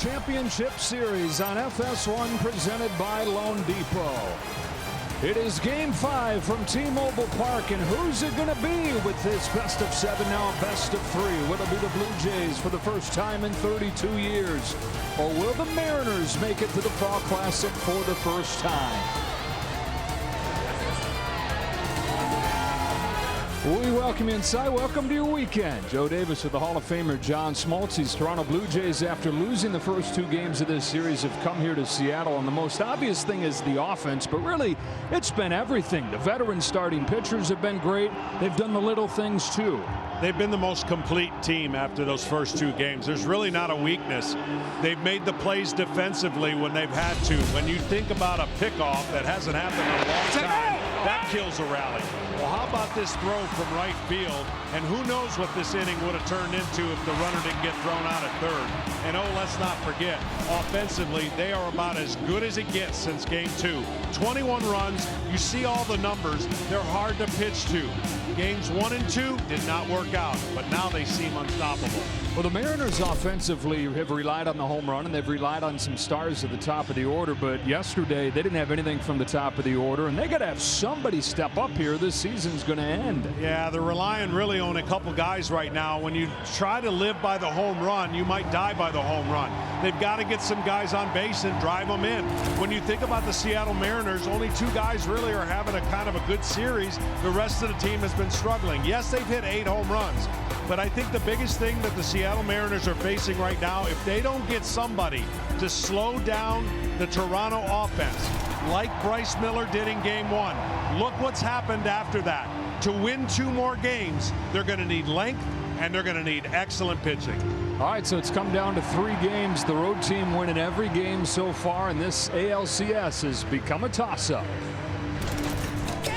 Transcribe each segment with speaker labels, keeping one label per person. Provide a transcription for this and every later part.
Speaker 1: Championship Series on FS1 presented by Loan Depot. It is Game 5 from T-Mobile Park, and who's it going to be with this best of 7, now best of 3? Will it be the Blue Jays for the first time in 32 years? Or will the Mariners make it to the Fall Classic for the first time? We welcome you inside. Welcome to your weekend. Joe Davis with the Hall of Famer John Smoltz. These Toronto Blue Jays, after losing the first 2 games of this series, have come here to Seattle. And the most obvious thing is the offense, but really, it's been everything. The veteran starting pitchers have been great. They've done the little things, too.
Speaker 2: They've been the most complete team after those first 2 games. There's really not a weakness. They've made the plays defensively when they've had to. When you think about a pickoff that hasn't happened in a long time, that kills a rally. Well, how about this throw from right field? And who knows what this inning would have turned into if the runner didn't get thrown out at third. And oh, let's not forget, offensively, they are about as good as it gets since Game 2. 21 runs. You see all the numbers. They're hard to pitch to. Games 1 and 2 did not work out, but now they seem unstoppable.
Speaker 1: Well, the Mariners offensively have relied on the home run, and they've relied on some stars at the top of the order, but yesterday they didn't have anything from the top of the order, and they got to have somebody step up here. This season's going to end.
Speaker 2: Yeah, they're relying really on a couple guys right now. When you try to live by the home run, you might die by the home run. They've got to get some guys on base and drive them in. When you think about the Seattle Mariners, only 2 guys really are having a kind of a good series. The rest of the team has been struggling. Yes, they've hit 8 home runs, but I think the biggest thing that the Seattle Mariners are facing right now, if they don't get somebody to slow down the Toronto offense, like Bryce Miller did in Game 1, look what's happened after that. To win 2 more games, they're going to need length, and they're going to need excellent pitching.
Speaker 1: All right, so it's come down to 3 games. The road team winning every game so far, and this ALCS has become a toss-up.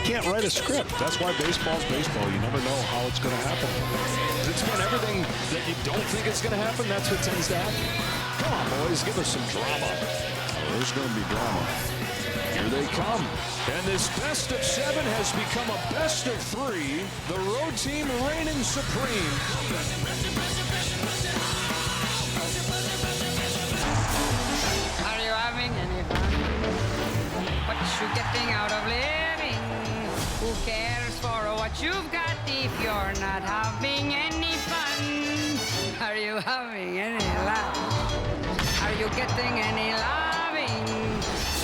Speaker 3: Can't write a script. That's why baseball's baseball. You never know how it's going to happen.
Speaker 1: It's been everything that you don't think it's going to happen. That's what tends to happen. Come on, boys, give us some drama.
Speaker 3: There's going to be drama.
Speaker 1: Here they come. And this best of 7 has become a best of 3. The road team reigning supreme.
Speaker 4: Are you having any fun? What you getting out of living? Who cares for what you've got if you're not having any fun? Are you having any laugh? Are you getting any loving?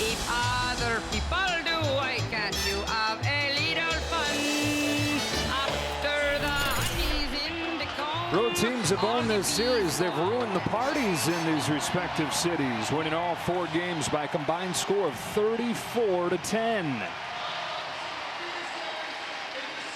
Speaker 4: If other people do, why can't you have a little fun? After the honey's in the cone.
Speaker 1: Road teams have won this series. They've ruined the parties in these respective cities, winning all 4 games by a combined score of 34-10.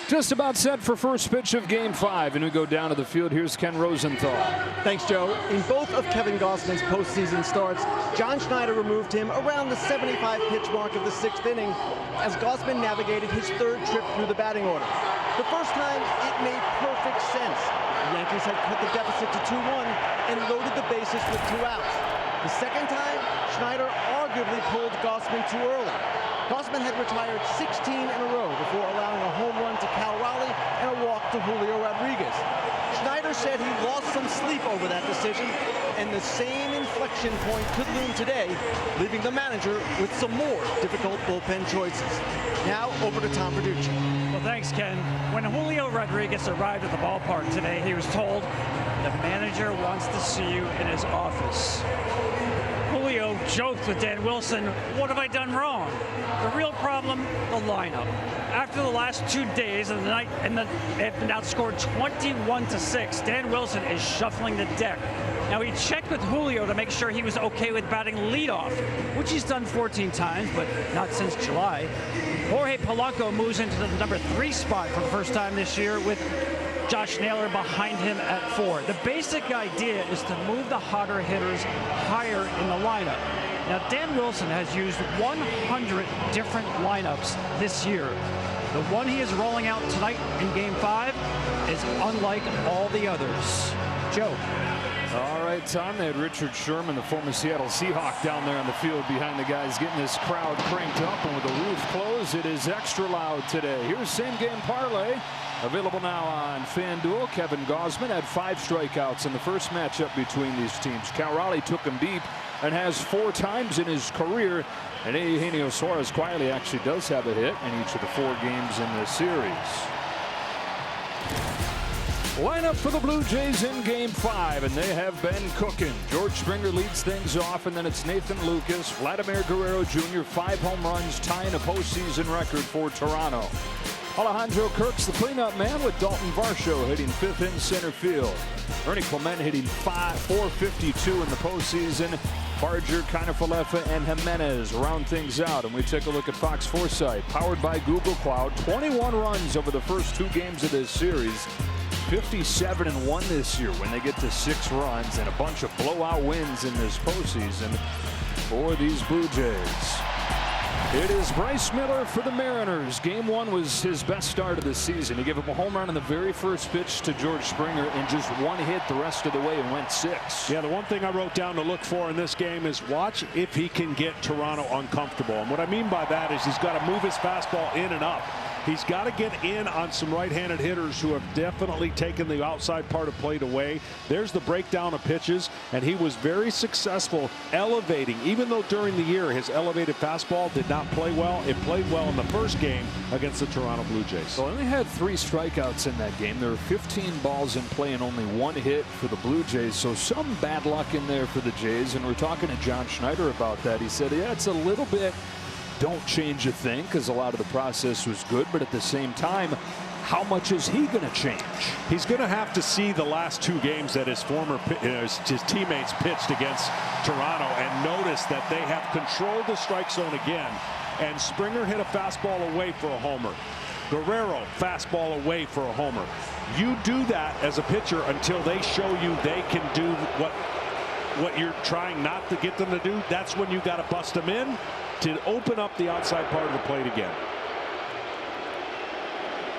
Speaker 1: Just about set for first pitch of Game 5, and we go down to the field. Here's Ken Rosenthal.
Speaker 5: Thanks, Joe. In both of Kevin Gausman's postseason starts, John Schneider removed him around the 75-pitch mark of the 6th inning as Gausman navigated his 3rd trip through the batting order. The first time, it made perfect sense. The Yankees had cut the deficit to 2-1 and loaded the bases with 2 outs. The second time, Schneider arguably pulled Gausman too early. Gausman had retired 16 in a row before allowing a home run to Cal Raleigh and a walk to Julio Rodriguez. Schneider said he lost some sleep over that decision, and the same inflection point could loom today, leaving the manager with some more difficult bullpen choices. Now, over to Tom Verducci.
Speaker 6: Well, thanks, Ken. When Julio Rodriguez arrived at the ballpark today, he was told, "The manager wants to see you in his office." Julio joked with Dan Wilson, "What have I done wrong?" The real problem, the lineup. After the last 2 days of the night, and they've been outscored 21-6, Dan Wilson is shuffling the deck. Now, he checked with Julio to make sure he was okay with batting leadoff, which he's done 14 times, but not since July. Jorge Polanco moves into the number 3 spot for the first time this year, with Josh Naylor behind him at 4. The basic idea is to move the hotter hitters higher in the lineup. Now, Dan Wilson has used 100 different lineups this year. The one he is rolling out tonight in Game 5 is unlike all the others. Joe.
Speaker 1: All right, Tom, they had Richard Sherman, the former Seattle Seahawk, down there on the field behind the guys, getting this crowd cranked up, and with the roof closed, because it is extra loud today. Here's Same Game Parlay. Available now on FanDuel. Kevin Gausman had 5 strikeouts in the first matchup between these teams. Cal Raleigh took him deep and has 4 times in his career. And Eugenio Suarez quietly actually does have a hit in each of the 4 games in this series. Lineup for the Blue Jays in Game 5, and they have been cooking. George Springer leads things off, and then it's Nathan Lucas, Vladimir Guerrero Jr., 5 home runs, tying a postseason record for Toronto. Alejandro Kirk's the cleanup man with Dalton Varsho hitting 5th in center field. Ernie Clement hitting .452 in the postseason. Barger, Kiner-Falefa, and Jimenez round things out. And we take a look at Fox Foresight, powered by Google Cloud. 21 runs over the first 2 games of this series. 57-1 this year when they get to 6 runs, and a bunch of blowout wins in this postseason for these Blue Jays. It is Bryce Miller for the Mariners. Game 1 was his best start of the season. He gave up a home run on the very first pitch to George Springer and just 1 hit the rest of the way and went 6.
Speaker 2: Yeah, the one thing I wrote down to look for in this game is watch if he can get Toronto uncomfortable. And what I mean by that is he's got to move his fastball in and up. He's got to get in on some right-handed hitters who have definitely taken the outside part of plate away. There's the breakdown of pitches, and he was very successful elevating. Even though during the year his elevated fastball did not play well, it played well in the first game against the Toronto Blue Jays.
Speaker 1: So only had 3 strikeouts in that game. There were 15 balls in play and only 1 hit for the Blue Jays. So some bad luck in there for the Jays. And we're talking to John Schneider about that. He said, yeah, it's a little bit don't change a thing because a lot of the process was good, but at the same time, how much is he going to change?
Speaker 2: He's going to have to see the last 2 games that his his teammates pitched against Toronto and notice that they have controlled the strike zone again. And Springer hit a fastball away for a homer. Guerrero fastball away for a homer. You do that as a pitcher until they show you they can do what you're trying not to get them to do. That's when you got to bust them in to open up the outside part of the plate again.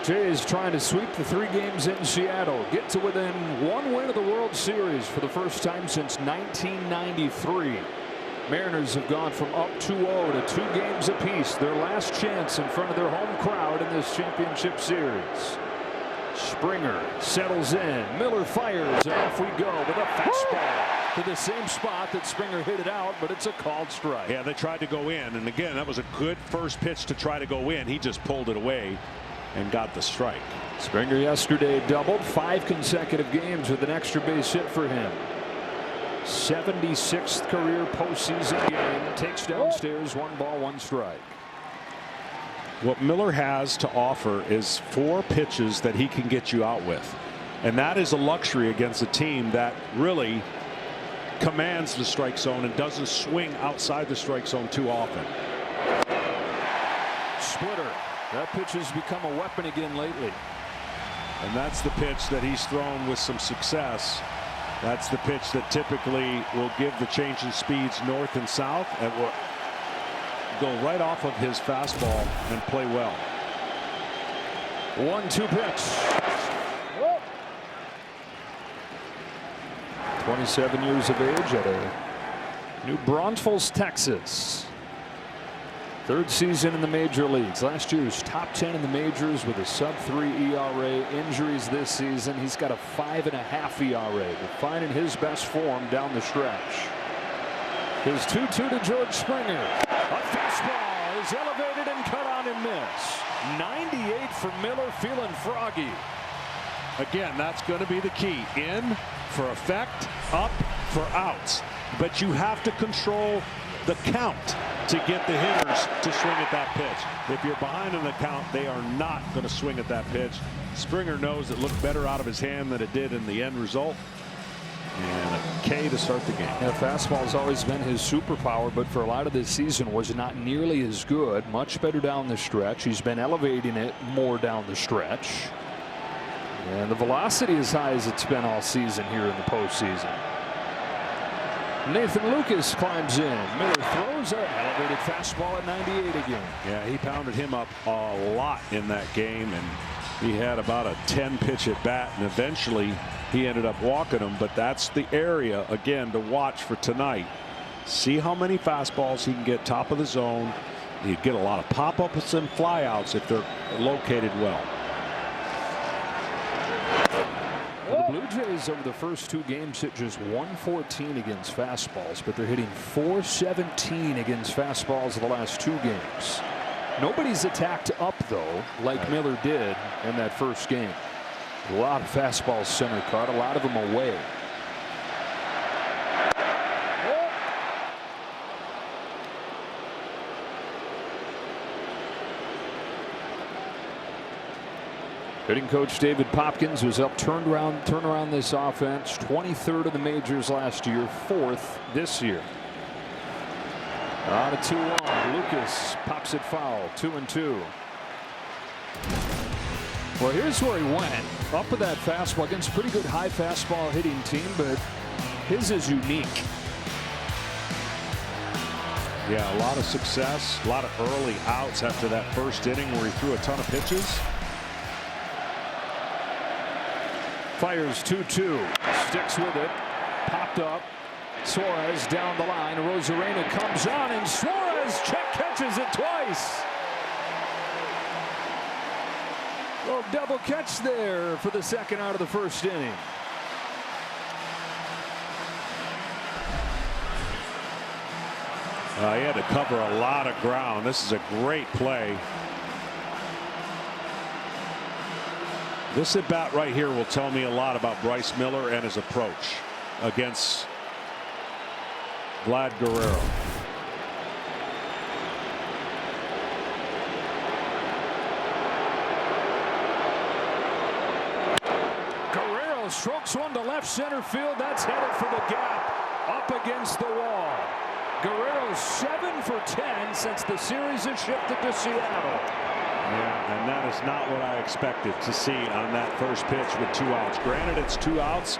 Speaker 1: Jays trying to sweep the 3 games in Seattle, get to within 1 win of the World Series for the first time since 1993. Mariners have gone from up 2-0 to 2 games apiece, their last chance in front of their home crowd in this championship series. Springer settles in, Miller fires, and off we go with a fastball to the same spot that Springer hit it out, but it's a called strike.
Speaker 2: Yeah, they tried to go in, and again, that was a good first pitch to try to go in. He just pulled it away and got the strike.
Speaker 1: Springer yesterday doubled 5 consecutive games with an extra base hit for him. 76th career postseason game. Takes downstairs, 1 ball, 1 strike.
Speaker 2: What Miller has to offer is 4 pitches that he can get you out with, and that is a luxury against a team that really commands the strike zone and doesn't swing outside the strike zone too often.
Speaker 1: Splitter. That pitch has become a weapon again lately.
Speaker 2: And that's the pitch that he's thrown with some success. That's the pitch that typically will give the change in speeds north and south and will go right off of his fastball and play well.
Speaker 1: 1-2 pitch. 27 years of age at New Braunfels, Texas. 3rd season in the major leagues. Last year he was top 10 in the majors with a sub-3 ERA. Injuries this season. He's got a 5.5 ERA, but finding his best form down the stretch. His 2-2 to George Springer. A fastball is elevated and cut on and miss. 98 for Miller, feeling froggy.
Speaker 2: Again, that's going to be the key. In for effect, up for outs. But you have to control the count to get the hitters to swing at that pitch. If you're behind in the count, they are not going to swing at that pitch. Springer knows it looked better out of his hand than it did in the end result. And a K to start the game.
Speaker 1: Yeah, fastball has always been his superpower, but for a lot of this season was not nearly as good. Much better down the stretch. He's been elevating it more down the stretch. And the velocity is high as it's been all season here in the postseason. Nathan Lucas climbs in. Miller throws an elevated fastball at 98 again.
Speaker 2: Yeah, he pounded him up a lot in that game, and he had about a 10-pitch at bat, and eventually he ended up walking him. But that's the area, again, to watch for tonight. See how many fastballs he can get top of the zone
Speaker 3: You get a lot of pop-ups and flyouts if they're located well.
Speaker 1: The Blue Jays over the first 2 games hit just 114 against fastballs, but they're hitting 417 against fastballs in the last 2 games. Nobody's attacked up, though, like Miller did in that first game. A lot of fastballs center cut, a lot of them away. Hitting coach David Popkins was up, turned around this offense. 23rd in the majors last year, 4th this year. On a 2-1, Lucas pops it foul, 2-2. Well, here's where he went. Up with that fastball against a pretty good high fastball hitting team, but his is unique.
Speaker 3: Yeah, a lot of success, a lot of early outs after that first inning where he threw a ton of pitches.
Speaker 1: Fires 2-2, sticks with it, popped up. Suarez down the line. Rosarena comes on, and Suarez catches it twice. Well, double catch there for the second out of the first inning.
Speaker 3: He had to cover a lot of ground. This is a great play. This at bat right here will tell me a lot about Bryce Miller and his approach against Vlad Guerrero.
Speaker 1: Guerrero strokes one to left center field. That's headed for the gap up against the wall. Guerrero's 7 for 10 since the series has shifted to Seattle.
Speaker 3: Yeah, and that is not what I expected to see on that first pitch with 2 outs. Granted, it's 2 outs,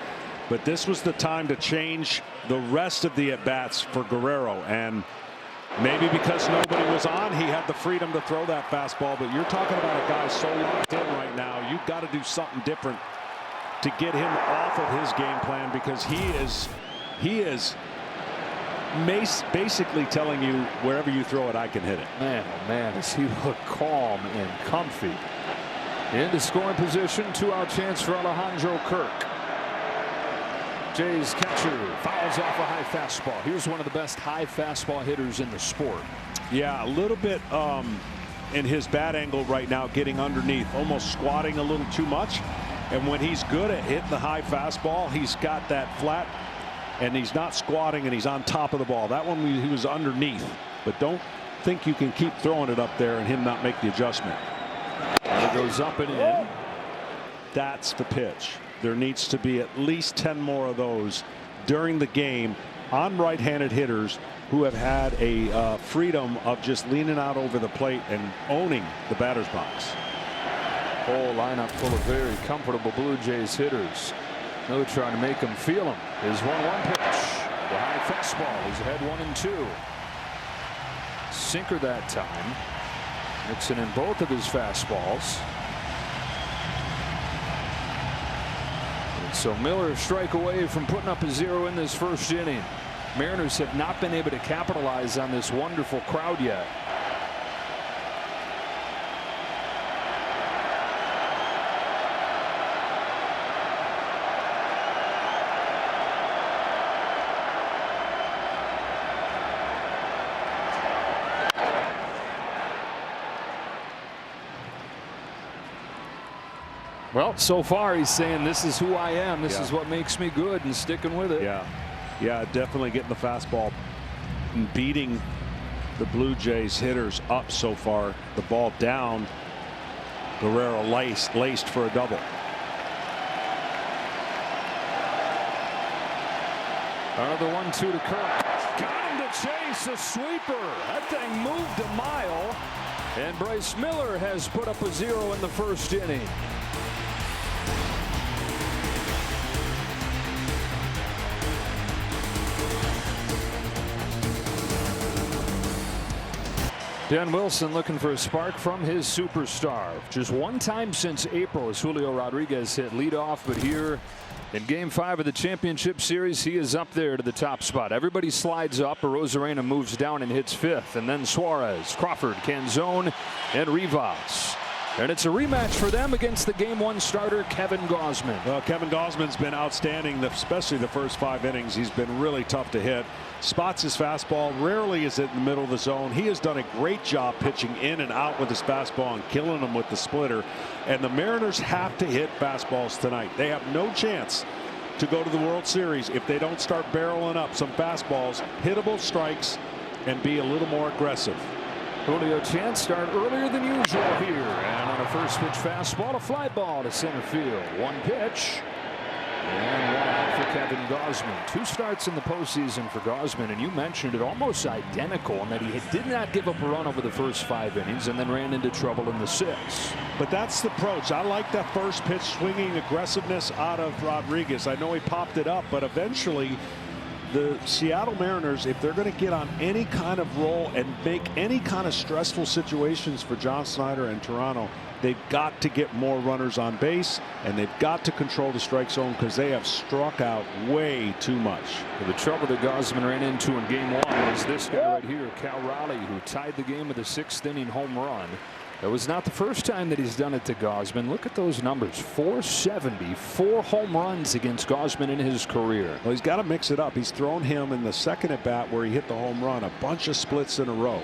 Speaker 3: but this was the time to change the rest of the at-bats for Guerrero. And maybe because nobody was on, he had the freedom to throw that fastball. But you're talking about a guy so locked in right now, you've got to do something different to get him off of his game plan, because he is basically telling you wherever you throw it, I can hit it.
Speaker 1: Man, oh man, does he look calm and comfy. Into scoring position, 2-out chance for Alejandro Kirk. Jays catcher fouls off a high fastball. Here's one of the best high fastball hitters in the sport.
Speaker 3: Yeah, a little bit in his bat angle right now, getting underneath, almost squatting a little too much. And when he's good at hitting the high fastball, he's got that flat, and he's not squatting, and he's on top of the ball. That one he was underneath, but don't think you can keep throwing it up there and him not make the adjustment.
Speaker 1: And it goes up and in.
Speaker 3: That's the pitch. There needs to be at least 10 more of those during the game on right-handed hitters who have had a freedom of just leaning out over the plate and owning the batter's box.
Speaker 1: Whole lineup full of very comfortable Blue Jays hitters. Miller trying to make them feel him. His 1-1 pitch. The high fastball is ahead 1-2. Sinker that time. Mixing in both of his fastballs. And so Miller a strike away from putting up a 0 in this first inning. Mariners have not been able to capitalize on this wonderful crowd yet. Well, so far he's saying this is who I am. This is what makes me good, and sticking with it.
Speaker 3: Yeah, definitely getting the fastball and beating the Blue Jays hitters up so far. The ball down. Guerrero laced for a double.
Speaker 1: Another 1-2 to Kirk. Got him to chase a sweeper. That thing moved a mile. And Bryce Miller has put up a 0 in the first inning. Dan Wilson looking for a spark from his superstar. Just one time since April has Julio Rodriguez hit leadoff, but here In Game 5 of the championship series, he is up there to the top spot. Everybody slides up. Arozarena moves down and hits 5th. And then Suarez, Crawford, Canzone, and Rivas. And it's a rematch for them against the Game 1 starter, Kevin Gausman.
Speaker 3: Well, Kevin Gausman's been outstanding, especially the first 5 innings. He's been really tough to hit. Spots his fastball. Rarely is it in the middle of the zone. He has done a great job pitching in and out with his fastball and killing them with the splitter. And the Mariners have to hit fastballs tonight. They have no chance to go to the World Series if they don't start barreling up some fastballs, hittable strikes, and be a little more aggressive.
Speaker 1: Julio chance start earlier than usual here. And on a first pitch fastball, a fly ball to center field. 1 pitch. And 1 out for Kevin Gausman. 2 starts in the postseason for Gausman, and you mentioned it, almost identical in that he did not give up a run over the first 5 innings and then ran into trouble in the 6th.
Speaker 3: But that's the approach. I like that first pitch swinging aggressiveness out of Rodriguez. I know he popped it up, but eventually the Seattle Mariners, if they're going to get on any kind of roll and make any kind of stressful situations for John Schneider and Toronto, they've got to get more runners on base, and they've got to control the strike zone because they have struck out way too much.
Speaker 1: The trouble that Gausman ran into in Game 1 was this guy right here, Cal Raleigh, who tied the game with a 6th inning home run. That was not the first time that he's done it to Gausman. Look at those numbers. 470, 4 home runs against Gausman in his career.
Speaker 3: Well, he's got to mix it up. He's thrown him in the second at bat where he hit the home run a bunch of splits in a row.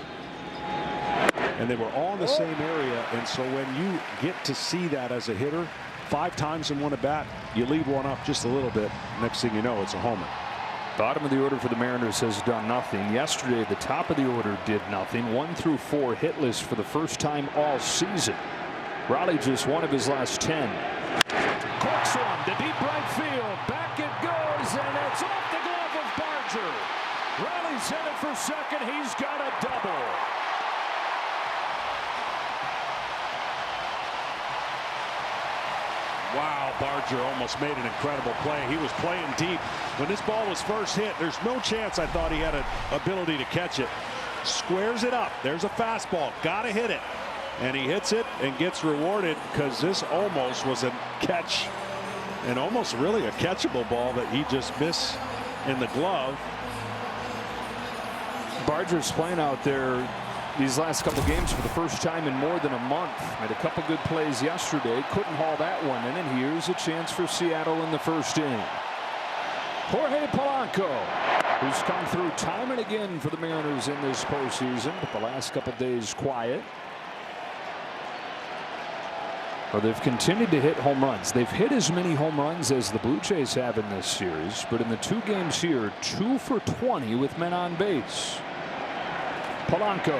Speaker 3: And they were all in the same area. And so when you get to see that as a hitter 5 times in one at bat, you leave one up just a little bit. Next thing you know, it's a homer.
Speaker 1: Bottom of the order for the Mariners has done nothing. Yesterday, the top of the order did nothing. 1 through 4 hitless for the first time all season. Raleigh just 1 of his last 10. Corks one to deep right field. Back it goes, and it's off the glove of Barger. Raleigh's headed for second. He's got a double.
Speaker 3: Wow, Barger almost made an incredible play. He was playing deep. When this ball was first hit, there's no chance I thought he had an ability to catch it. Squares it up. There's a fastball. Got to hit it. And he hits it and gets rewarded because this almost was a catch and almost really a catchable ball that he just missed in the glove.
Speaker 1: Barger's playing out there these last couple games for the first time in more than a month. Made a couple good plays yesterday. Couldn't haul that one in, and here's a chance for Seattle in the first inning. Jorge Polanco, who's come through time and again for the Mariners in this postseason, but the last couple days quiet. Well, they've continued to hit home runs. They've hit as many home runs as the Blue Jays have in this series, but in the 2 games here, 2 for 20 with men on base. Polanco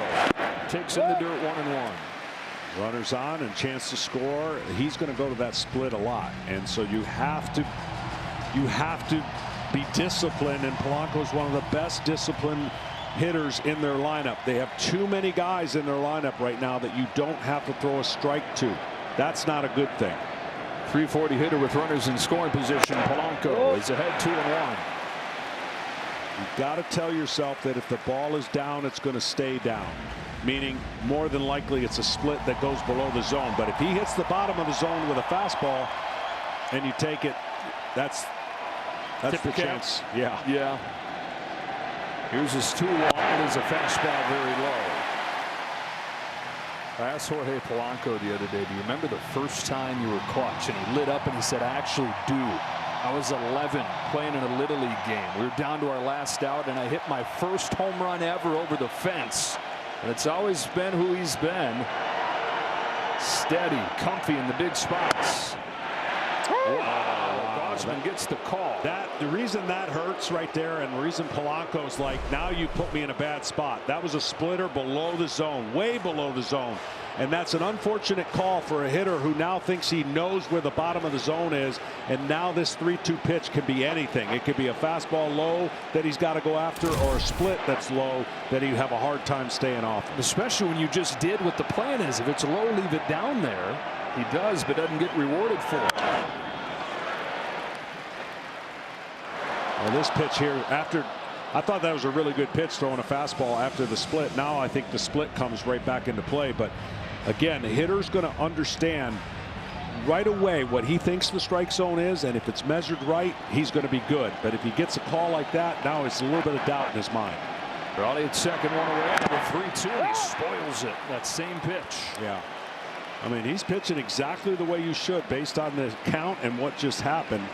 Speaker 1: takes in the dirt 1-1.
Speaker 3: Runners on and chance to score. He's going to go to that split a lot, and so you have to be disciplined, and Polanco is one of the best disciplined hitters in their lineup. They have too many guys in their lineup right now that you don't have to throw a strike to. That's not a good thing.
Speaker 1: 340 hitter with runners in scoring position. Polanco is ahead 2-1.
Speaker 3: You've got to tell yourself that if the ball is down, it's going to stay down. Meaning, more than likely, it's a split that goes below the zone. But if he hits the bottom of the zone with a fastball and you take it, that's the chance.
Speaker 1: Yeah. Here's his 2-1. It is a fastball very low. I asked Jorge Polanco the other day, do you remember the first time you were clutch? And he lit up and he said, I actually do. I was 11 playing in a Little League game. We were down to our last out, and I hit my first home run ever over the fence. And it's always been who he's been. Steady, comfy in the big spots. Gausman gets the call.
Speaker 3: The reason that hurts right there, and the reason Polanco's like, now you put me in a bad spot. That was a splitter below the zone, way below the zone. And that's an unfortunate call for a hitter who now thinks he knows where the bottom of the zone is. And now this 3-2 pitch can be anything. It could be a fastball low that he's got to go after, or a split that's low that he'd have a hard time staying off.
Speaker 1: Especially when you just did what the plan is. If it's low, leave it down there. He does, but doesn't get rewarded for it.
Speaker 3: Well, this pitch here, I thought that was a really good pitch, throwing a fastball after the split. Now I think the split comes right back into play. But again, the hitter's going to understand right away what he thinks the strike zone is, and if it's measured right, he's going to be good. But if he gets a call like that, now it's a little bit of doubt in his mind.
Speaker 1: Raleigh at second, one away, number 3-2. He spoils it. That same pitch.
Speaker 3: Yeah. I mean, he's pitching exactly the way you should based on the count and what just happened.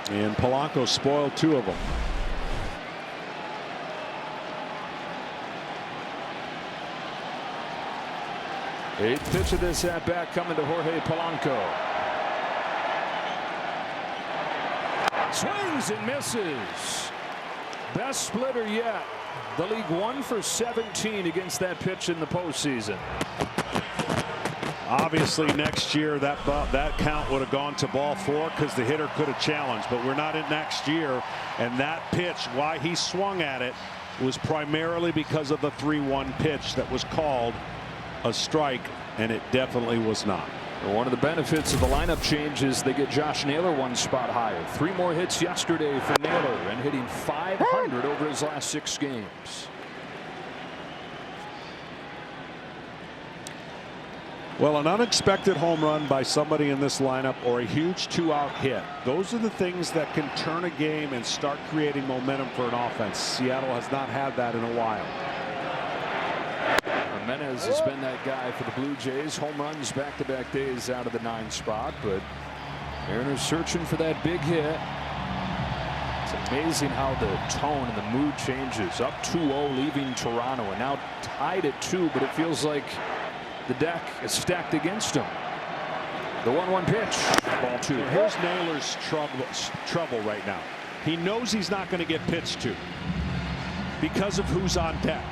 Speaker 3: And Polanco spoiled 2 of them.
Speaker 1: Eighth pitch of this at bat coming to Jorge Polanco. Swings and misses. Best splitter yet. The league 1 for 17 against that pitch in the postseason.
Speaker 3: Obviously, next year that count would have gone to ball 4 because the hitter could have challenged. But we're not in next year, and that pitch, why he swung at it, was primarily because of the 3-1 pitch that was called a strike, and it definitely was not.
Speaker 1: One of the benefits of the lineup change is they get Josh Naylor 1 spot higher. 3 more hits yesterday for Naylor, and hitting .500 over his last 6 games.
Speaker 3: Well, an unexpected home run by somebody in this lineup or a huge 2-out hit. Those are the things that can turn a game and start creating momentum for an offense. Seattle has not had that in a while.
Speaker 1: Jimenez has been that guy for the Blue Jays. Home runs back-to-back days out of the 9 spot, but Mariners searching for that big hit. It's amazing how the tone and the mood changes. Up 2-0 leaving Toronto, and now tied at 2, but it feels like the deck is stacked against him. The 1-1 pitch. Ball 2.
Speaker 3: Here's Naylor's trouble right now. He knows he's not going to get pitched to because of who's on deck.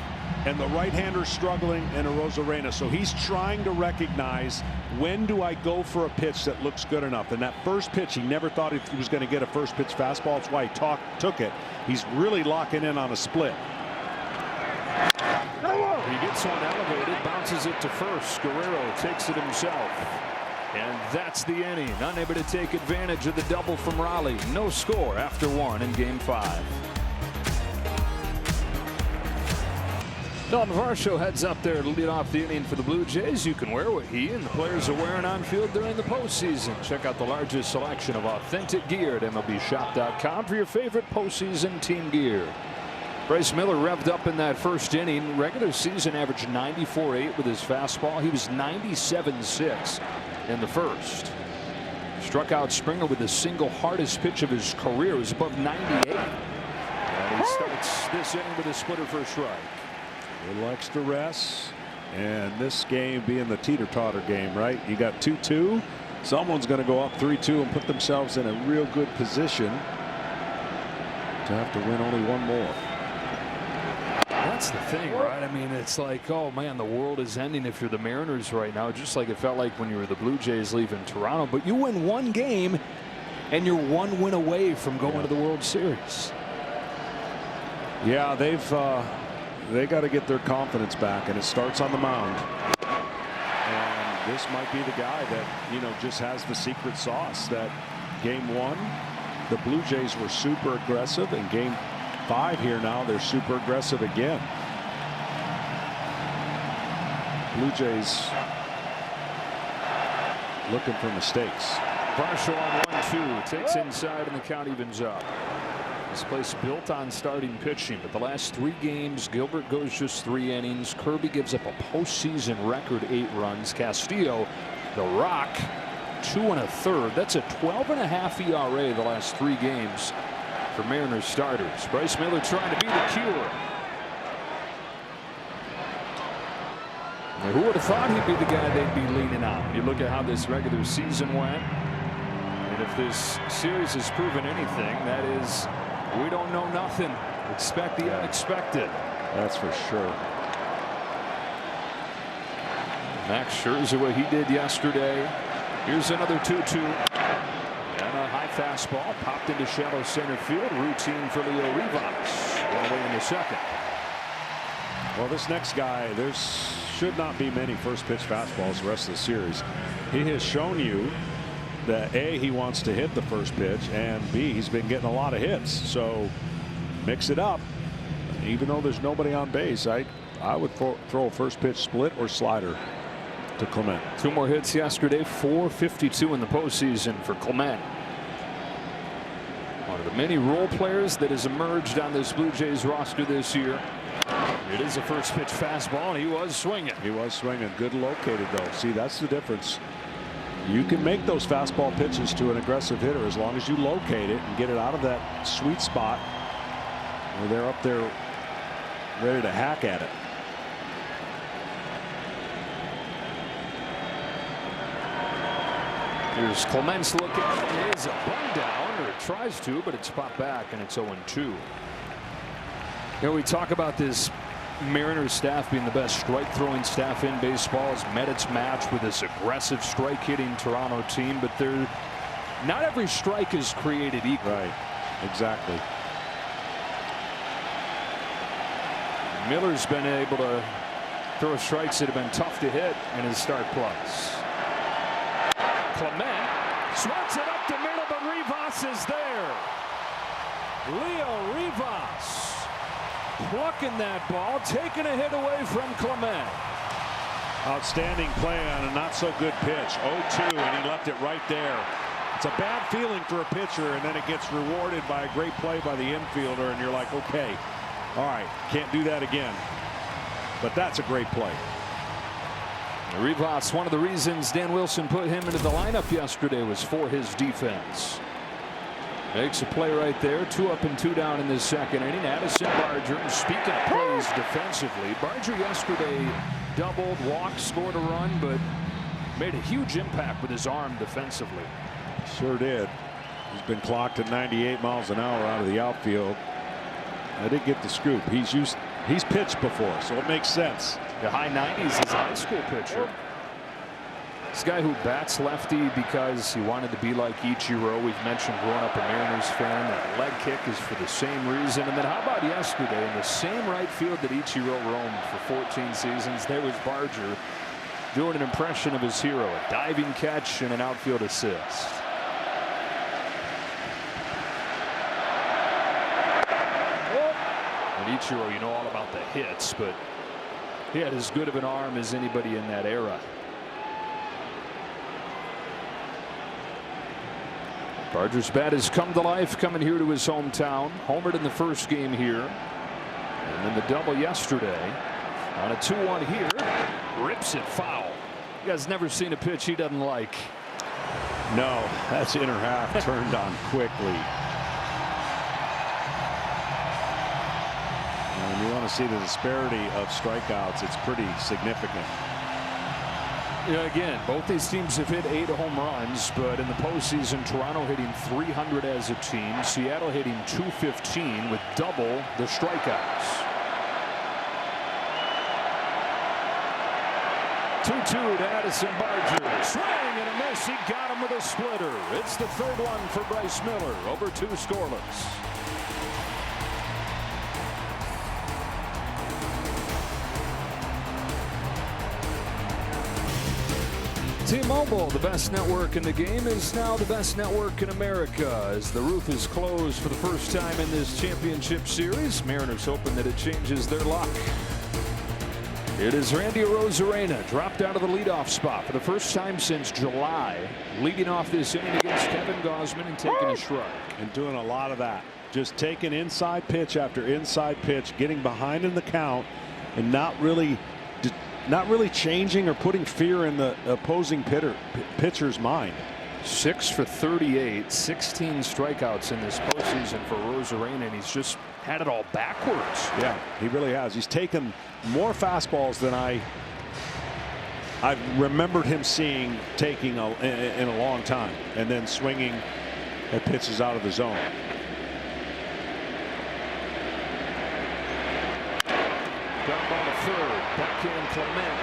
Speaker 3: And the right-hander struggling and Arozarena. So he's trying to recognize, when do I go for a pitch that looks good enough? And that first pitch, he never thought he was going to get a first pitch fastball. That's why he took it. He's really locking in on a split.
Speaker 1: He gets one elevated, bounces it to first. Guerrero takes it himself. And that's the inning. Unable to take advantage of the double from Raleigh. No score after 1 in Game 5. Dalton Varsho heads up there to lead off the inning for the Blue Jays. You can wear what he and the players are wearing on field during the postseason. Check out the largest selection of authentic gear at MLBshop.com for your favorite postseason team gear. Bryce Miller revved up in that first inning. Regular season averaged 94.8 with his fastball. He was 97.6 in the first. Struck out Springer with the single hardest pitch of his career. It was above 98. And he starts this inning with a splitter for a strike.
Speaker 3: A little extra rest, and this game being the teeter-totter game, right? You got 2-2. Someone's going to go up 3-2 and put themselves in a real good position to have to win only 1 more.
Speaker 1: That's the thing, right? I mean, it's like, oh man, the world is ending if you're the Mariners right now, just like it felt like when you were the Blue Jays leaving Toronto. But you win 1 game, and you're 1 win away from going to the World Series.
Speaker 3: Yeah, they got to get their confidence back, and it starts on the mound. And this might be the guy that, you know, just has the secret sauce. That Game 1, the Blue Jays were super aggressive. In Game 5 here now, they're super aggressive again. Blue Jays looking for mistakes.
Speaker 1: Varsho on 1-2, takes inside, and the count evens up. This place built on starting pitching, but the last 3 games, Gilbert goes just 3 innings. Kirby gives up a postseason record 8 runs. Castillo, the Rock, 2 1/3. That's a 12.5 ERA the last 3 games for Mariners starters. Bryce Miller trying to be the cure. Now, who would have thought he'd be the guy they'd be leaning on? You look at how this regular season went, and if this series has proven anything, that is, we don't know nothing. Expect the unexpected.
Speaker 3: That's for sure.
Speaker 1: Max Scherzer, what he did yesterday. Here's another 2-2. And a high fastball popped into shallow center field. Routine for Leo Rivas. One away in the second.
Speaker 3: Well, this next guy, there should not be many first pitch fastballs the rest of the series. He has shown you that A, he wants to hit the first pitch, and B, he's been getting a lot of hits. So mix it up. Even though there's nobody on base, I would throw a first pitch split or slider. to Clement.
Speaker 1: 2 more hits yesterday, 452 in the postseason for Clement. One of the many role players that has emerged on this Blue Jays roster this year. It is a first pitch fastball, and he was swinging.
Speaker 3: He was swinging. Good located, though. See, that's the difference. You can make those fastball pitches to an aggressive hitter as long as you locate it and get it out of that sweet spot where they're up there ready to hack at it.
Speaker 1: Here's Clement's look at it. It is a bunt down, or it tries to, but it's popped back, and it's 0-2. You know, we talk about this Mariners staff being the best strike throwing staff in baseball. Has met its match with this aggressive strike hitting Toronto team, but not every strike is created equal.
Speaker 3: Right. Exactly.
Speaker 1: Miller's been able to throw strikes that have been tough to hit in his start plus. Clement swats it up the middle, but Rivas is there. Leo Rivas plucking that ball, taking a hit away from Clement.
Speaker 3: Outstanding play on a not so good pitch. 0-2, and he left it right there. It's a bad feeling for a pitcher, and then it gets rewarded by a great play by the infielder, and you're like, okay, all right, can't do that again. But that's a great play.
Speaker 1: Rivas, one of the reasons Dan Wilson put him into the lineup yesterday was for his defense. Makes a play right there. 2 up and 2 down in this second inning. Addison Barger. Speaking of plays defensively, Barger yesterday doubled, walked, scored a run, but made a huge impact with his arm defensively.
Speaker 3: Sure did. He's been clocked at 98 miles an hour out of the outfield. I didn't get the scoop. He's pitched before, so it makes sense.
Speaker 1: The high 90s is a high school pitcher. This guy who bats lefty because he wanted to be like Ichiro. We've mentioned growing up a Mariners fan. That leg kick is for the same reason. And then how about yesterday in the same right field that Ichiro roamed for 14 seasons? There was Barger doing an impression of his hero, a diving catch and an outfield assist. And Ichiro, you know all about the hits, but he had as good of an arm as anybody in that era. Barger's bat has come to life coming here to his hometown. Homered in the first game here. And then the double yesterday. On a 2-1 here. Rips it foul. You guys never seen a pitch he doesn't like.
Speaker 3: No, that's inner half turned on quickly. And you want to see the disparity of strikeouts. It's pretty significant.
Speaker 1: Yeah, again, both these teams have hit 8 home runs, but in the postseason, Toronto hitting 300 as a team, Seattle hitting 215 with double the strikeouts. 2-2 to Addison Barger. Swing and a miss. He got him with a splitter. It's the third one for Bryce Miller. Over 2 scoreless. T-Mobile, the best network in the game, is now the best network in America. As the roof is closed for the first time in this championship series, Mariners hoping that it changes their luck. It is Randy Arozarena, dropped out of the leadoff spot for the first time since July, leading off this inning against Kevin Gausman and taking a strike.
Speaker 3: And doing a lot of that. Just taking inside pitch after inside pitch, getting behind in the count, and not really changing or putting fear in the opposing pitcher's mind.
Speaker 1: 6 for 38, 16 strikeouts in this postseason for Arozarena, and he's just had it all backwards.
Speaker 3: Yeah, he really has. He's taken more fastballs than I've remembered him taking in a long time, and then swinging at pitches out of the zone.
Speaker 1: Ground ball to third. Backhand Clement.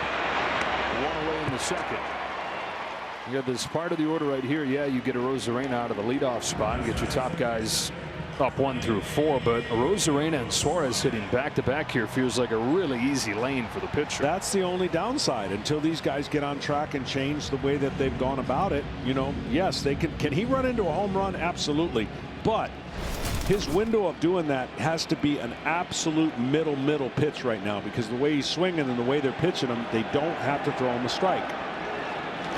Speaker 1: 1 away in the second. You have this part of the order right here. Yeah, you get Arozarena out of the leadoff spot and get your top guys up 1 through 4. But Arozarena and Suarez hitting back-to-back here feels like a really easy lane for the pitcher.
Speaker 3: That's the only downside until these guys get on track and change the way that they've gone about it. You know, yes, they can he run into a home run? Absolutely. But his window of doing that has to be an absolute middle pitch right now, because the way he's swinging and the way they're pitching him, they don't have to throw him a strike.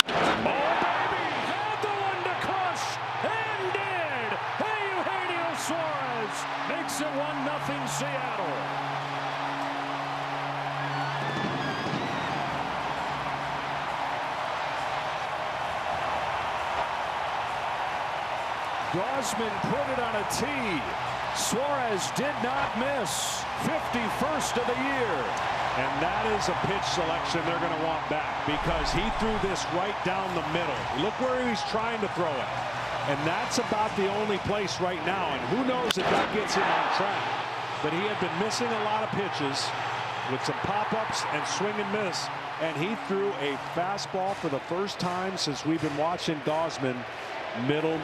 Speaker 1: Oh, baby! Had the one to crush and did! Hey, Eugenio Suarez makes it 1-0 Seattle. Gausman put it on a tee. Suarez did not miss. 51st of the year.
Speaker 3: And that is a pitch selection they're going to want back, because he threw this right down the middle. Look where he's trying to throw it. And that's about the only place right now. And who knows if that gets him on track. But he had been missing a lot of pitches with some pop-ups and swing and miss. And he threw a fastball for the first time since we've been watching Gausman middle.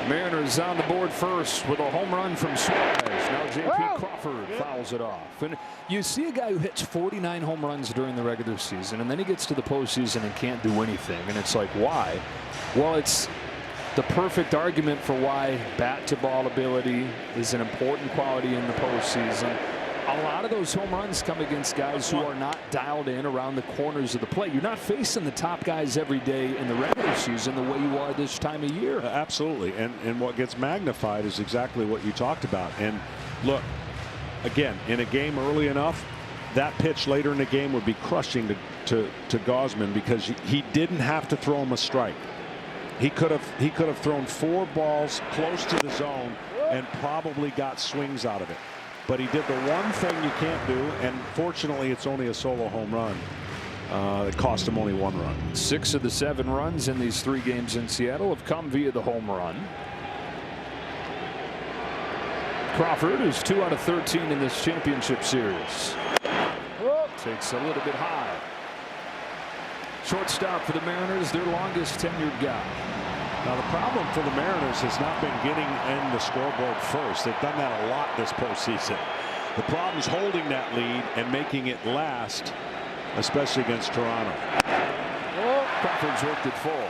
Speaker 1: Mariners on the board first with a home run from Suarez. Now J.P. Crawford fouls it off. And you see a guy who hits 49 home runs during the regular season, and then he gets to the postseason and can't do anything. And it's like, why? Well, it's the perfect argument for why bat-to-ball ability is an important quality in the postseason. A lot of those home runs come against guys who are not dialed in around the corners of the plate. You're not facing the top guys every day in the regular season the way you are this time of year.
Speaker 3: Absolutely. And what gets magnified is exactly what you talked about. And look, again, in a game early enough, that pitch later in the game would be crushing to Gausman, because he didn't have to throw him a strike. He could have thrown 4 balls close to the zone and probably got swings out of it. But he did the one thing you can't do, and fortunately it's only a solo home run. It cost him only 1 run.
Speaker 1: 6 of the 7 runs in these 3 games in Seattle have come via the home run. Crawford is 2 out of 13 in this championship series. Takes a little bit high. Shortstop for the Mariners, their longest tenured guy.
Speaker 3: Now the problem for the Mariners has not been getting in the scoreboard first. They've done that a lot this postseason. The problem is holding that lead and making it last, especially against Toronto.
Speaker 1: Crawford's worked it full.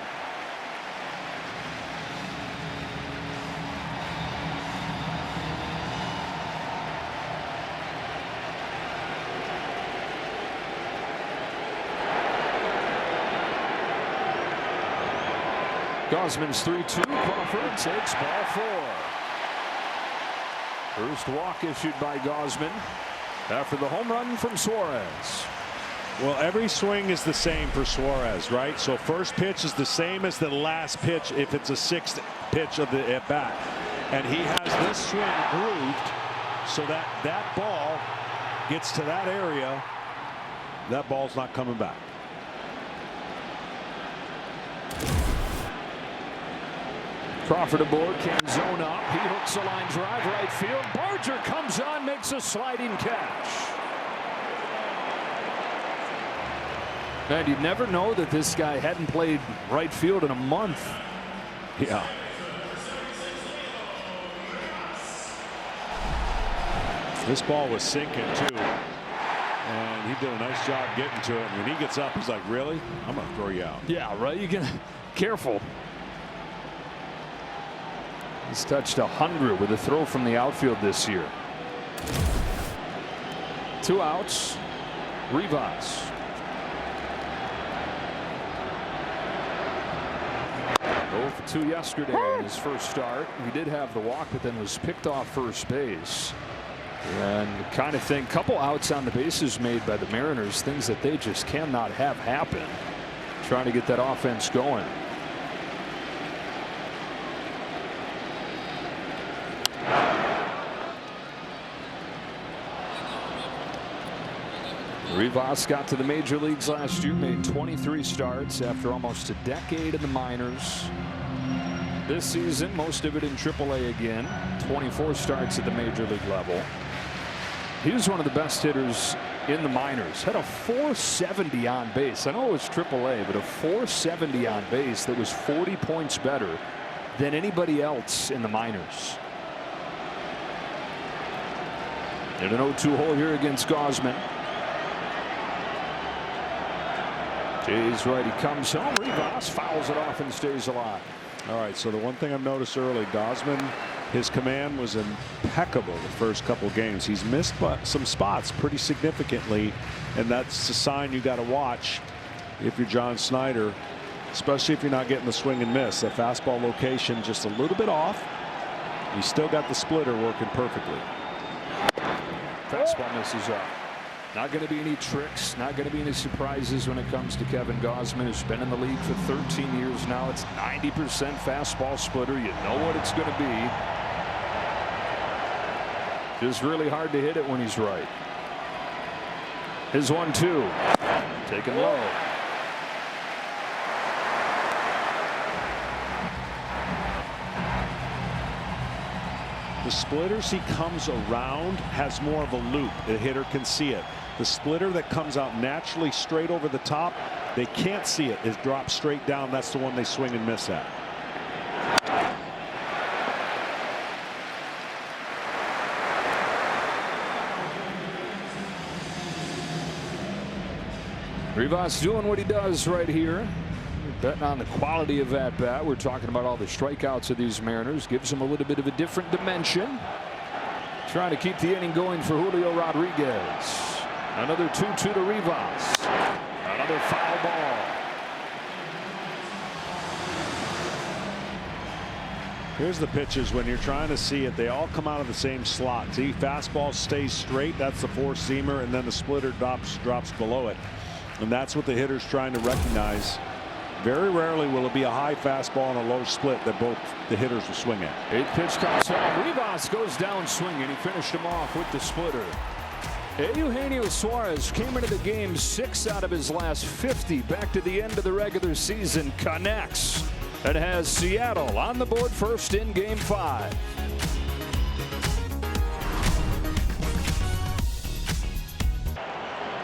Speaker 1: Gausman's 3-2. Crawford takes ball 4. First walk issued by Gausman after the home run from Suarez.
Speaker 3: Well, every swing is the same for Suarez, right? So first pitch is the same as the last pitch if it's a 6th pitch of the at bat. And he has this swing grooved so that that ball gets to that area. That ball's not coming back.
Speaker 1: Crawford aboard, can zone up. He hooks a line drive right field. Barger comes on, makes a sliding catch. And you'd never know that this guy hadn't played right field in a month.
Speaker 3: Yeah. This ball was sinking too. And he did a nice job getting to it. And when he gets up, he's like, really? I'm going to throw you out.
Speaker 1: Yeah, right. You can careful. He's touched 100 with a throw from the outfield this year. 2 outs. Rivas. For 2 yesterday in his first start. He did have the walk, but then was picked off first base. And kind of thing, couple outs on the bases made by the Mariners, things that they just cannot have happen. Trying to get that offense going. Rivas got to the major leagues last year, made 23 starts after almost a decade in the minors. This season, most of it in AAA again. 24 starts at the major league level. He was one of the best hitters in the minors. Had a 470 on base. I know it was AAA, but a 470 on base that was 40 points better than anybody else in the minors. And an 0-2 hole here against Gausman. Jays righty comes home. Rivas fouls it off and stays alive.
Speaker 3: All right, so the one thing I've noticed early, Gausman, his command was impeccable the first couple games. He's missed some spots pretty significantly, and that's a sign you got to watch. if you're John Snyder, especially if you're not getting the swing and miss. That fastball location just a little bit off. You still got the splitter working perfectly.
Speaker 1: Fastball misses up. Not going to be any tricks, not going to be any surprises when it comes to Kevin Gausman, who's been in the league for 13 years now. It's 90% fastball splitter. You know what it's going to be. Just really hard to hit it when he's right. His 1-2. Taken low.
Speaker 3: The splitters he comes around has more of a loop. The hitter can see it. The splitter that comes out naturally straight over the top, they can't see it. It drops straight down. That's the one they swing and miss at.
Speaker 1: Rivas doing what he does right here. Betting on the quality of that bat. We're talking about all the strikeouts of these Mariners. Gives him a little bit of a different dimension. Trying to keep the inning going for Julio Rodriguez. Another 2-2 to Rivas. Another foul ball.
Speaker 3: Here's the pitches when you're trying to see it. They all come out of the same slot. See, fastball stays straight. That's the four-seamer, and then the splitter drops below it. And that's what the hitter's trying to recognize. Very rarely will it be a high fastball and a low split that both the hitters will swing at.
Speaker 1: 8-pitch comes home. Rivas goes down swinging. He finished him off with the splitter. Eugenio Suarez came into the game 6 out of his last 50. Back to the end of the regular season. Connects and has Seattle on the board first in Game 5.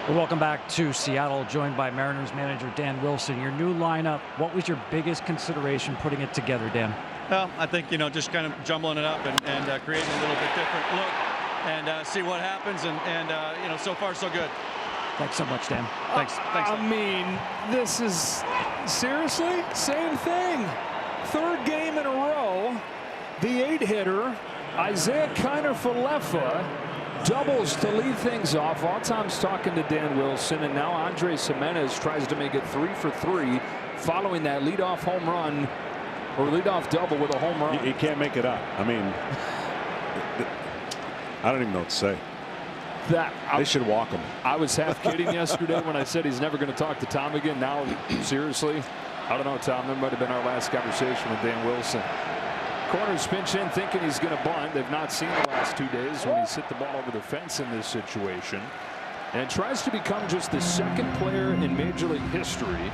Speaker 6: Welcome back to Seattle, joined by Mariners manager Dan Wilson. Your new lineup, what was your biggest consideration putting it together, Dan?
Speaker 7: Well, I think, just kind of jumbling it up and creating a little bit different look and see what happens. And so far, so good.
Speaker 6: Thanks so much, Dan.
Speaker 7: Thanks.
Speaker 8: I mean, this is seriously same thing. Third game in a row. The 8-hitter, Isaiah Kiner-Falefa, doubles to lead things off. All times talking to Dan Wilson, and now Andres Gimenez tries to make it 3 for 3 following that leadoff home run or leadoff double with a home run.
Speaker 3: He can't make it up. I mean, I don't even know what to say. They should walk him.
Speaker 1: I was half kidding yesterday when I said he's never going to talk to Tom again. Now, seriously, I don't know, Tom. That might have been our last conversation with Dan Wilson. Corners pinch in thinking he's going to bunt. They've not seen the last 2 days when he's hit the ball over the fence in this situation. And tries to become just the second player in Major League history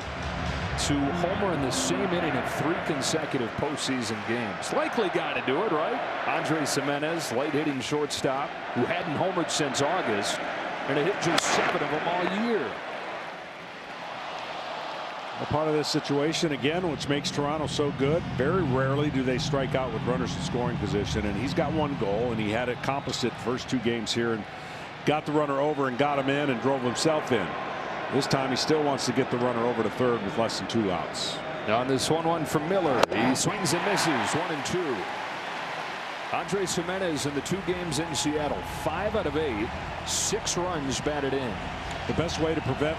Speaker 1: to homer in the same inning of 3 consecutive postseason games. Likely guy to do it, right? Andres Gimenez, light-hitting shortstop, who hadn't homered since August, and it hit just 7 of them all year.
Speaker 3: A part of this situation again, which makes Toronto so good, very rarely do they strike out with runners in scoring position, and he's got 1 goal, and he had it accomplished it first 2 games here and got the runner over and got him in and drove himself in. This time he still wants to get the runner over to third with less than 2 outs.
Speaker 1: Now on this 1-1 from Miller, he swings and misses. 1-2. Andres Gimenez in the 2 games in Seattle, 5 out of 8, 6 runs batted in.
Speaker 3: The best way to prevent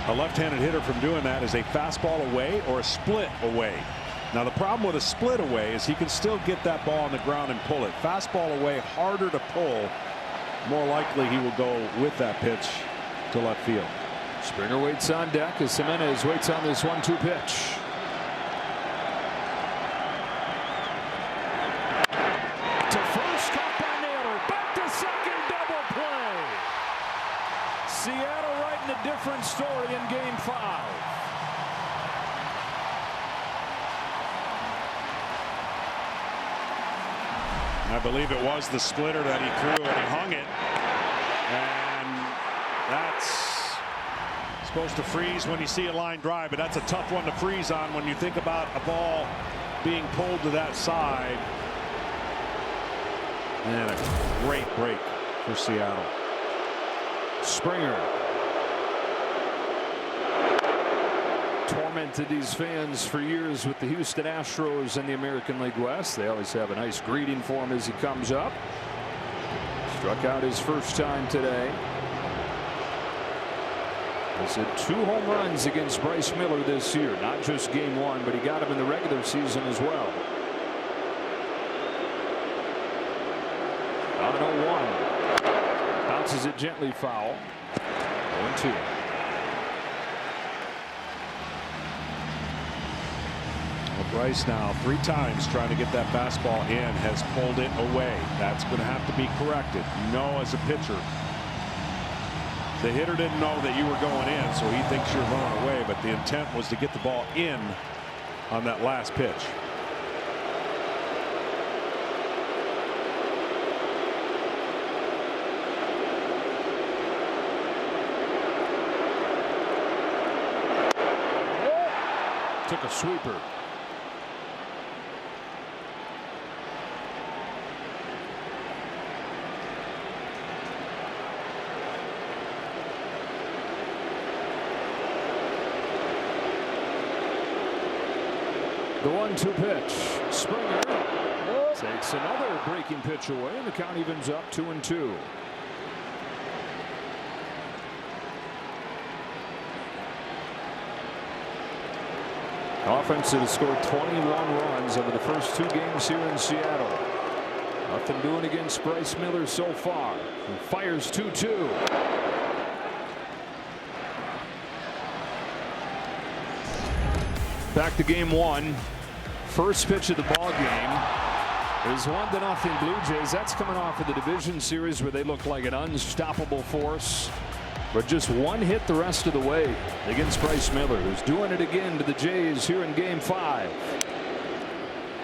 Speaker 3: a left-handed hitter from doing that is a fastball away or a split away. Now the problem with a split away is he can still get that ball on the ground and pull it. Fastball away, harder to pull. More likely he will go with that pitch to left field.
Speaker 1: Springer waits on deck as Gimenez waits on this 1-2 pitch. To first, caught by Naylor. Back to second, double play. Seattle writing a different story in Game 5.
Speaker 3: I believe it was the splitter that he threw, and he hung it. And that's supposed to freeze when you see a line drive, but that's a tough one to freeze on when you think about a ball being pulled to that side. And a great break for Seattle.
Speaker 1: Springer tormented these fans for years with the Houston Astros in the American League West. They always have a nice greeting for him as he comes up. Struck out his first time today. He's hit 2 home runs against Bryce Miller this year. Not just game 1, but he got him in the regular season as well. On 0-1. Bounces it gently foul. 0-2.
Speaker 3: Bryce now 3 times trying to get that fastball in, has pulled it away. That's going to have to be corrected. You know, as a pitcher, the hitter didn't know that you were going in, so he thinks you're running away, but the intent was to get the ball in on that last pitch.
Speaker 1: Took a sweeper. The 1-2 pitch. Springer takes another breaking pitch away, and the count evens up 2-2. Offense has scored 21 runs over the first 2 games here in Seattle. Nothing doing against Bryce Miller so far. He fires 2-2. Back to game 1. First pitch of the ball game is 1-0 Blue Jays. That's coming off of the division series where they look like an unstoppable force. But just 1 hit the rest of the way against Bryce Miller, who's doing it again to the Jays here in game 5.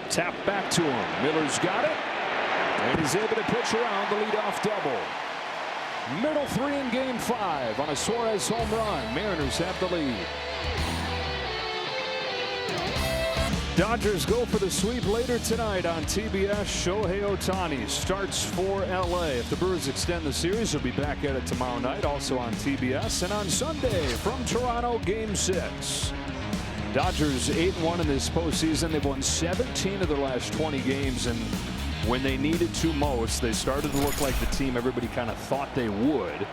Speaker 1: Tap back to him. Miller's got it. And he's able to pitch around the leadoff double. Middle 3 in game 5 on a Suarez home run. Mariners have the lead. Dodgers go for the sweep later tonight on TBS. Shohei Ohtani starts for LA. If the Brewers extend the series, he'll be back at it tomorrow night, also on TBS. And on Sunday from Toronto, game 6. Dodgers 8-1 in this postseason. They've won 17 of their last 20 games, and when they needed to most, they started to look like the team everybody kind of thought they would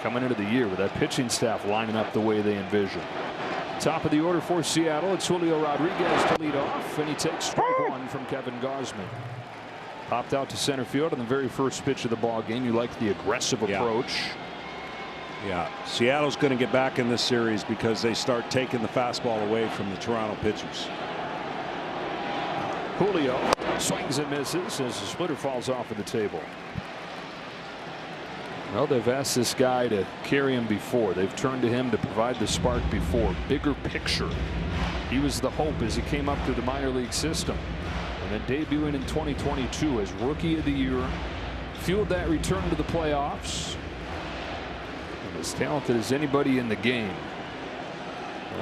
Speaker 1: coming into the year, with that pitching staff lining up the way they envisioned. Top of the order for Seattle, it's Julio Rodriguez to lead off, and he takes strike 1 from Kevin Gausman. Popped out to center field on the very first pitch of the ball game. You like the aggressive approach.
Speaker 3: Yeah, Seattle's going to get back in this series because they start taking the fastball away from the Toronto pitchers.
Speaker 1: Julio swings and misses as the splitter falls off of the table. Well, they've asked this guy to carry him before. They've turned to him to provide the spark before. Bigger picture. He was the hope as he came up through the minor league system. And then debuting in 2022 as Rookie of the Year. Fueled that return to the playoffs. And as talented as anybody in the game.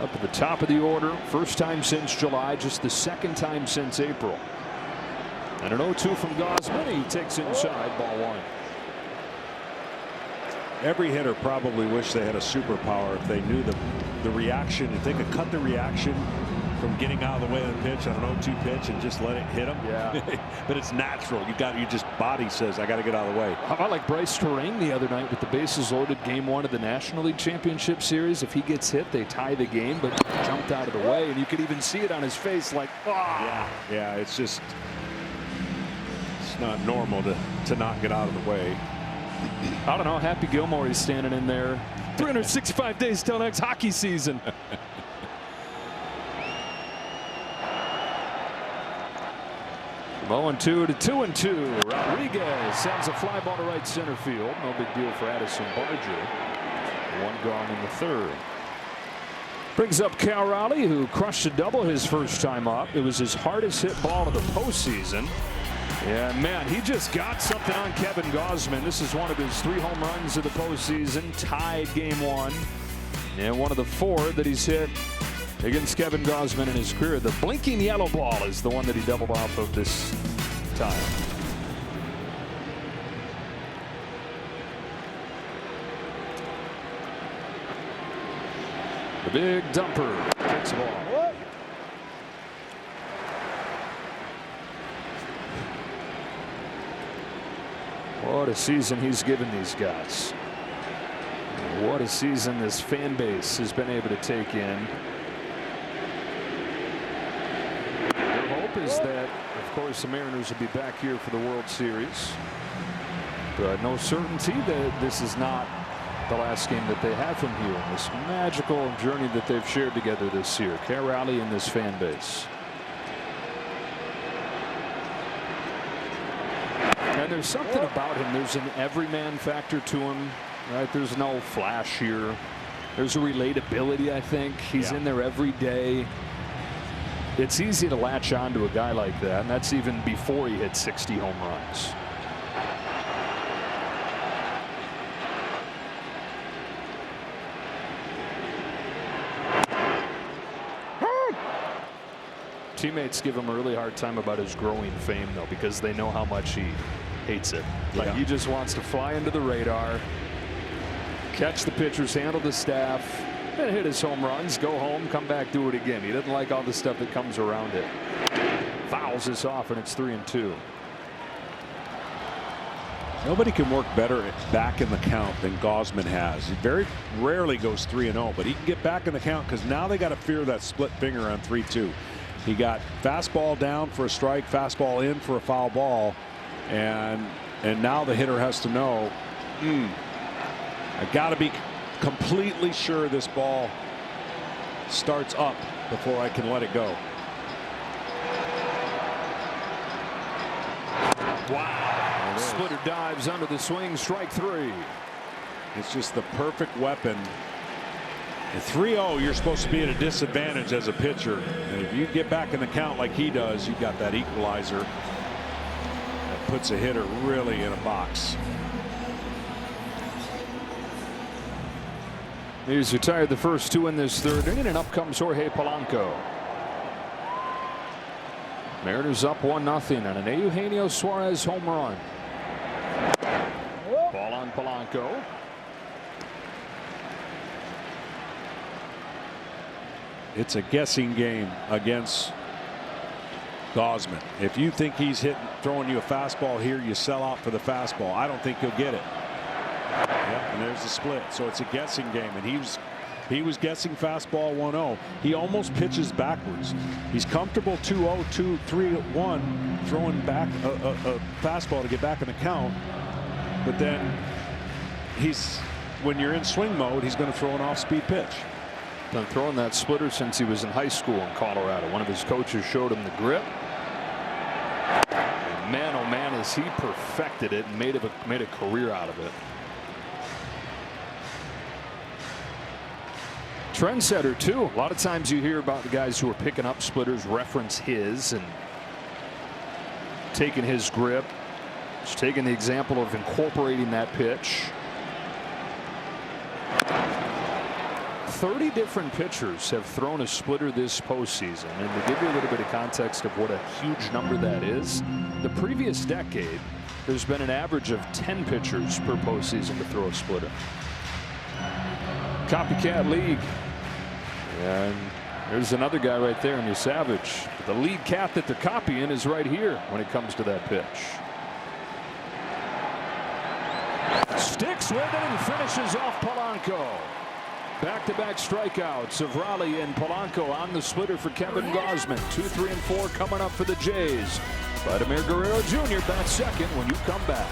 Speaker 1: Up at the top of the order. First time since July. Just the second time since April. And an 0-2 from Gausman. He takes inside, ball 1.
Speaker 3: Every hitter probably wished they had a superpower if they knew the reaction. If they could cut the reaction from getting out of the way of the pitch on an 0-2 pitch and just let it hit them.
Speaker 1: Yeah.
Speaker 3: But it's natural. You just body says I got to get out of the way.
Speaker 1: How about like Bryce Terang the other night with the bases loaded, game 1 of the National League Championship Series? If he gets hit, they tie the game, but jumped out of the way, and you could even see it on his face, like, ah.
Speaker 3: Yeah. It's not normal to not get out of the way.
Speaker 1: I don't know. Happy Gilmore is standing in there. 365 days till next hockey season. From 0-2 to 2-2. Rodriguez sends a fly ball to right center field. No big deal for Addison Barger. 1 gone in the 3rd. Brings up Cal Raleigh, who crushed a double his first time up. It was his hardest hit ball of the postseason. Yeah, man, he just got something on Kevin Gausman. This is one of his 3 home runs of the postseason, tied game 1, and one of the 4 that he's hit against Kevin Gausman in his career. The blinking yellow ball is the one that he doubled off of this time. The big dumper takes the ball. What a season he's given these guys. What a season this fan base has been able to take in. Their hope is that, of course, the Mariners will be back here for the World Series. But no certainty that this is not the last game that they have from here in this magical journey that they've shared together this year. Care Raleigh and this fan base. And there's something about him. There's an everyman factor to him, right? There's no flash here. There's a relatability, I think. He's in there every day. It's easy to latch on to a guy like that, and that's even before he hit 60 home runs. Teammates give him a really hard time about his growing fame, though, because they know how much he hates it. Like, he just wants to fly into the radar, catch the pitchers, handle the staff, and hit his home runs, go home, come back, do it again. He doesn't like all the stuff that comes around it. Fouls this off, and it's 3-2.
Speaker 3: Nobody can work better back in the count than Gausman has. He very rarely goes 3-0, but he can get back in the count because now they got to fear that split finger on 3-2. He got fastball down for a strike, fastball in for a foul ball, and now the hitter has to know, I got to be completely sure this ball starts up before I can let it go.
Speaker 1: Wow. Splitter dives under the swing, strike 3.
Speaker 3: It's just the perfect weapon. At 3-0, you're supposed to be at a disadvantage as a pitcher. And if you get back in the count like he does, you've got that equalizer that puts a hitter really in a box.
Speaker 1: He's retired the first 2 in this 3rd inning, and up comes Jorge Polanco. Mariners up 1-0 on an Eugenio Suarez home run. Ball on Polanco.
Speaker 3: It's a guessing game against Gausman. If you think he's throwing you a fastball here, you sell out for the fastball. I don't think he'll get it. Yep, and there's the split. So it's a guessing game, and he was guessing fastball 1-0. He almost pitches backwards. He's comfortable 2-0, 2-3-1, throwing back a fastball to get back in the count. But then when you're in swing mode, he's going to throw an off-speed pitch.
Speaker 1: Been throwing that splitter since he was in high school in Colorado. One of his coaches showed him the grip. And man, oh man, has he perfected it and made a career out of it. Trendsetter too. A lot of times you hear about the guys who are picking up splitters reference his and taking his grip. Just taking the example of incorporating that pitch. 30 different pitchers have thrown a splitter this postseason, and to give you a little bit of context of what a huge number that is, the previous decade there's been an average of 10 pitchers per postseason to throw a splitter. Copycat league, and there's another guy right there in your Savage. The lead cat that they're copying is right here when it comes to that pitch. Sticks with it and finishes off Polanco. Back-to-back strikeouts of Raleigh and Polanco on the splitter for Kevin Gausman. 2, 3, and 4 coming up for the Jays. Vladimir Guerrero Jr. bats second when you come back.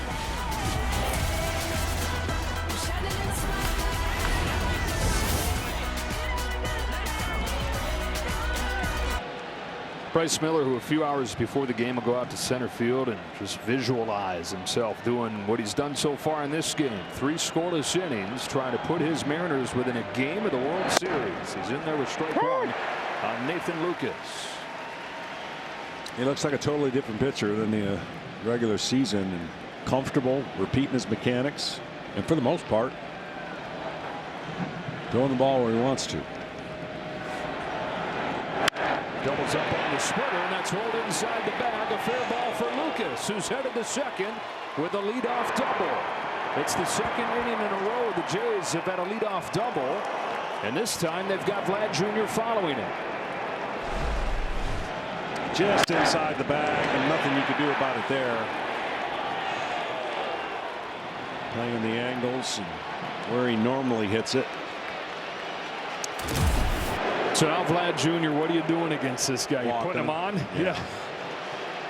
Speaker 1: Bryce Miller, who a few hours before the game will go out to center field and just visualize himself doing what he's done so far in this game. 3 scoreless innings, trying to put his Mariners within a game of the World Series. He's in there with strike 1 on Nathan Lucas.
Speaker 3: He looks like a totally different pitcher than the regular season, and comfortable, repeating his mechanics, and for the most part, throwing the ball where he wants to.
Speaker 1: Doubles up on the splitter, and that's rolled inside the bag. A fair ball for Lucas, who's headed to second with a leadoff double. It's the second inning in a row the Jays have had a leadoff double, and this time they've got Vlad Jr. following it.
Speaker 3: Just inside the bag, and nothing you could do about it there. playing the angles and where he normally hits it.
Speaker 8: So now, Vlad Jr., what are you doing against this guy? You putting him on?
Speaker 3: Yeah.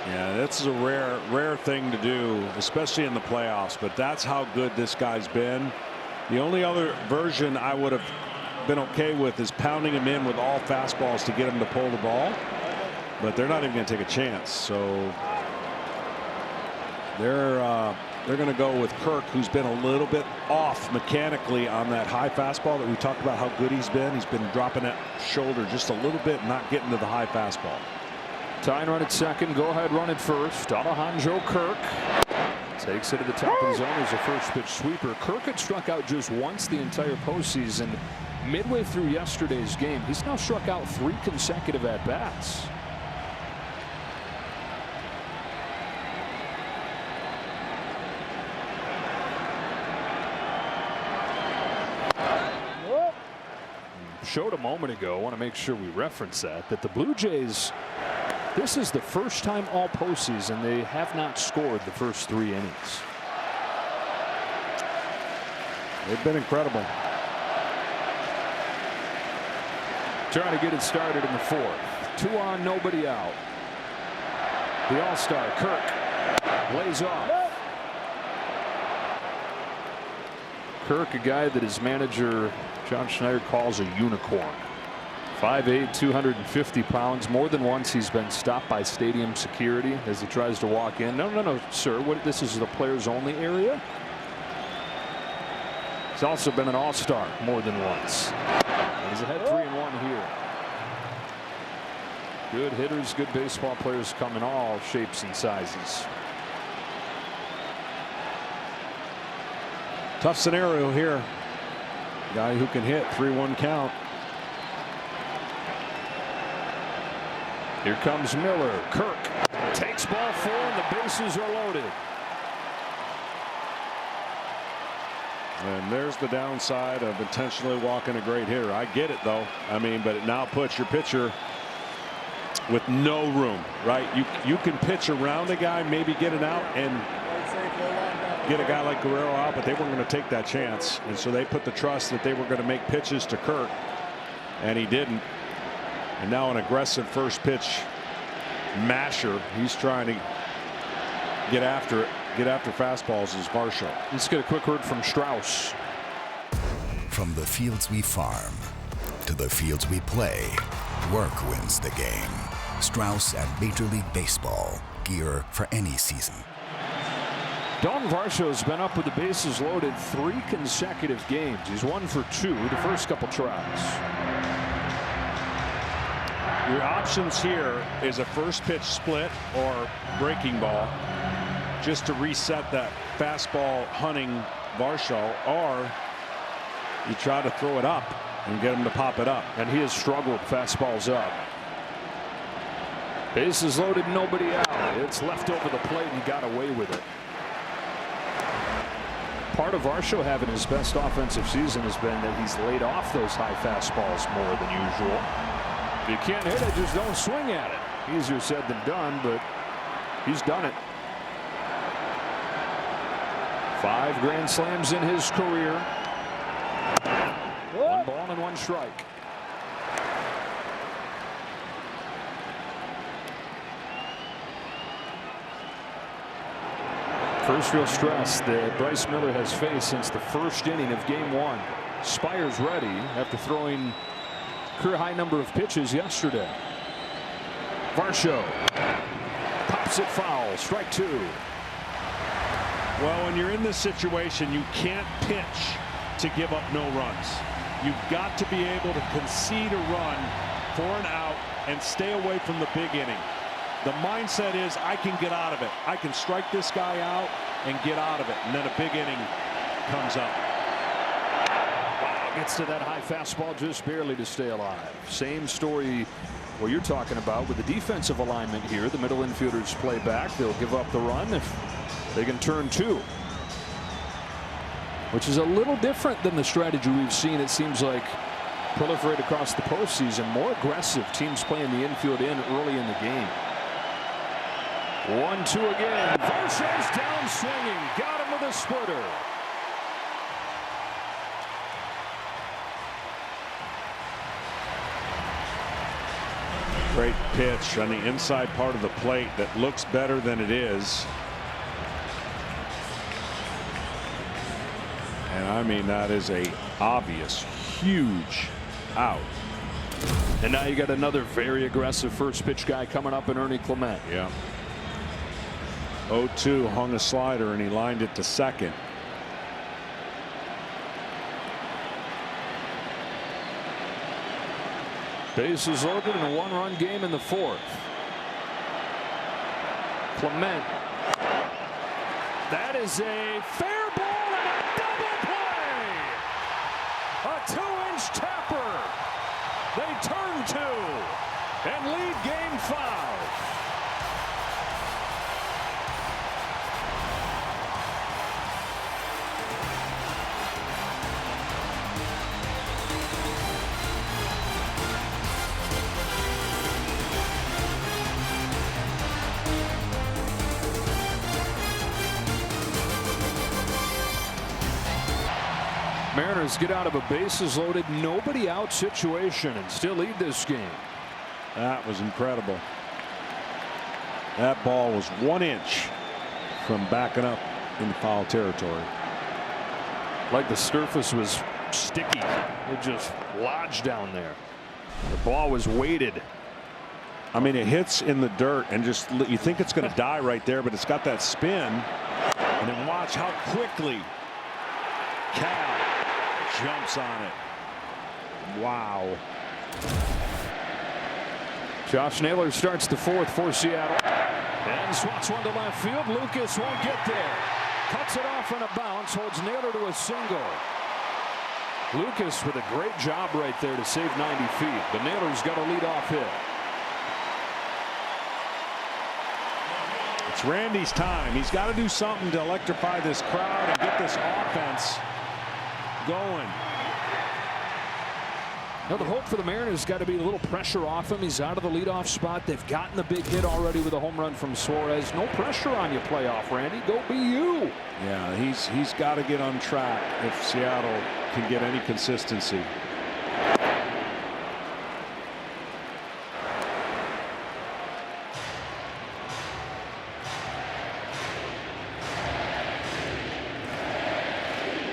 Speaker 3: Yeah, this is a rare thing to do, especially in the playoffs, but that's how good this guy's been. The only other version I would have been okay with is pounding him in with all fastballs to get him to pull the ball, but they're not even going to take a chance. So they're going to go with Kirk, who's been a little bit off mechanically on that high fastball that we talked about how good he's been. He's been dropping that shoulder just a little bit, not getting to the high fastball.
Speaker 8: Tying run at second, go ahead run at first. Alejandro Kirk takes it to the top of the zone as a first pitch sweeper. Kirk had struck out just once the entire postseason. Midway through yesterday's game, he's now struck out 3 consecutive at-bats. Showed a moment ago, I want to make sure we reference that the Blue Jays, this is the first time all postseason they have not scored the first 3 innings.
Speaker 3: They've been incredible.
Speaker 8: Trying to get it started in the 4th. 2 on, nobody out. The All-Star Kirk lays off. Kirk, a guy that his manager John Schneider calls a unicorn. 5'8", 250 pounds. More than once he's been stopped by stadium security as he tries to walk in. No, sir. This is the players only area. He's also been an all-star more than once. He's ahead 3-1 here. Good hitters, good baseball players come in all shapes and sizes.
Speaker 3: Tough scenario here. Guy who can hit 3-1 count.
Speaker 8: Here comes Miller. Kirk takes ball 4 and the bases are loaded.
Speaker 3: And there's the downside of intentionally walking a great hitter. I get it though. I mean, but it now puts your pitcher with no room, right? You can pitch around a guy, maybe get it out and get a guy like Guerrero out, but they weren't going to take that chance. And so they put the trust that they were going to make pitches to Kirk, and he didn't. And now an aggressive first pitch masher. He's trying to get after it, get after fastballs is Varsho.
Speaker 8: Let's get a quick word from Strauss.
Speaker 9: From the fields we farm to the fields we play, work wins the game. Strauss at Major League Baseball. Gear for any season.
Speaker 8: Dalton Varsho's been up with the bases loaded 3 consecutive games. He's 1 for 2 the first couple tries.
Speaker 3: Your options here is a first pitch split or breaking ball just to reset that fastball hunting Varsho, or you try to throw it up and get him to pop it up.
Speaker 8: And he has struggled fastballs up. Bases loaded, nobody out. It's left over the plate and he got away with it. Part of Varsho having his best offensive season has been that he's laid off those high fastballs more than usual. If you can't hit it, just don't swing at it. Easier said than done, but he's done it. 5 grand slams in his career. 1 ball and 1 strike. First real stress that Bryce Miller has faced since the first inning of game 1. Spires ready after throwing career high number of pitches yesterday. Varsho pops it foul. Strike 2.
Speaker 2: Well, when you're in this situation, you can't pitch to give up no runs. You've got to be able to concede a run for an out and stay away from the big inning. The mindset is I can get out of it. I can strike this guy out and get out of it. And then a big inning comes up.
Speaker 8: Wow, gets to that high fastball just barely to stay alive. Same story what you're talking about with the defensive alignment here. The middle infielders play back. They'll give up the run if they can turn 2. Which is a little different than the strategy we've seen, it seems like, proliferate across the postseason. More aggressive teams playing the infield in early in the game. 1-2 again. Varsho's down swinging. Got him with a splitter.
Speaker 3: Great pitch on the inside part of the plate that looks better than it is. And I mean, that is a obvious huge out.
Speaker 1: And now you got another very aggressive first pitch guy coming up in Ernie Clement.
Speaker 3: Yeah. 0-2, hung a slider and he lined it to second.
Speaker 1: Bases loaded in a one-run game in the fourth. Clement. That is a fair ball and a double play. A 2-inch tapper. They turn two and lead game 5. Mariners get out of a bases loaded, nobody out situation and still lead this game.
Speaker 3: That was incredible. That ball was 1 inch from backing up in foul territory.
Speaker 1: Like the surface was sticky. It just lodged down there. The ball was weighted.
Speaker 3: I mean, it hits in the dirt and just you think it's going to die right there, but it's got that spin. And then watch how quickly Cal jumps on it. Wow.
Speaker 1: Josh Naylor starts the fourth for Seattle and swats one to left field. Lucas won't get there. Cuts it off on a bounce, holds Naylor to a single. Lucas with a great job right there to save 90 feet, but Naylor's got a leadoff hit.
Speaker 3: It's Randy's time. He's got to do something to electrify this crowd and get this offense going.
Speaker 1: Now the hope for the Mariners got to be a little pressure off him. He's out of the leadoff spot. They've gotten the big hit already with a home run from Suarez. No pressure on you, playoff Randy. Go be you.
Speaker 3: Yeah, he's got to get on track if Seattle can get any consistency.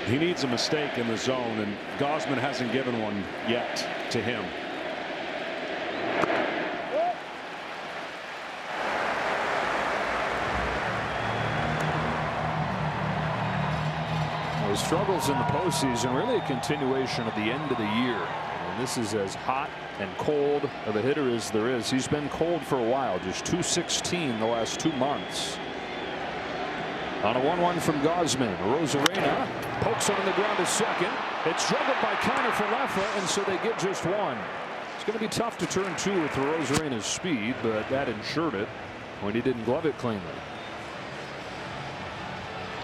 Speaker 3: He needs a mistake in the zone, and Gausman hasn't given one yet to him.
Speaker 1: Well, struggles in the postseason, really a continuation of the end of the year. And this is as hot and cold of a hitter as there is. He's been cold for a while, just .216 the last 2 months. On a 1-1 from Gausman, Rosarena pokes on the ground to second. It's juggled by Connor Falefa, and so they get just one. It's going to be tough to turn 2 with Rosarena's speed, but that ensured it when he didn't glove it cleanly.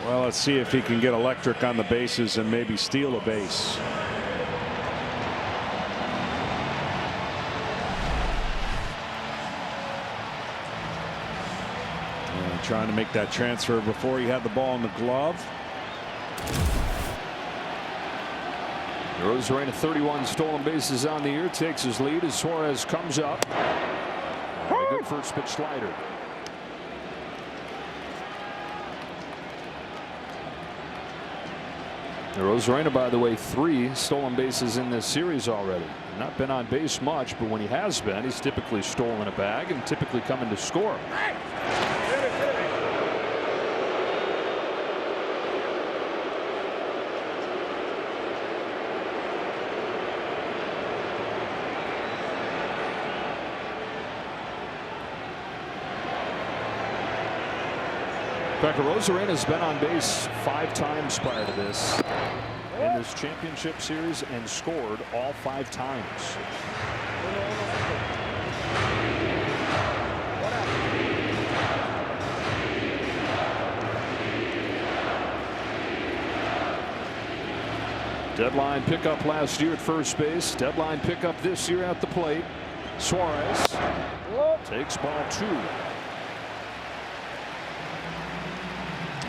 Speaker 3: Well, let's see if he can get electric on the bases and maybe steal a base. Trying to make that transfer before he had the ball in the glove.
Speaker 1: Rosarena 31 stolen bases on the year, takes his lead as Suarez comes up. A good first pitch slider. Rosarena, by the way, 3 stolen bases in this series already. Not been on base much, but when he has been, he's typically stolen a bag and typically coming to score. Becker Rosarena's been on base 5 times prior to this in this championship series and scored all 5 times. Deadline pickup last year at first base. Deadline pickup this year at the plate. Suarez takes ball 2.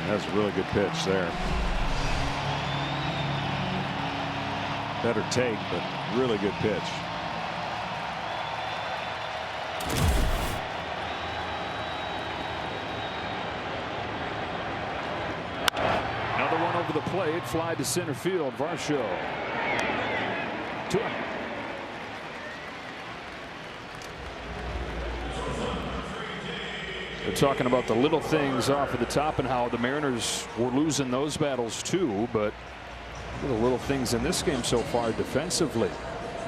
Speaker 3: That's a really good pitch there. Better take, but really good pitch.
Speaker 1: plate, fly to center field. Varsho. 2 out. They're talking about the little things off of the top and how the Mariners were losing those battles too, but the little things in this game so far defensively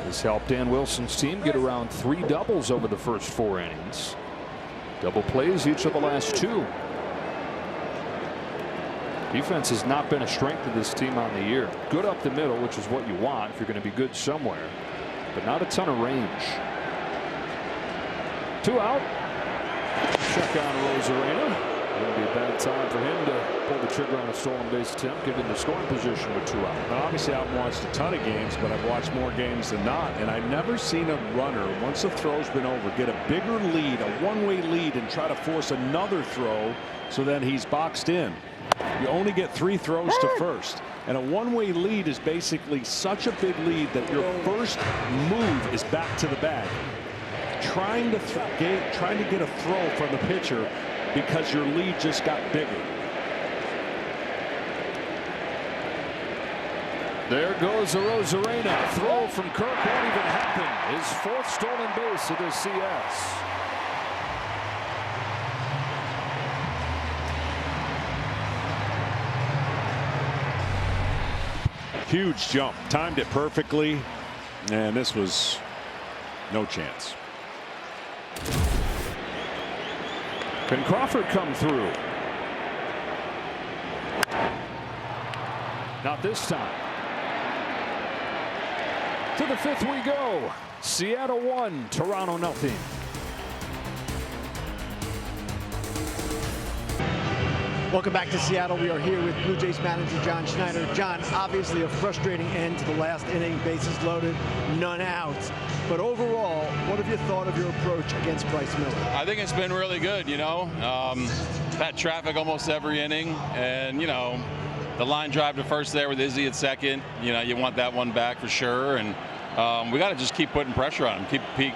Speaker 1: has helped Dan Wilson's team get around 3 doubles over the first 4 innings. Double plays each of the last 2. Defense has not been a strength of this team on the year. Good up the middle, which is what you want if you're going to be good somewhere, but not a ton of range. 2 out. Check on Rosarena. It'll be a bad time for him to pull the trigger on a stolen base attempt, given the scoring position with 2 out.
Speaker 3: Now, obviously, I haven't watched a ton of games, but I've watched more games than not, and I've never seen a runner, once the throw's been over, get a bigger lead, a one-way lead, and try to force another throw so then he's boxed in. You only get 3 throws to first, and a one-way lead is basically such a big lead that your first move is back to the bag, trying to get a throw from the pitcher because your lead just got bigger.
Speaker 1: There goes a Rosarena. Throw from Kirk won't even happen. His 4th stolen base of the CS.
Speaker 3: Huge jump, timed it perfectly, and this was no chance.
Speaker 1: Can Crawford come through? Not this time. To the 5th we go. Seattle 1, Toronto nothing.
Speaker 5: Welcome back to Seattle. We are here with Blue Jays manager John Schneider. John, obviously a frustrating end to the last inning. Bases loaded, none outs. But overall, what have you thought of your approach against Bryce Miller?
Speaker 10: I think it's been really good, you know. Had traffic almost every inning, and, you know, the line drive to first there with Izzy at second. You know, you want that one back for sure. And we got to just keep putting pressure on him, keep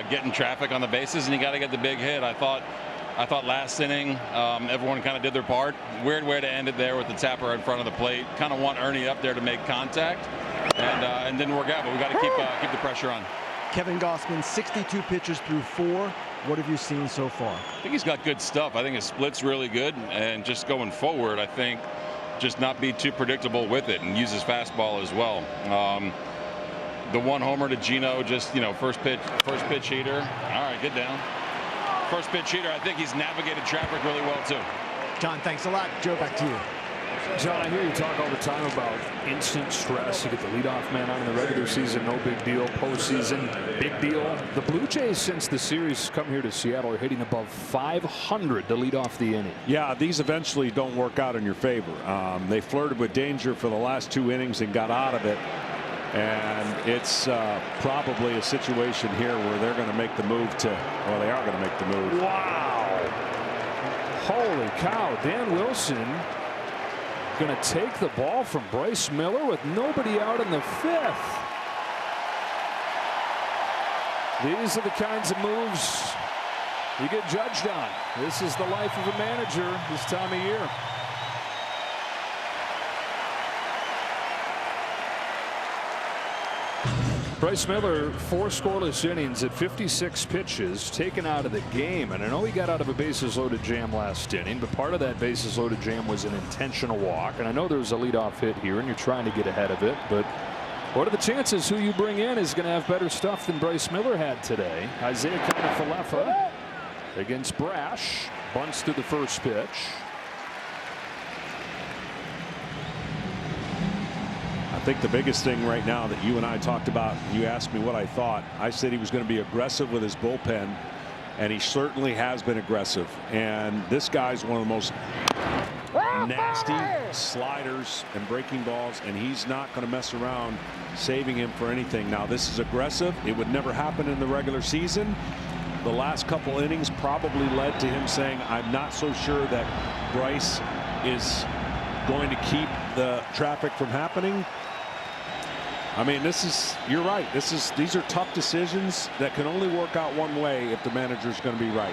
Speaker 10: getting traffic on the bases, and you got to get the big hit. I thought last inning, everyone kind of did their part. Weird way to end it there with the tapper in front of the plate. Kind of want Ernie up there to make contact, and didn't work out. But we got to keep the pressure on.
Speaker 5: Kevin Gausman, 62 pitches through 4. What have you seen so far?
Speaker 10: I think he's got good stuff. I think his split's really good, and just going forward, I think just not be too predictable with it and use his fastball as well. The 1 homer to Gino, just, you know, first pitch heater. All right, get down. First pitch heater. I think he's navigated traffic really well too.
Speaker 5: John, thanks a lot. Joe, back to you.
Speaker 1: John, I hear you talk all the time about instant stress. You get the leadoff man on in the regular season, no big deal. Postseason, big deal. The Blue Jays, since the series come here to Seattle, are hitting above 500 to lead off the inning.
Speaker 3: Yeah, these eventually don't work out in your favor. They flirted with danger for the last 2 innings and got out of it. And it's probably a situation here where they're going to make the move to, well, they are going to make the move.
Speaker 1: Wow. Holy cow. Dan Wilson going to take the ball from Bryce Miller with nobody out in the 5th. These are the kinds of moves you get judged on. This is the life of a manager this time of year. Bryce Miller, 4 scoreless innings at 56 pitches, taken out of the game. And I know he got out of a bases-loaded jam last inning, but part of that bases-loaded jam was an intentional walk. And I know there was a leadoff hit here, and you're trying to get ahead of it. But what are the chances who you bring in is going to have better stuff than Bryce Miller had today? Isaiah Kiner-Falefa against Brash. Bunts to the first pitch.
Speaker 3: I think the biggest thing right now that you and I talked about, you asked me what I thought. I said he was going to be aggressive with his bullpen, and he certainly has been aggressive. And this guy's one of the most nasty sliders and breaking balls, and he's not going to mess around saving him for anything. Now, this is aggressive. It would never happen in the regular season. The last couple innings probably led to him saying, I'm not so sure that Bryce is going to keep the traffic from happening. I mean, you're right. These are tough decisions that can only work out one way if the manager's going to be right.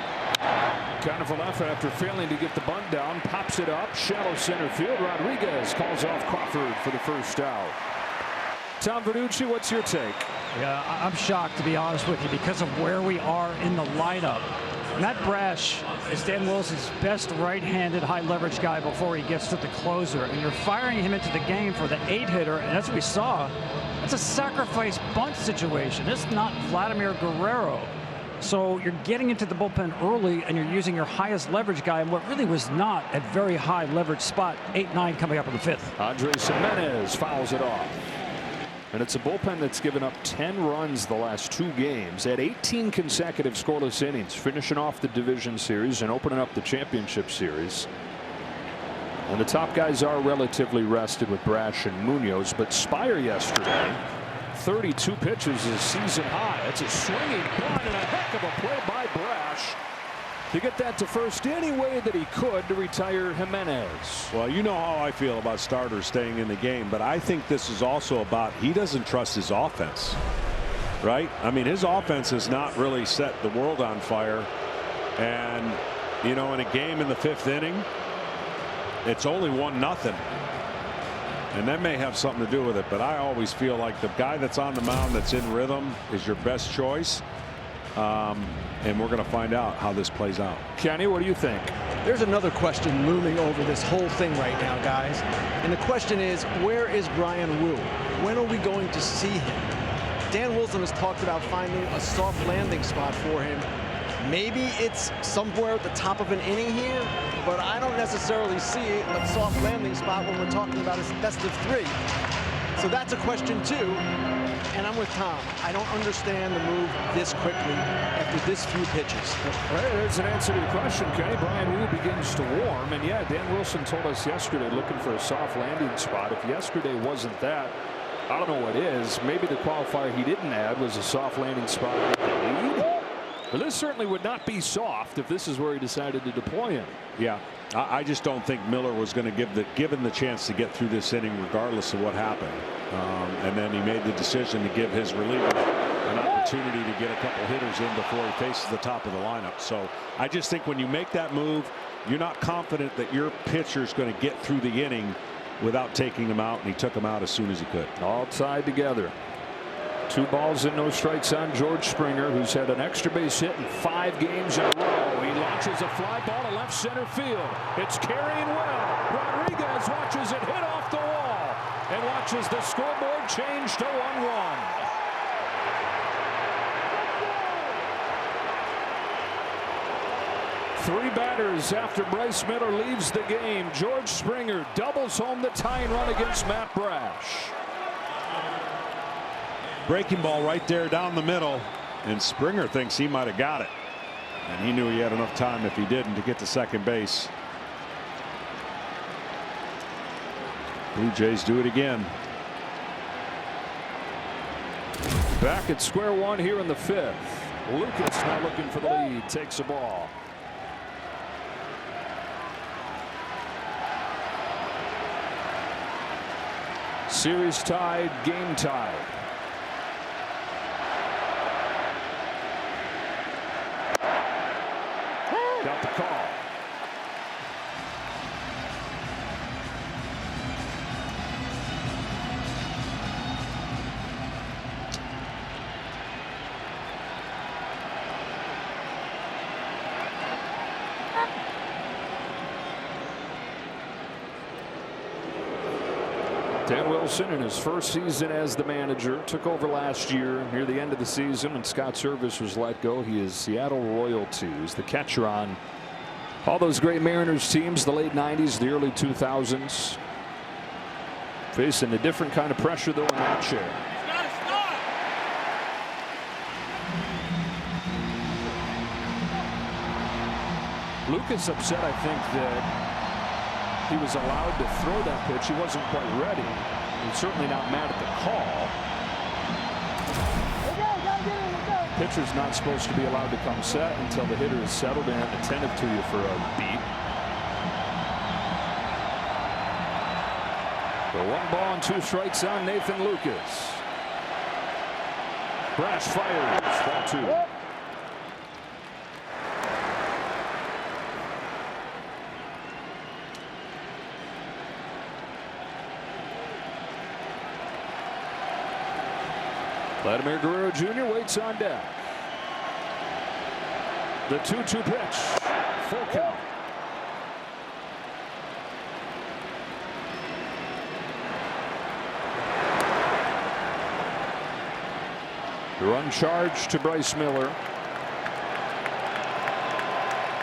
Speaker 1: Kind of a left after failing to get the bunt down, pops it up, shallow center field. Rodriguez calls off Crawford for the first out. Tom Verducci, what's your take?
Speaker 6: Yeah, I'm shocked, to be honest with you, because of where we are in the lineup. Matt Brash is Dan Wilson's best right-handed high-leverage guy before he gets to the closer, and you're firing him into the game for the 8-hitter, and as we saw, it's a sacrifice bunt situation. It's not Vladimir Guerrero. So you're getting into the bullpen early, and you're using your highest leverage guy in what really was not a very high leverage spot. 8-9 coming up in the 5th.
Speaker 1: Andres Jimenez fouls it off. And it's a bullpen that's given up 10 runs the last 2 games at 18 consecutive scoreless innings, finishing off the division series and opening up the championship series. And the top guys are relatively rested with Brash and Munoz, but Spire yesterday, 32 pitches is season high. It's a swinging bunt and a heck of a play by Brash to get that to first any way that he could to retire Jimenez.
Speaker 3: Well, you know how I feel about starters staying in the game, but I think this is also about he doesn't trust his offense, right? I mean, his offense has not really set the world on fire. And, you know, in a game in the 5th inning, it's only 1-0. And that may have something to do with it, but I always feel like the guy that's on the mound that's in rhythm is your best choice. And we're going to find out how this plays out.
Speaker 1: Kenny, what do you think?
Speaker 5: There's another question looming over this whole thing right now, guys. And the question is, where is Bryan Woo? When are we going to see him? Dan Wilson has talked about finding a soft landing spot for him. Maybe it's somewhere at the top of an inning here, but I don't necessarily see a soft landing spot when we're talking about his best of 3. So that's a question too. And I'm with Tom. I don't understand the move this quickly after this few pitches.
Speaker 1: Well, there's an answer to your question, Kenny. Bryan Woo begins to warm. And yeah, Dan Wilson told us yesterday looking for a soft landing spot. If yesterday wasn't that, I don't know what is. Maybe the qualifier he didn't add was a soft landing spot with the lead. But this certainly would not be soft if this is where he decided to deploy him.
Speaker 3: Yeah, I just don't think Miller was going to give him the chance to get through this inning regardless of what happened. And then he made the decision to give his reliever an opportunity to get a couple hitters in before he faces the top of the lineup. So I just think when you make that move, you're not confident that your pitcher is going to get through the inning without taking him out, and he took him out as soon as he could.
Speaker 1: All tied together. 2 balls and no strikes on George Springer, who's had an extra base hit in 5 games in a row. He launches a fly ball to left center field. It's carrying well. Rodriguez watches it hit off the wall and watches the scoreboard change to 1-1. Three batters after Bryce Miller leaves the game. George Springer doubles home the tying run against Matt Brash.
Speaker 3: Breaking ball right there down the middle, and Springer thinks he might have got it, and he knew he had enough time if he didn't to get to second base. Blue Jays do it again.
Speaker 1: Back at square one here in the 5th. Lucas now looking for the lead, takes a ball. Series tied, game tied. Got the call. Dan Wilson in his first season as the manager took over last year near the end of the season when Scott Service was let go. He is Seattle royalty. He's the catcher on all those great Mariners teams, the late 90s, the early 2000s. Facing a different kind of pressure though in that chair. Lucas upset, I think, that he was allowed to throw that pitch. He wasn't quite ready. He's certainly not mad at the call. Pitcher's not supposed to be allowed to come set until the hitter is settled and attentive to you for a beat. So 1 ball and 2 strikes on Nathan Lucas. Brash fires. Ball 2. Vladimir Guerrero Jr. waits on deck. The 2-2 pitch. Full count. The run charged to Bryce Miller.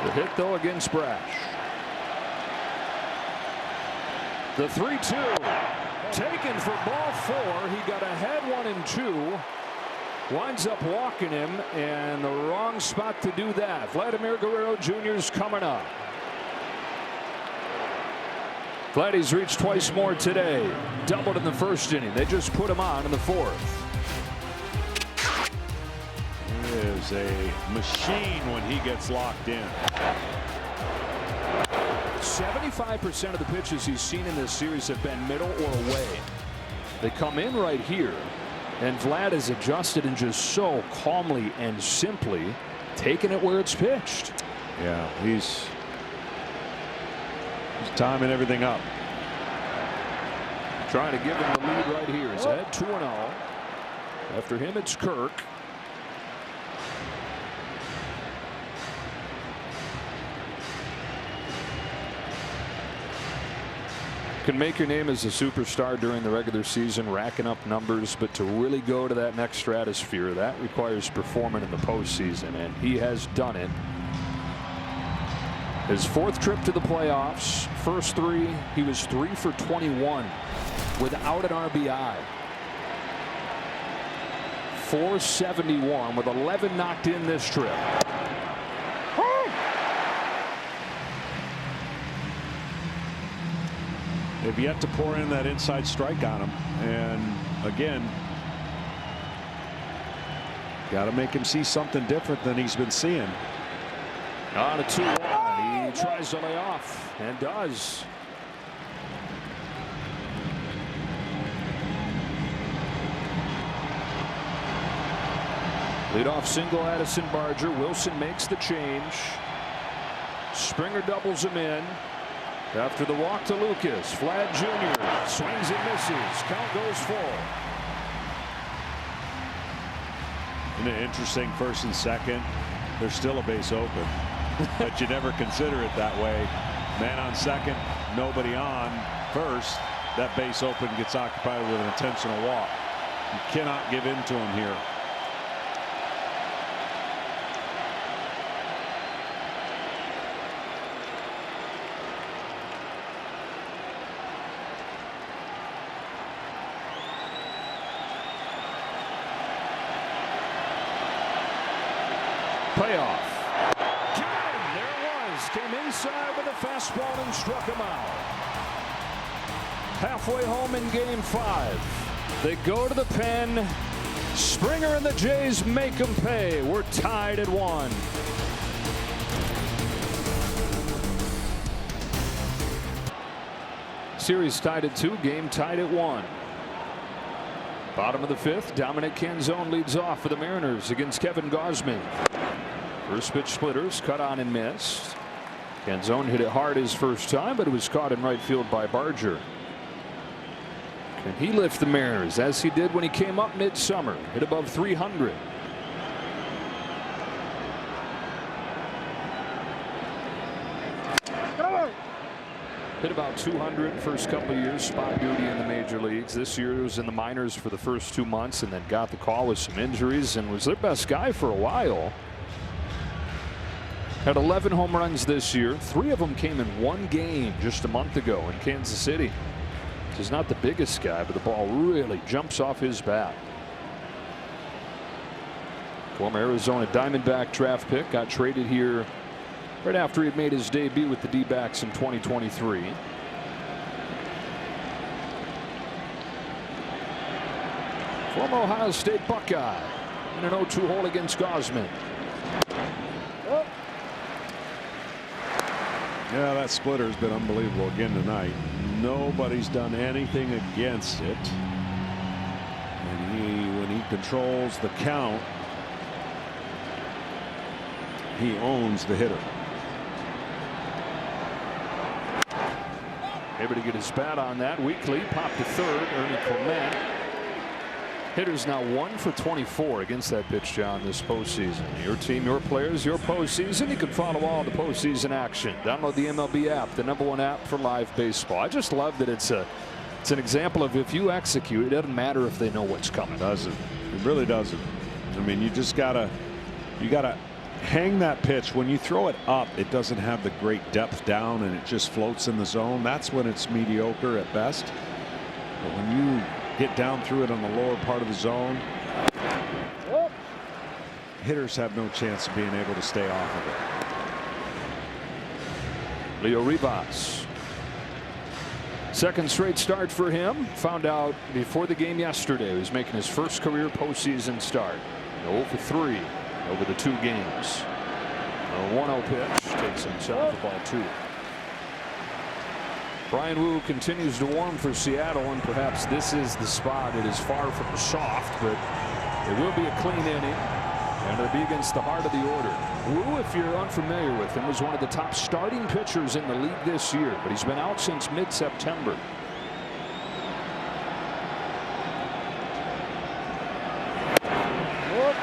Speaker 1: The hit, though, against Brash. The 3-2. Taken for ball 4. He got ahead 1 and 2. Winds up walking him, and the wrong spot to do that. Vladimir Guerrero Jr.'s coming up. Vladdy's reached twice more today. Doubled in the first inning. They just put him on in the 4th.
Speaker 3: He is a machine when he gets locked in.
Speaker 1: 75% of the pitches he's seen in this series have been middle or away. They come in right here, and Vlad has adjusted and just so calmly and simply taken it where it's pitched.
Speaker 3: Yeah, he's timing everything up.
Speaker 1: Trying to give him the lead right here. He's ahead 2-0. After him, it's Kirk. Can make your name as a superstar during the regular season, racking up numbers, but to really go to that next stratosphere, that requires performing in the postseason, and he has done it. His 4th trip to the playoffs, first 3, he was 3 for 21 without an RBI. 471 with 11 knocked in this trip.
Speaker 3: They've yet to pour in that inside strike on him, and again, got to make him see something different than he's been seeing.
Speaker 1: On a 2-1, he tries to lay off and does. Leadoff single, Addison Barger. Wilson makes the change. Springer doubles him in. After the walk to Lucas, Vlad Jr. swings and misses. Count goes full.
Speaker 3: And an interesting 1st and 2nd. There's still a base open, but you never consider it that way. Man on 2nd, nobody on 1st. That base open gets occupied with an intentional walk. You cannot give in to him here.
Speaker 1: Payoff. There it was. Came inside with a fastball and struck him out. Halfway home in game 5. They go to the pen. Springer and the Jays make them pay. We're tied at 1. Series tied at 2. Game tied at 1. Bottom of the 5th. Dominic Canzone leads off for the Mariners against Kevin Gausman. First pitch splitters, cut on and missed. Canzone hit it hard his first time, but it was caught in right field by Barger. Can he lift the Mariners as he did when he came up midsummer? Hit above 300. Hit about 200 first couple of years, spot duty in the major leagues. This year he was in the minors for the first 2 months and then got the call with some injuries and was their best guy for a while. Had 11 home runs this year. 3 of them came in 1 game just a month ago in Kansas City. He's not the biggest guy, but the ball really jumps off his bat. Former Arizona Diamondback draft pick, got traded here right after he had made his debut with the D-backs in 2023. Former Ohio State Buckeye in an 0-2 hole against Gausman.
Speaker 3: Yeah, that splitter has been unbelievable again tonight. Nobody's done anything against it. And when he controls the count, he owns the hitter.
Speaker 1: Able to get his bat on that. Weekly popped to third. Ernie Clement Hitter's now 1 for 24 against that pitch, John, this postseason. Your team, your players, your postseason. You can follow all the postseason action. Download the MLB app, the #1 app for live baseball. I just love that it's an example of if you execute, it doesn't matter if they know what's coming.
Speaker 3: It doesn't. It really doesn't. I mean, you gotta hang that pitch. When you throw it up, it doesn't have the great depth down and it just floats in the zone. That's when it's mediocre at best. But when you get down through it on the lower part of the zone, hitters have no chance of being able to stay off of it.
Speaker 1: Leo Rivas. Second straight start for him. Found out before the game yesterday he was making his first career postseason start. 0 for 3 over the 2 games. A 1-0 pitch takes him south of ball 2. Brian Wu continues to warm for Seattle, and perhaps this is the spot. It is far from soft, but it will be a clean inning, and it'll be against the heart of the order. Wu, if you're unfamiliar with him, was one of the top starting pitchers in the league this year, but he's been out since mid-September.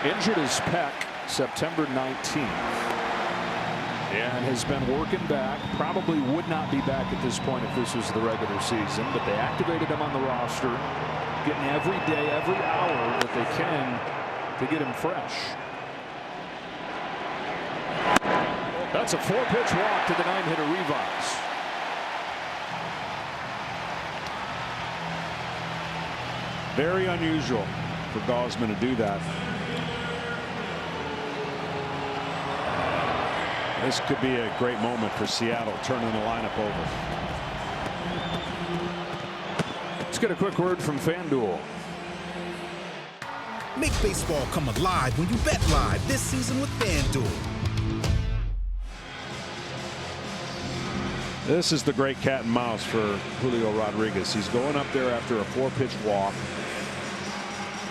Speaker 1: Injured his pec September 19th. And has been working back. Probably would not be back at this point if this was the regular season, but they activated him on the roster, getting every day, every hour that they can to get him fresh. That's a 4-pitch walk to the 9-hitter Rivas.
Speaker 3: Very unusual for Gausman to do that. This could be a great moment for Seattle, turning the lineup over.
Speaker 1: Let's get a quick word from FanDuel.
Speaker 11: Make baseball come alive when you bet live this season with FanDuel.
Speaker 3: This is the great cat and mouse for Julio Rodriguez. He's going up there after a 4-pitch walk.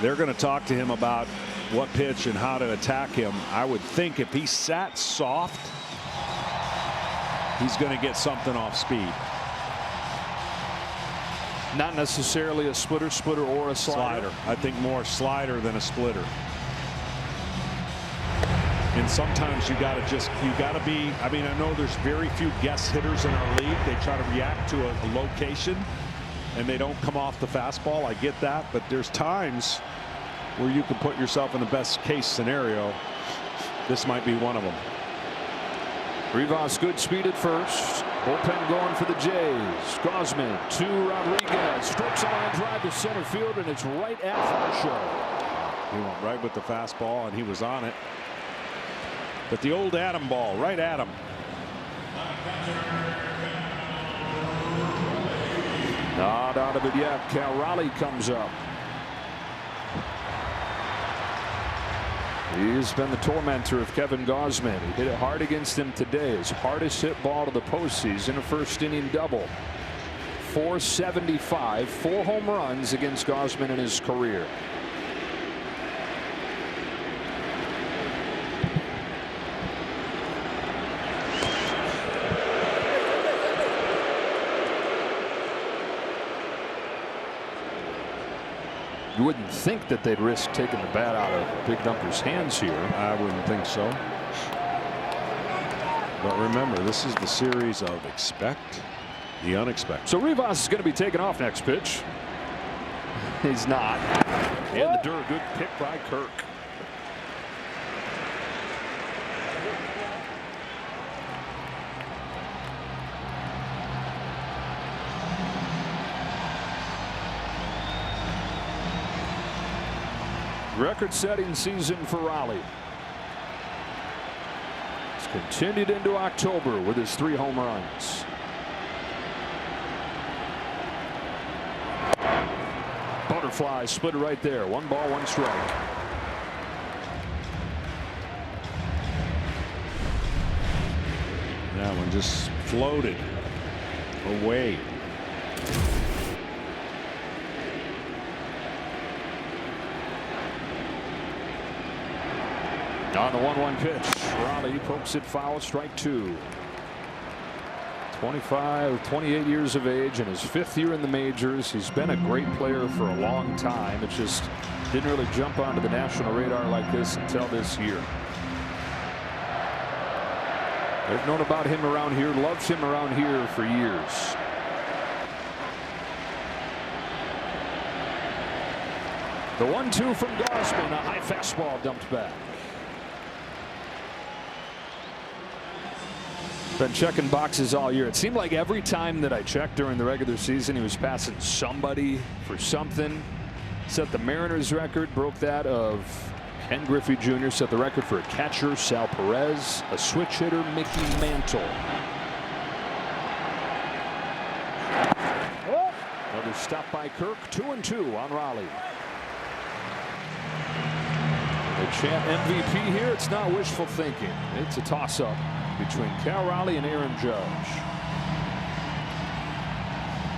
Speaker 3: They're going to talk to him about what pitch and how to attack him. I would think if he sat soft, he's going to get something off speed.
Speaker 1: Not necessarily a splitter or a slider.
Speaker 3: I think more slider than a splitter. And sometimes you got to be, I mean, I know there's very few guess hitters in our league. They try to react to a location and they don't come off the fastball. I get that, but there's times where you can put yourself in the best case scenario. This might be one of them.
Speaker 1: Rivas good speed at first. Bullpen going for the Jays. Gausman to Rodriguez. Strokes a line drive to center field, and it's right at Varsho.
Speaker 3: He went right with the fastball, and he was on it. But the old Adam ball, right at him.
Speaker 1: Not out of it yet. Cal Raleigh comes up. He's been the tormentor of Kevin Gausman. He hit it hard against him today. His hardest hit ball to the postseason, a first inning double. 475, 4 home runs against Gausman in his career. You wouldn't think that they'd risk taking the bat out of Big Numper's hands here.
Speaker 3: I wouldn't think so. But remember, this is the series of expect the unexpected.
Speaker 1: So Rivas is going to be taken off next pitch. He's not. In the dirt. Good pick by Kirk. Record-setting season for Raleigh. It's continued into October with his 3 home runs. Butterfly split right there. 1 ball, 1 strike.
Speaker 3: That one just floated away. On the 1-1 pitch, Raleigh pokes it foul, strike 2.
Speaker 1: 28 years of age, in his 5th year in the majors. He's been a great player for a long time. It just didn't really jump onto the national radar like this until this year. They've known about him around here, loved him around here for years. The 1-2 from Gausman, a high fastball dumped back. Been checking boxes all year. It seemed like every time that I checked during the regular season, he was passing somebody for something. Set the Mariners record, broke that of Ken Griffey Jr., set the record for a catcher, Sal Perez, a switch hitter, Mickey Mantle. Another stop by Kirk, 2-2 on Raleigh. The champ MVP here, it's not wishful thinking. It's a toss-up between Cal Raleigh and Aaron Judge.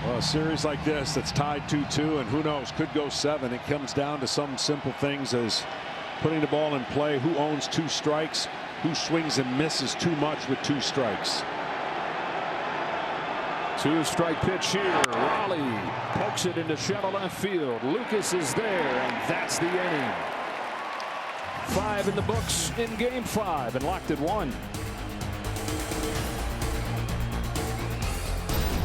Speaker 3: Well, a series like this that's tied 2-2, and who knows, could go 7. It comes down to some simple things as putting the ball in play, who owns 2 strikes, who swings and misses too much with 2 strikes.
Speaker 1: 2-strike pitch here. Raleigh pokes it into shallow left field. Lucas is there, and that's the inning. 5 in the books in game 5, and locked at 1.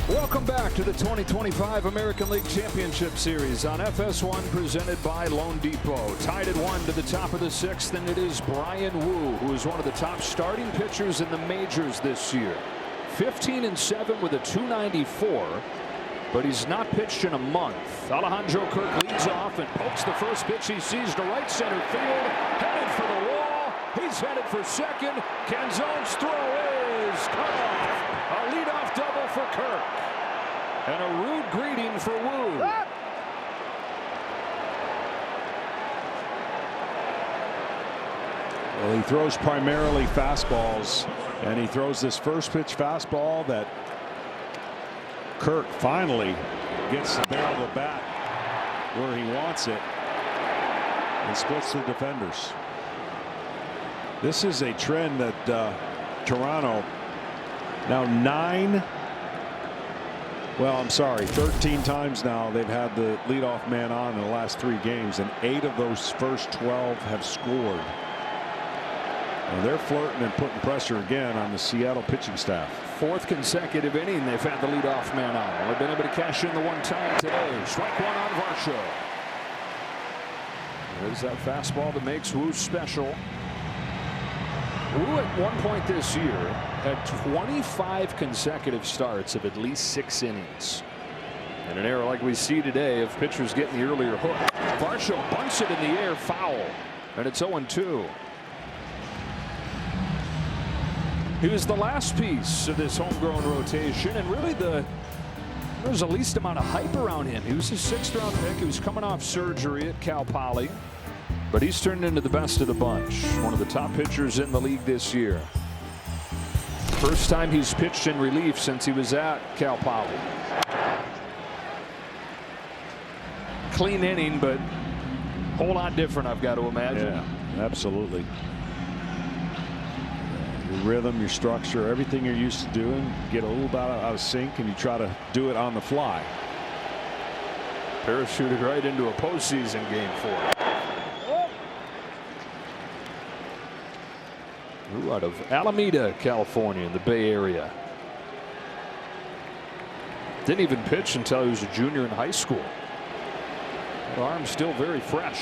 Speaker 1: Welcome back to the 2025 American League Championship Series on FS1, presented by Loan Depot. Tied at 1 to the top of the 6th, and it is Brian Wu, who is one of the top starting pitchers in the majors this year. 15-7 with a .294, but he's not pitched in a month. Alejandro Kirk leads off and pokes the first pitch he sees to right center field, headed for the wall. He's headed for second. Canzone's throw is cut off. A leadoff double for Kirk. And a rude greeting for Wu.
Speaker 3: Well, he throws primarily fastballs, and he throws this first pitch fastball that Kirk finally gets the barrel of the bat where he wants it and splits the defenders. This is a trend that Toronto now 13 times now they've had the leadoff man on in the last 3 games, and 8 of those first 12 have scored. And they're flirting and putting pressure again on the Seattle pitching staff.
Speaker 1: 4th consecutive inning they've had the leadoff man on. Only been able to cash in the 1 time today. Strike 1 on Varsho. There's that fastball that makes Wu special. Wu at one point this year had 25 consecutive starts of at least 6 innings. In an era like we see today of pitchers getting the earlier hook. Varsho bunts it in the air, foul, and it's 0-2. He was the last piece of this homegrown rotation, and really there was the least amount of hype around him. He was a 6th-round pick. He was coming off surgery at Cal Poly, but he's turned into the best of the bunch. One of the top pitchers in the league this year. First time he's pitched in relief since he was at Cal Poly. Clean inning, but a whole lot different, I've got to imagine.
Speaker 3: Yeah, absolutely. Your rhythm, your structure, everything you're used to doing, get a little bit out of sync, and you try to do it on the fly.
Speaker 1: Parachuted right into a postseason game 4. Who out of Alameda, California, in the Bay Area. Didn't even pitch until he was a junior in high school. The arm's still very fresh.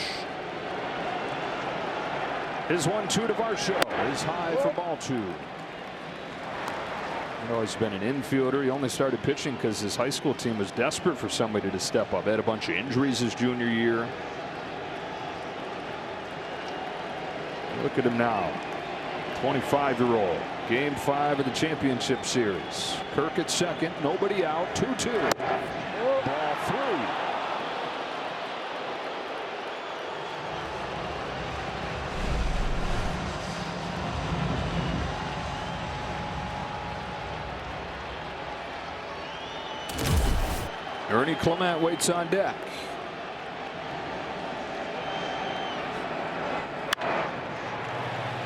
Speaker 1: His 1-2 to Varsho is high for ball 2. He's been an infielder. He only started pitching because his high school team was desperate for somebody to step up. Had a bunch of injuries his junior year. Look at him now. 25-year-old. Game 5 of the championship series. Kirk at second. Nobody out. 2-2. Ball 3. Ernie Clement waits on deck.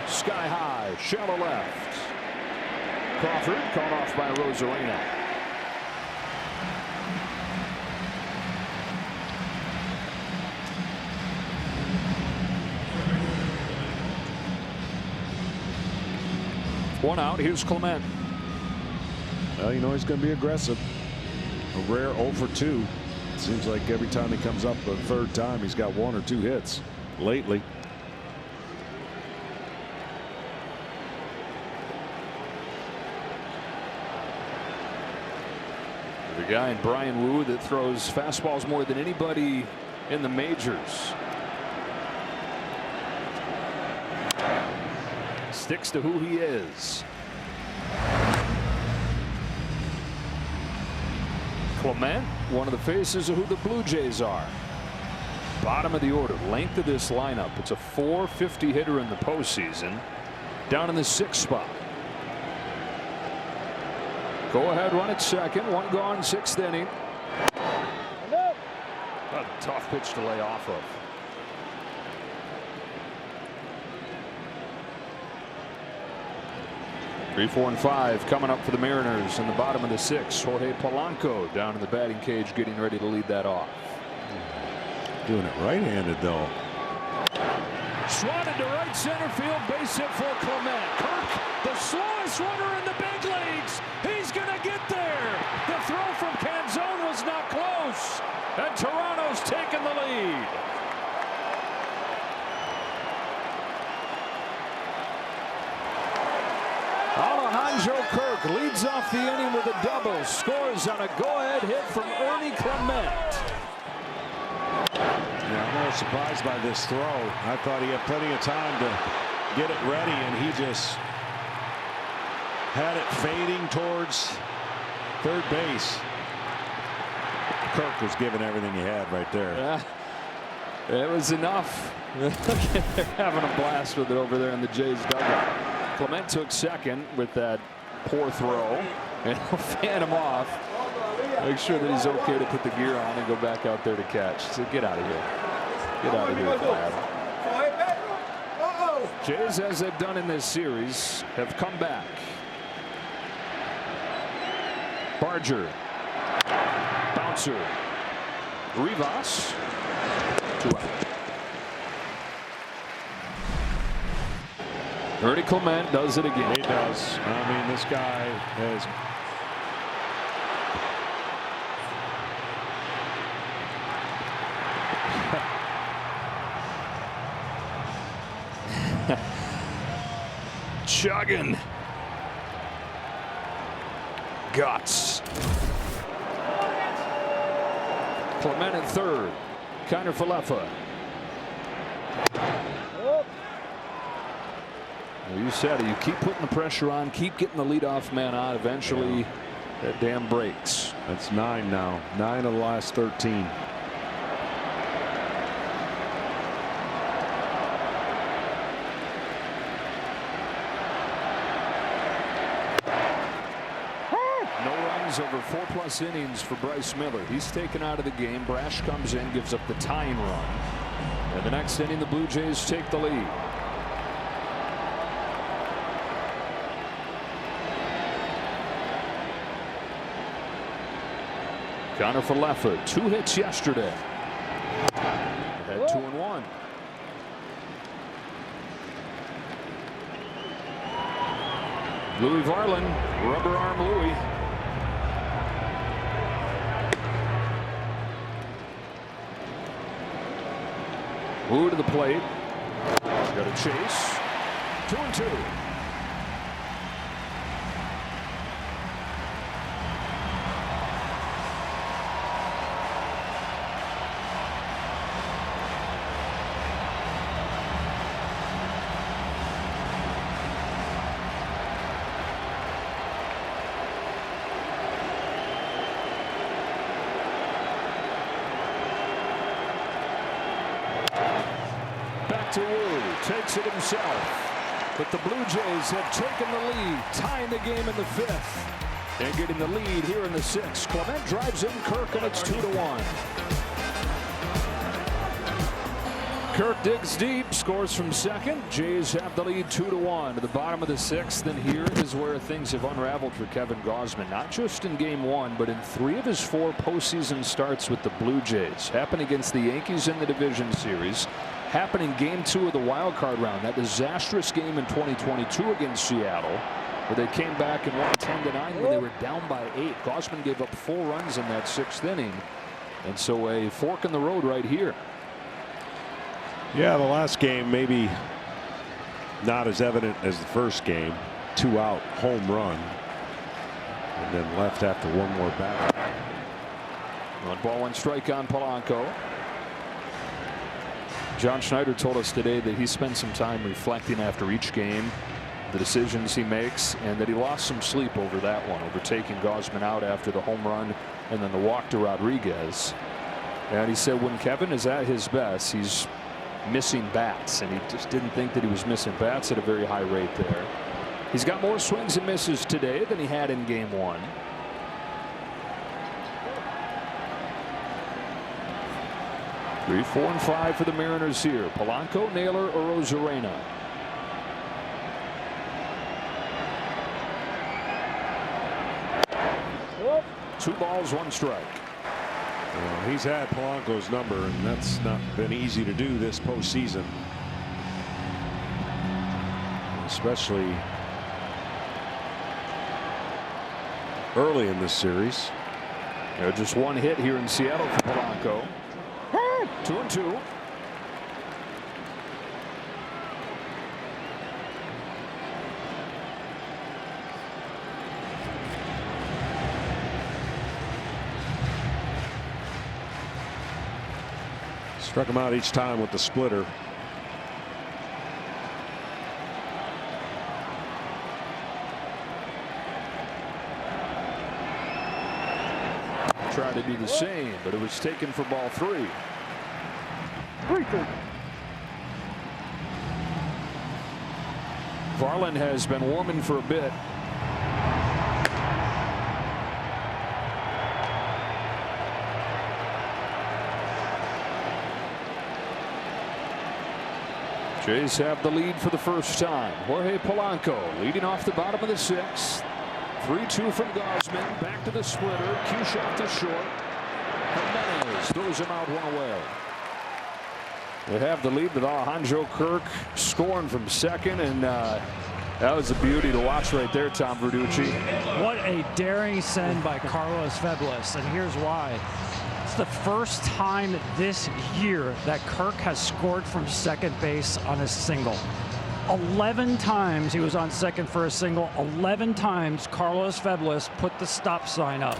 Speaker 1: Sky high, shallow left. Crawford called off by Rosarena. One out. Here's Clement.
Speaker 3: Well, you know he's going to be aggressive. A rare 0 for 2. Seems like every time he comes up the third time, he's got 1 or 2 hits lately.
Speaker 1: The guy in Brian Wu that throws fastballs more than anybody in the majors. Sticks to who he is. Clement, one of the faces of who the Blue Jays are. Bottom of the order, length of this lineup. It's a .450 hitter in the postseason. Down in the 6th spot. Go ahead run at second. 1 gone, 6th inning. A tough pitch to lay off of. Three, 4, and 5 coming up for the Mariners in the bottom of the 6th. Jorge Polanco down in the batting cage getting ready to lead that off.
Speaker 3: Doing it right-handed though.
Speaker 1: Swatted to right center field, base hit for Clement. Kirk, the slowest runner in the big leagues. He's going to get there. The throw from Canzone was not close. And Toronto's taken the lead. Alejandro Kirk leads off the inning with a double. Scores on a go-ahead hit from Ernie Clement.
Speaker 3: Yeah, I'm a little surprised by this throw. I thought he had plenty of time to get it ready, and he just had it fading towards third base. Kirk was giving everything he had right there.
Speaker 1: Yeah, it was enough. They're having a blast with it over there in the Jays dugout. Clement took second with that poor throw, and he'll fan him off. Make sure that he's okay to put the gear on and go back out there to catch. So get out of here. Get out of here, Vlad. Jays, as they've done in this series, have come back. Barger. Bouncer. Rivas. 2 out. Ernie Clement does it again.
Speaker 3: He does. I mean, this guy has
Speaker 1: chugging. Guts. Clement at third. Kiner Falefa. You said it. You keep putting the pressure on, keep getting the leadoff man out. Eventually, that dam breaks.
Speaker 3: That's 9 now. 9 of the last 13.
Speaker 1: No runs over 4+ innings for Bryce Miller. He's taken out of the game. Brash comes in, gives up the tying run. And the next inning, the Blue Jays take the lead. Kiner Falefa, 2 hits yesterday. Had 2 and 1. Louis Varlin, rubber arm Louis. Wu to the plate. Got a chase. 2 and 2. To Wu, takes it himself, but the Blue Jays have taken the lead, tying the game in the 5th, and getting the lead here in the 6th. Clement drives in Kirk, and it's 2-1. Kirk digs deep, scores from second. Jays have the lead 2-1 to the bottom of the 6th, and here is where things have unraveled for Kevin Gausman. Not just in Game 1, but in 3 of his 4 postseason starts with the Blue Jays. Happened against the Yankees in the division series. Happened in Game 2 of the wild card round. That disastrous game in 2022 against Seattle, where they came back and won 10-9 when they were down by 8. Gausman gave up 4 runs in that 6th inning, and so a fork in the road right here.
Speaker 3: Yeah, the last game maybe not as evident as the first game. 2-out home run, and then left after 1 more batter.
Speaker 1: 1 ball 1 strike on Polanco. John Schneider told us today that he spent some time reflecting after each game, the decisions he makes, and that he lost some sleep over that one, over taking Gausman out after the home run and then the walk to Rodriguez. And he said when Kevin is at his best, he's missing bats, and he just didn't think that he was missing bats at a very high rate there. He's got more swings and misses today than he had in Game 1. Three, 4, and 5 for the Mariners here. Polanco, Naylor, or Rosarena. Two balls, 1 strike.
Speaker 3: Well, he's had Polanco's number, and that's not been easy to do this postseason, especially early in this series.
Speaker 1: Just 1 hit here in Seattle for Polanco. 2-2.
Speaker 3: Struck him out each time with the splitter.
Speaker 1: Tried to do the same, but it was taken for ball 3. Varland has been warming for a bit. Jays have the lead for the first time. Jorge Polanco leading off the bottom of the 6th. 3-2 from Gausman. Back to the splitter. Cue shot to short. Jimenez throws him out 1 away. They have the lead with Alejandro Kirk scoring from second, and that was a beauty to watch right there, Tom Verducci.
Speaker 6: What a daring send by Carlos Febles, and here's why. It's the first time this year that Kirk has scored from second base on a single. 11 times he was on second for a single. 11 times Carlos Febles put the stop sign up.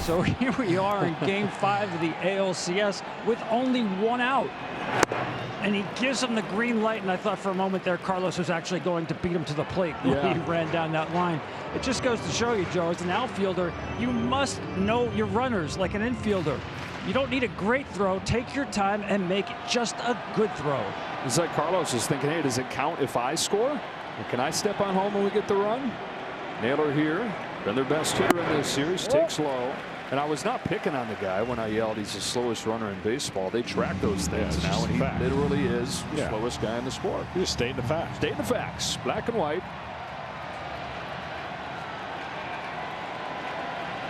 Speaker 6: So here we are in Game 5 of the ALCS with only 1 out. And he gives him the green light, and I thought for a moment there Carlos was actually going to beat him to the plate when he ran down that line. It just goes to show you, Joe, as an outfielder, you must know your runners like an infielder. You don't need a great throw. Take your time and make just a good throw.
Speaker 1: It's like Carlos is thinking, hey, does it count if I score? Or can I step on home when we get the run? Naylor here, been their best hitter in this series, takes low. And I was not picking on the guy when I yelled he's the slowest runner in baseball. They track those things now, and he literally is the slowest guy in the sport.
Speaker 3: You just state the facts.
Speaker 1: State the facts, black and white.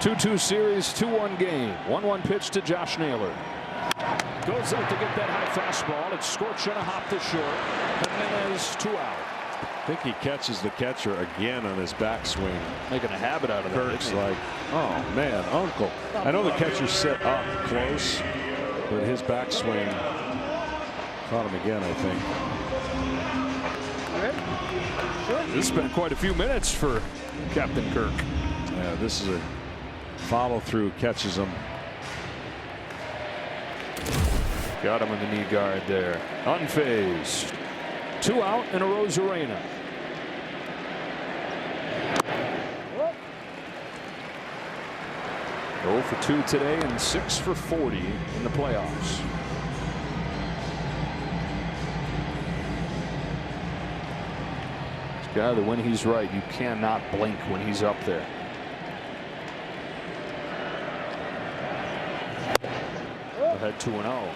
Speaker 1: 2-2 series, 2-1 game. 1-1 pitch to Josh Naylor. Goes out to get that high fastball. It's scorched on a hop to short. Jimenez 2 out.
Speaker 3: I think he catches the catcher again on his backswing.
Speaker 1: Making a habit out of that.
Speaker 3: Kirk's like, oh man, uncle. I know the catcher set up close, but his backswing caught him again, I think.
Speaker 1: This has been quite a few minutes for Captain Kirk.
Speaker 3: Yeah, this is a follow through, catches him.
Speaker 1: Got him in the knee guard there. Unfazed. 2 out and a Rosarena. Oh for 2 today and 6 for 40 in the playoffs. This guy that when he's right, you cannot blink when he's up there. Ahead 2-0.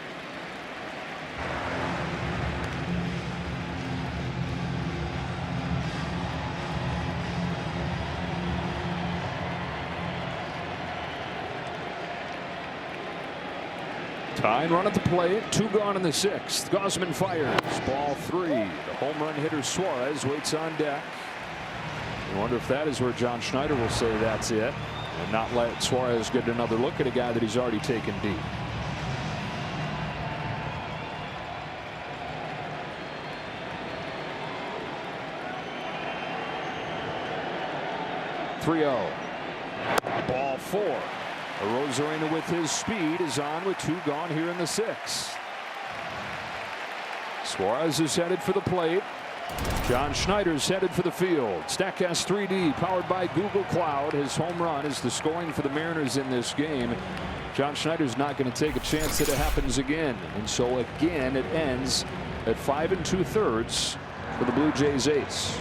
Speaker 1: Tying run at the plate, 2 gone in the 6th. Gausman fires, ball 3. The home run hitter Suarez waits on deck. I wonder if that is where John Schneider will say that's it, and not let Suarez get another look at a guy that he's already taken deep. Ball 4. Arozarena with his speed is on with 2 gone here in the 6th. Suarez is headed for the plate. John Schneider's headed for the field. Statcast 3D powered by Google Cloud. His home run is the scoring for the Mariners in this game. John Schneider's not going to take a chance that it happens again. And so again it ends at 5 2/3 for the Blue Jays ace.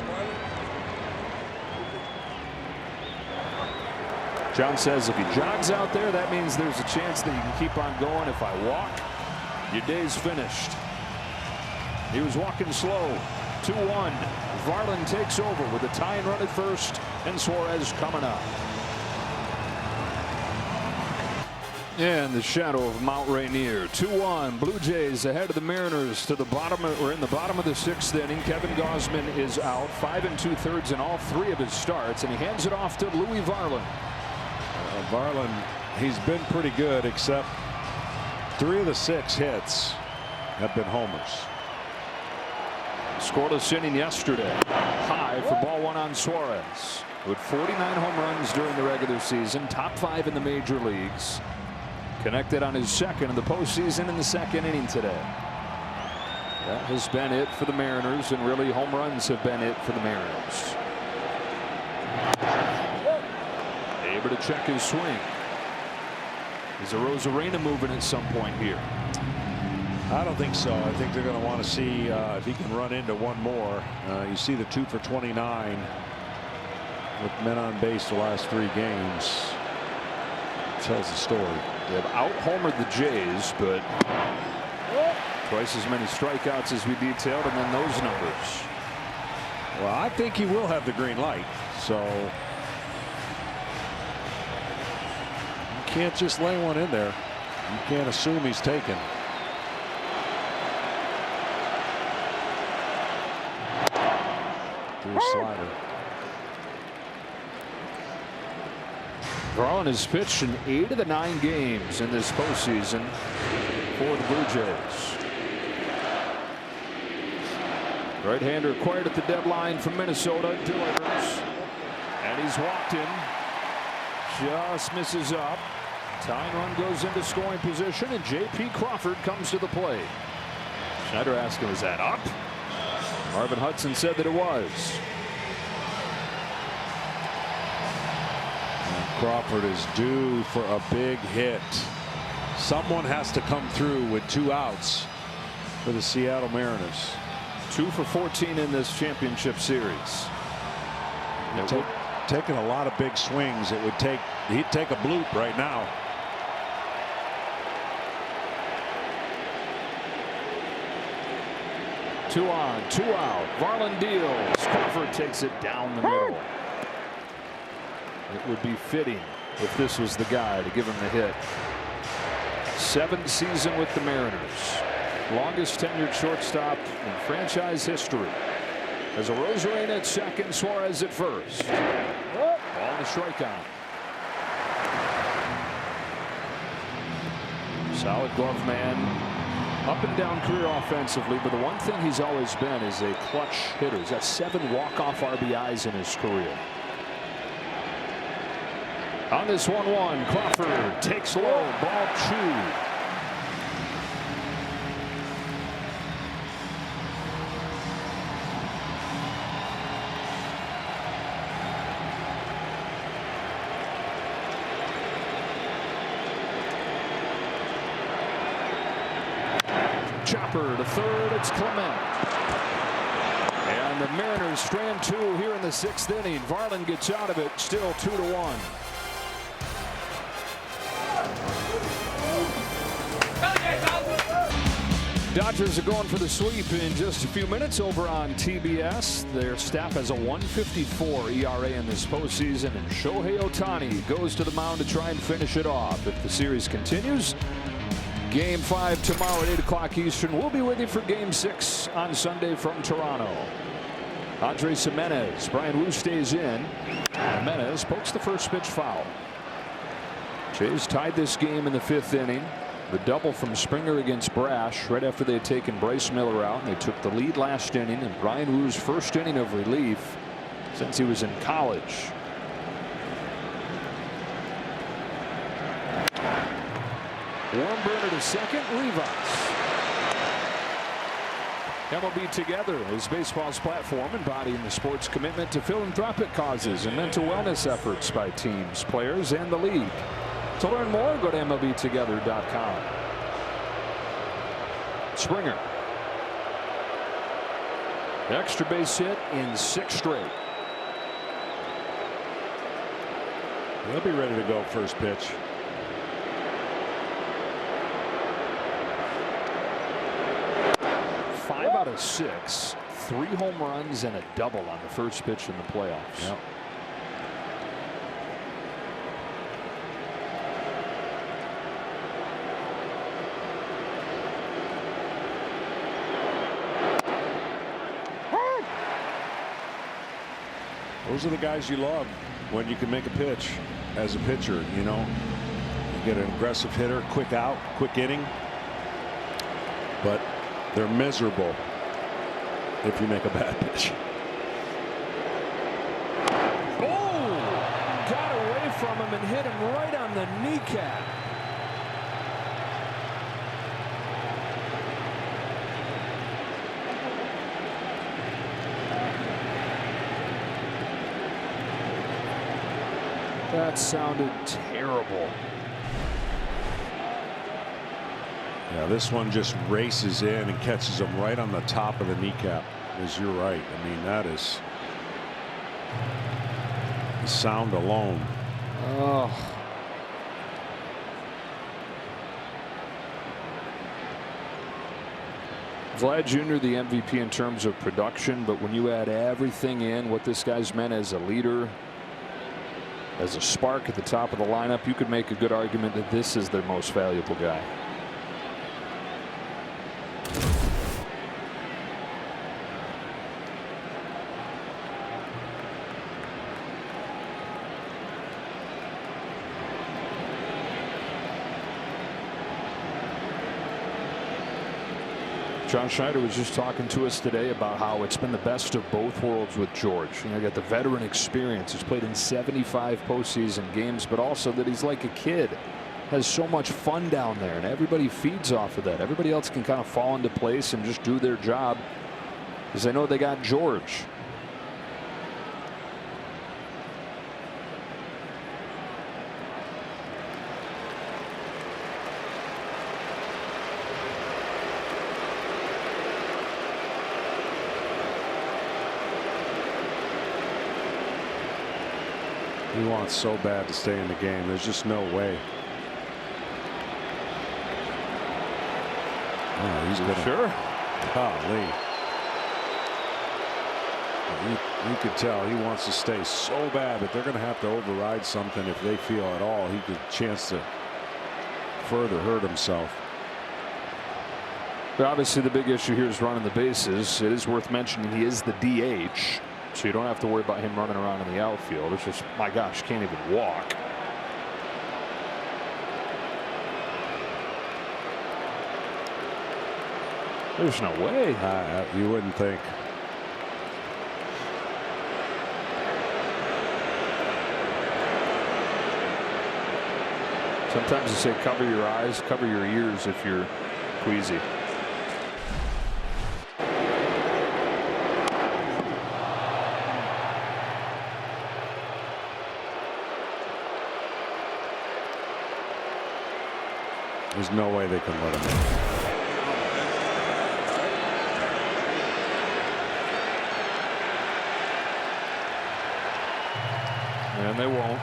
Speaker 1: John says if he jogs out there, that means there's a chance that you can keep on going. If I walk, your day's finished. He was walking slow. 2-1. Varland takes over with a tying run at first, and Suarez coming up. And the shadow of Mount Rainier. 2-1. Blue Jays ahead of the Mariners to the bottom. We're in the bottom of the 6th inning. Kevin Gausman is out 5 2/3 in all 3 of his starts, and he hands it off to Louis Varland.
Speaker 3: Varland, he's been pretty good, except 3 of the 6 hits have been homers.
Speaker 1: Scoreless inning yesterday. High for ball 1 on Suarez. With 49 home runs during the regular season, top 5 in the major leagues. Connected on his 2nd in the postseason in the 2nd inning today. That has been it for the Mariners, and really home runs have been it for the Mariners. Able to check his swing. Is Arozarena moving at some point here?
Speaker 3: I don't think so. I think they're going to want to see if he can run into one more. You see the 2 for 29 with men on base the last 3 games. Tells the story.
Speaker 1: They have out-homered the Jays, but twice as many strikeouts as we detailed, and then those numbers.
Speaker 3: Well, I think he will have the green light. So you can't just lay one in there. You can't assume he's taken. Through a slider.
Speaker 1: Varland has pitched in 8 of the 9 games in this postseason for the Blue Jays. Right-hander acquired at the deadline from Minnesota, delivers, and he's walked him. Just misses up. Tying run goes into scoring position, and J.P. Crawford comes to the plate. Schneider asked him, "Is that up?" Marvin Hudson said that it was.
Speaker 3: Crawford is due for a big hit. Someone has to come through with 2 outs for the Seattle Mariners.
Speaker 1: 2 for 14 in this championship series.
Speaker 3: Taking a lot of big swings. He'd take a bloop right now.
Speaker 1: Two on, 2 out. Varland deals. Crawford takes it down the middle. It would be fitting if this was the guy to give him the hit. 7th season with the Mariners. Longest tenured shortstop in franchise history. As Arozarena at 2nd, Suarez at 1st. Ball on the strikeout. Solid glove man. Up and down career offensively, but the one thing he's always been is a clutch hitter. He's got 7 walk-off RBIs in his career. On this 1-1, Crawford takes low, ball 2. Chopper to 3rd, it's Clement. And the Mariners strand 2 here in the 6th inning. Varland gets out of it, still 2-1. Dodgers are going for the sweep in just a few minutes over on TBS. Their staff has a 1.54 ERA in this postseason, and Shohei Ohtani goes to the mound to try and finish it off. If the series continues, Game 5 tomorrow at 8 o'clock Eastern. We'll be with you for Game 6 on Sunday from Toronto. Andres Jimenez. Brian Wu stays in. Jimenez pokes the first pitch foul. Jays tied this game in the 5th inning. The double from Springer against Brash right after they had taken Bryce Miller out. And they took the lead last inning, and Brian Wu's first inning of relief since he was in college. Warm burner to second. Rivas. MLB Together is baseball's platform embodying the sport's commitment to philanthropic causes and mental wellness efforts by teams, players, and the league. To learn more, go to MLBtogether.com. Springer. Extra base hit in 6 straight.
Speaker 3: They'll be ready to go first pitch.
Speaker 1: Out of 6, 3 home runs and a double on the first pitch in the playoffs.
Speaker 3: Yep. Those are the guys you love when you can make a pitch as a pitcher. You know, you get an aggressive hitter, quick out, quick inning, but they're miserable if you make a bad pitch.
Speaker 1: Oh, got away from him and hit him right on the kneecap. That sounded terrible.
Speaker 3: Yeah, this one just races in and catches him right on the top of the kneecap. As you're right. I mean, that is the sound alone.
Speaker 1: Oh. Vlad Jr. the MVP in terms of production, but when you add everything in, what this guy's meant as a leader, as a spark at the top of the lineup, you could make a good argument that this is their most valuable guy. John Schneider was just talking to us today about how it's been the best of both worlds with George. You know, got the veteran experience. He's played in 75 postseason games, but also that he's like a kid, has so much fun down there, and everybody feeds off of that. Everybody else can kind of fall into place and just do their job because they know they got George.
Speaker 3: He wants so bad to stay in the game. There's just no way. Oh, he's gonna.
Speaker 1: Sure.
Speaker 3: Golly. You could tell he wants to stay so bad, but they're going to have to override something if they feel at all he could chance to further hurt himself.
Speaker 1: But obviously the big issue here is running the bases. It is worth mentioning he is the DH. So you don't have to worry about him running around in the outfield. It's just, my gosh, can't even walk. There's no way.
Speaker 3: You wouldn't think.
Speaker 1: Sometimes they say cover your eyes, cover your ears if you're queasy.
Speaker 3: There's no way they can let him in.
Speaker 1: And they won't.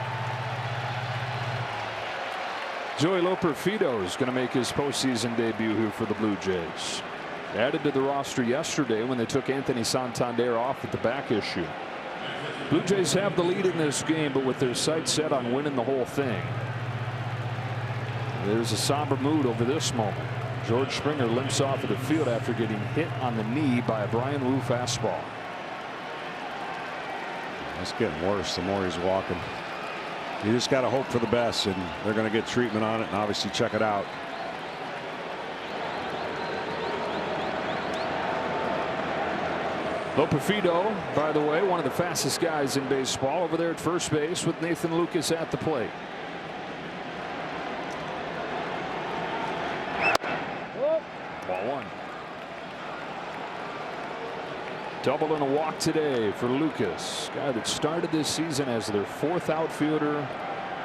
Speaker 1: Joey Loperfido is going to make his postseason debut here for the Blue Jays. Added to the roster yesterday when they took Anthony Santander off with the back issue. Blue Jays have the lead in this game, but with their sights set on winning the whole thing. There's a somber mood over this moment. George Springer limps off of the field after getting hit on the knee by a Brian Wu fastball.
Speaker 3: It's getting worse the more he's walking. You just got to hope for the best, and they're going to get treatment on it and obviously check it out.
Speaker 1: Loperfido, by the way, one of the fastest guys in baseball, over there at first base with Nathan Lucas at the plate. Ball one. Double and a walk today for Lucas, guy that started this season as their fourth outfielder,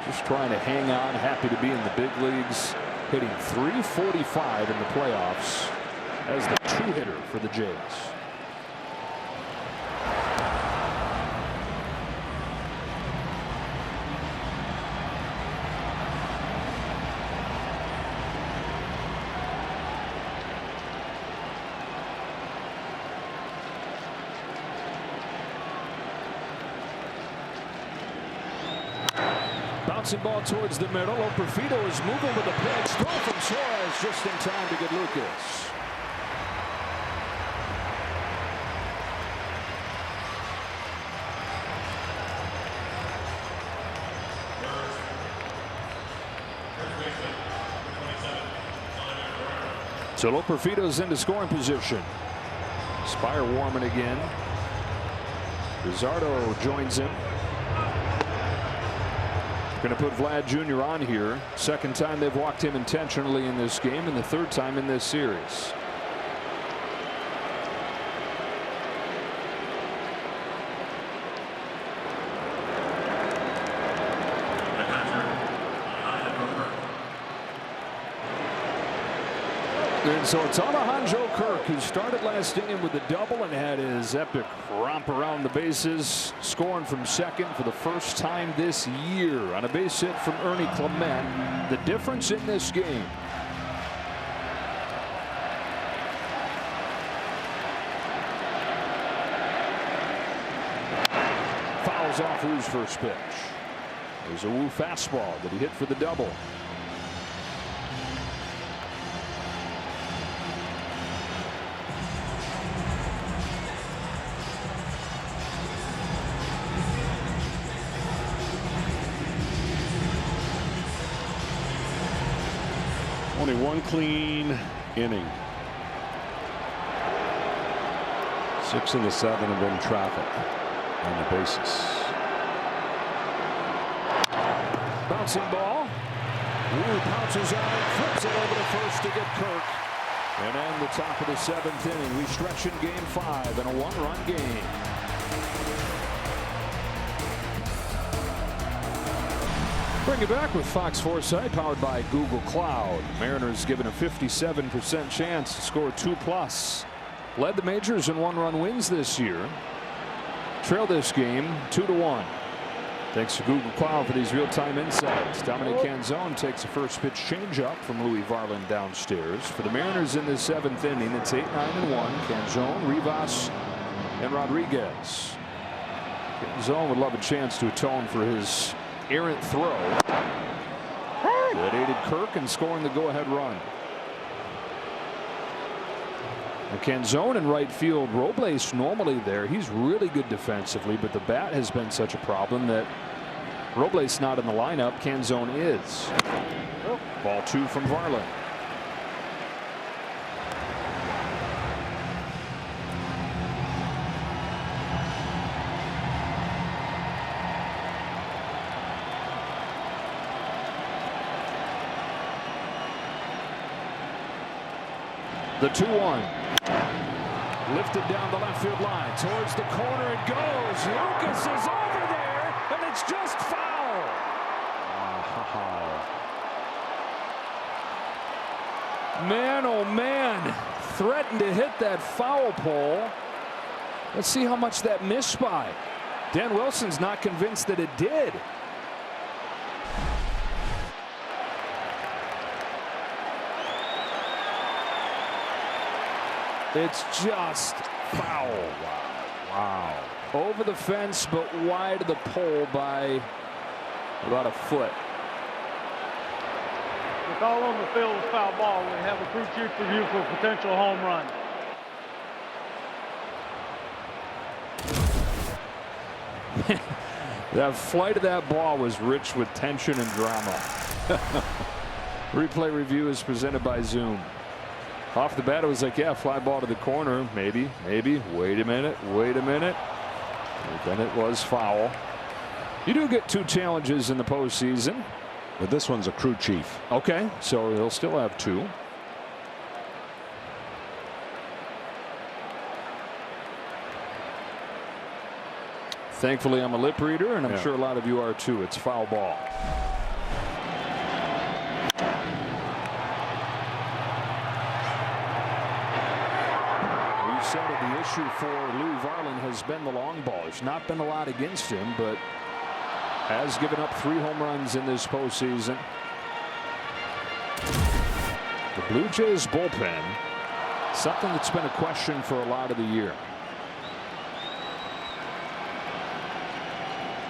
Speaker 1: just trying to hang on, happy to be in the big leagues, hitting .345 in the playoffs as the two hitter for the Jays. Bouncing ball towards the middle. Loperfido is moving with a pitch. Throw from Suarez just in time to get Lucas. So Loperfido's into scoring position. Spire warming again. Rizardo joins him. Going to put Vlad Jr. on here. Second time they've walked him intentionally in this game, and the third time in this series. And so it's Alejandro Kirk, who started last inning with a double and had his epic romp around the bases, scoring from second for the first time this year on a base hit from Ernie Clement. The difference in this game. Fouls off Wu's first pitch. There's a Wu fastball that he hit for the double.
Speaker 3: Only one clean inning. 6 of the 7 have been traffic on the bases.
Speaker 1: Bouncing ball. Wu pounces on it, flips it over to first to get Kirk. And on the top of the 7th inning, we stretch in game 5 in a 1-run game. Bring it back with Fox Foresight, powered by Google Cloud. Mariners given a 57% chance to score 2+. Led the majors in 1-run wins this year. Trail this game 2-1. Thanks to Google Cloud for these real-time insights. Dominic Canzone takes a first pitch changeup from Louis Varland downstairs. For the Mariners in the 7th inning, it's 8-9-1. Canzone, Rivas, and Rodriguez. Canzone would love a chance to atone for his errant throw that aided Kirk in scoring the go-ahead run. And Canzone in right field. Robles normally there. He's really good defensively, but the bat has been such a problem that Robles not in the lineup. Canzone is. Ball 2 from Varland. The 2-1. Lifted down the left field line. Towards the corner it goes. Lucas is over there, and it's just foul. Man, oh man. Threatened to hit that foul pole. Let's see how much that missed by. Dan Wilson's not convinced that it did. It's just foul. Wow. Over the fence, but wide of the pole by about a foot.
Speaker 12: Call on the field is foul ball. We have a crew chief review for a potential home run.
Speaker 1: That flight of that ball was rich with tension and drama. Replay review is presented by Zoom. Off the bat, it was like, yeah, fly ball to the corner. Maybe. Wait a minute. And then it was foul. You do get 2 challenges in the postseason.
Speaker 3: But this one's a crew chief.
Speaker 1: Okay, so he'll still have 2. Thankfully, I'm a lip reader, and I'm sure a lot of you are too. It's foul ball. We said that the issue for Lou Varland has been the long ball. There's not been a lot against him, but has given up 3 home runs in this postseason. The Blue Jays bullpen, something that's been a question for a lot of the year.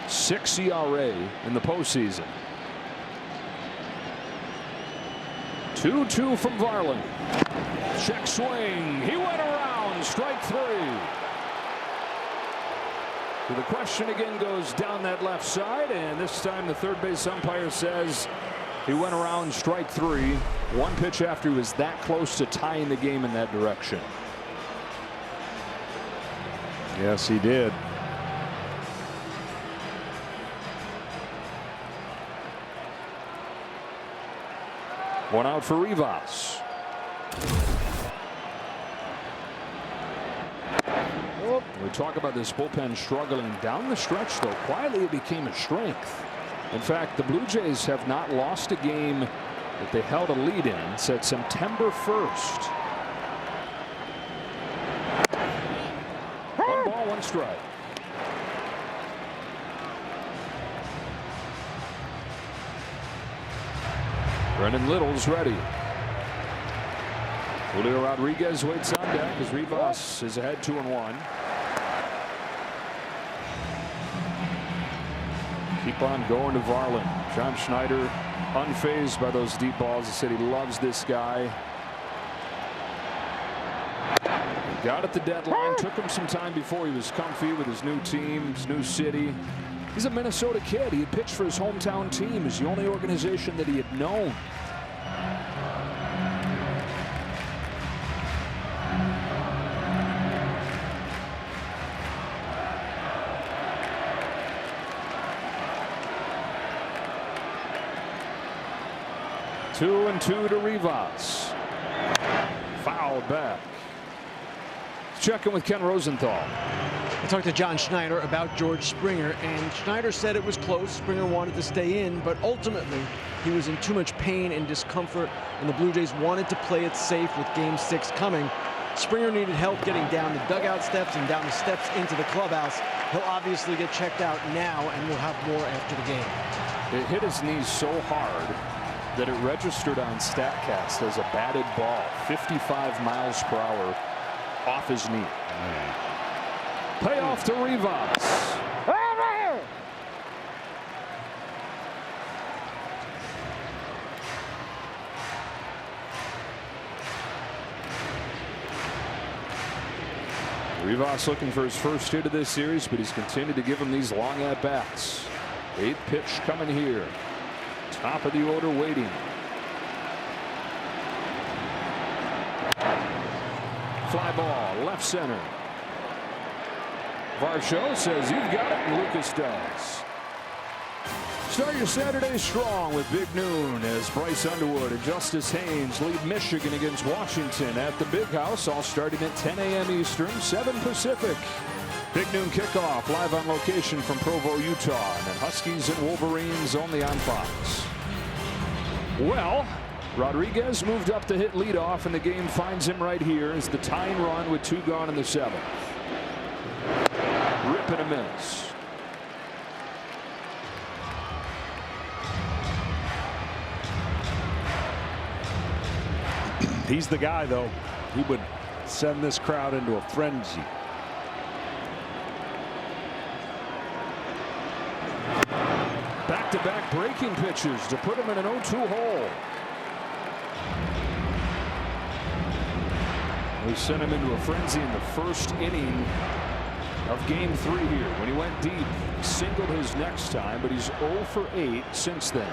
Speaker 1: 6 ERA in the postseason. 2-2 from Varland. Check swing. He went around. Strike 3. So the question again goes down that left side, and this time the third base umpire says he went around, strike 3. 1 pitch after he was that close to tying the game in that direction.
Speaker 3: Yes, he did.
Speaker 1: One out for Rivas. We talk about this bullpen struggling down the stretch, though. Quietly, it became a strength. In fact, the Blue Jays have not lost a game that they held a lead in since September 1st. 1 ball, 1 strike. Brennan Little's ready. Julio Rodriguez waits on deck as Rivas is ahead 2-1. Keep on going to Varland. John Schneider unfazed by those deep balls. He said he loves this guy. He got at the deadline. Took him some time before he was comfy with his new team, his new city. He's a Minnesota kid. He had pitched for his hometown team. It's the only organization that he had known. Two and 2 to Rivas. Foul back. Checking with Ken Rosenthal.
Speaker 5: I talked to John Schneider about George Springer, and Schneider said it was close. Springer wanted to stay in, but ultimately he was in too much pain and discomfort, and the Blue Jays wanted to play it safe with Game 6 coming. Springer needed help getting down the dugout steps and down the steps into the clubhouse. He'll obviously get checked out now, and we'll have more after the game.
Speaker 1: It hit his knees so hard that it registered on StatCast as a batted ball, 55 miles per hour off his knee. Payoff to Rivas. Rivas looking for his first hit of this series, but he's continued to give him these long at-bats. 8th pitch coming here. Top of the order waiting. Fly ball, left center. Varsho says, "You've got it," and Lucas does. Start your Saturday strong with Big Noon as Bryce Underwood and Justice Haynes lead Michigan against Washington at the Big House, all starting at 10 a.m. Eastern, 7 Pacific. Big Noon kickoff live on location from Provo, Utah, and then Huskies and Wolverines only on Fox. Well, Rodriguez moved up to hit leadoff, and the game finds him right here as the tying run with 2 gone in the 7th. Rip and a miss.
Speaker 3: He's the guy, though. He would send this crowd into a frenzy.
Speaker 1: Back-to-back breaking pitches to put him in an 0-2 hole. He sent him into a frenzy in the first inning of Game 3 here. When he went deep, he singled his next time, but he's 0 for 8 since then.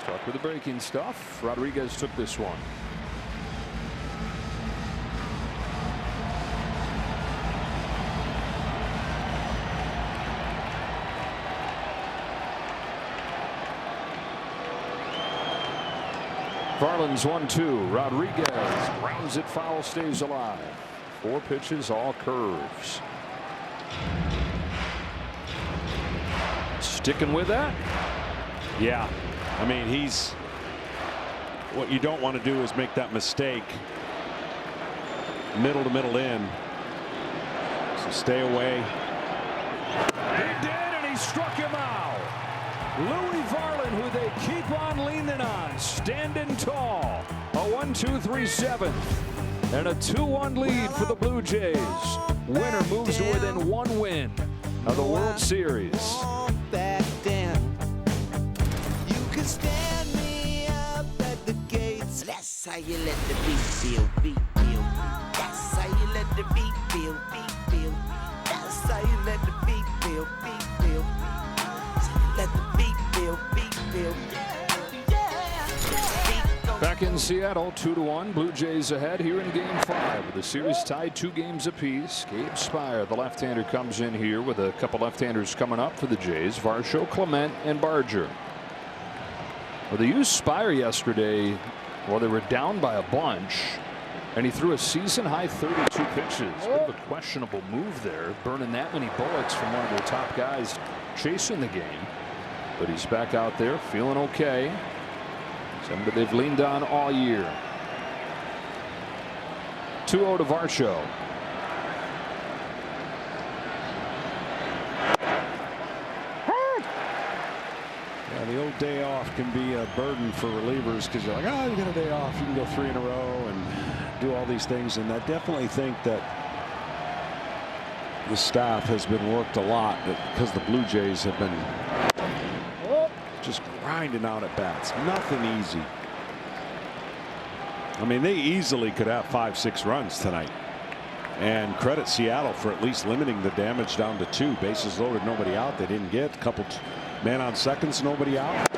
Speaker 1: Stuck with the breaking stuff. Rodriguez took this one. Farland's 1-2. Rodriguez grounds it foul, stays alive. 4 pitches, all curves. Sticking with that.
Speaker 3: Yeah, I mean, what you don't want to do is make that mistake middle to middle in. So stay away.
Speaker 1: He did, and he struck him out. Louis Varland, who they keep on leaning on, standing tall. A 1-2-3 7th and a 2-1 lead for the Blue Jays. Winner moves to within 1 win of the World Series.
Speaker 13: Back then, you can stand me up at the gates. That's how you let the beat feel, beat feel. That's how you let the beat feel, beat feel. That's how you let the beat feel, beat feel. Let the beat feel, beat feel.
Speaker 1: Back in Seattle, 2-1. Blue Jays ahead here in Game 5 with the series tied 2 games apiece. Gabe Spire, the left-hander, comes in here with a couple left-handers coming up for the Jays. Varsho, Clement, and Barger. Well, they used Spire yesterday. Well, they were down by a bunch, and he threw a season-high 32 pitches. Bit of a questionable move there, burning that many bullets from one of their top guys chasing the game. But he's back out there feeling okay. Somebody they've leaned on all year. 2-0 to Varsho.
Speaker 3: Yeah, the old day off can be a burden for relievers because you're like, oh, you got a day off. You can go 3 in a row and do all these things. And I definitely think that the staff has been worked a lot because the Blue Jays have been just grinding out at bats. Nothing easy. I mean, they easily could have 5-6 runs tonight. And credit Seattle for at least limiting the damage down to 2. Bases loaded, nobody out. They didn't get a couple man on seconds, nobody out.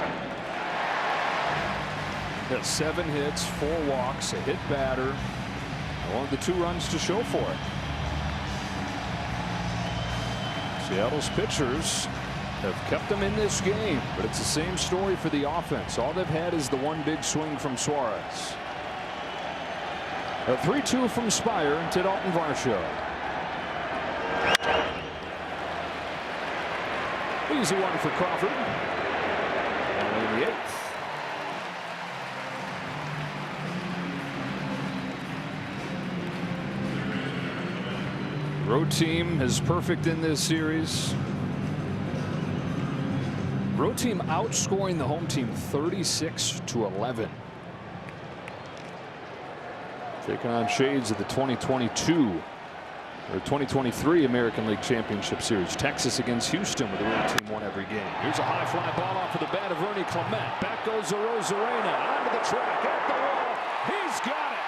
Speaker 1: Got 7 hits, 4 walks, a hit batter. I wanted the 2 runs to show for it. Seattle's pitchers have kept them in this game, but it's the same story for the offense. All they've had is the one big swing from Suarez. A 3-2 from Spire to Dalton Varsho. Easy one for Crawford. And in the 8th. Road team is perfect in this series. Road team outscoring the home team 36-11. Taking on shades of the 2022 or 2023 American League Championship Series. Texas against Houston, where the road team won every game. Here's a high fly ball off of the bat of Ernie Clement. Back goes Arozarena onto the track at the wall. He's got it.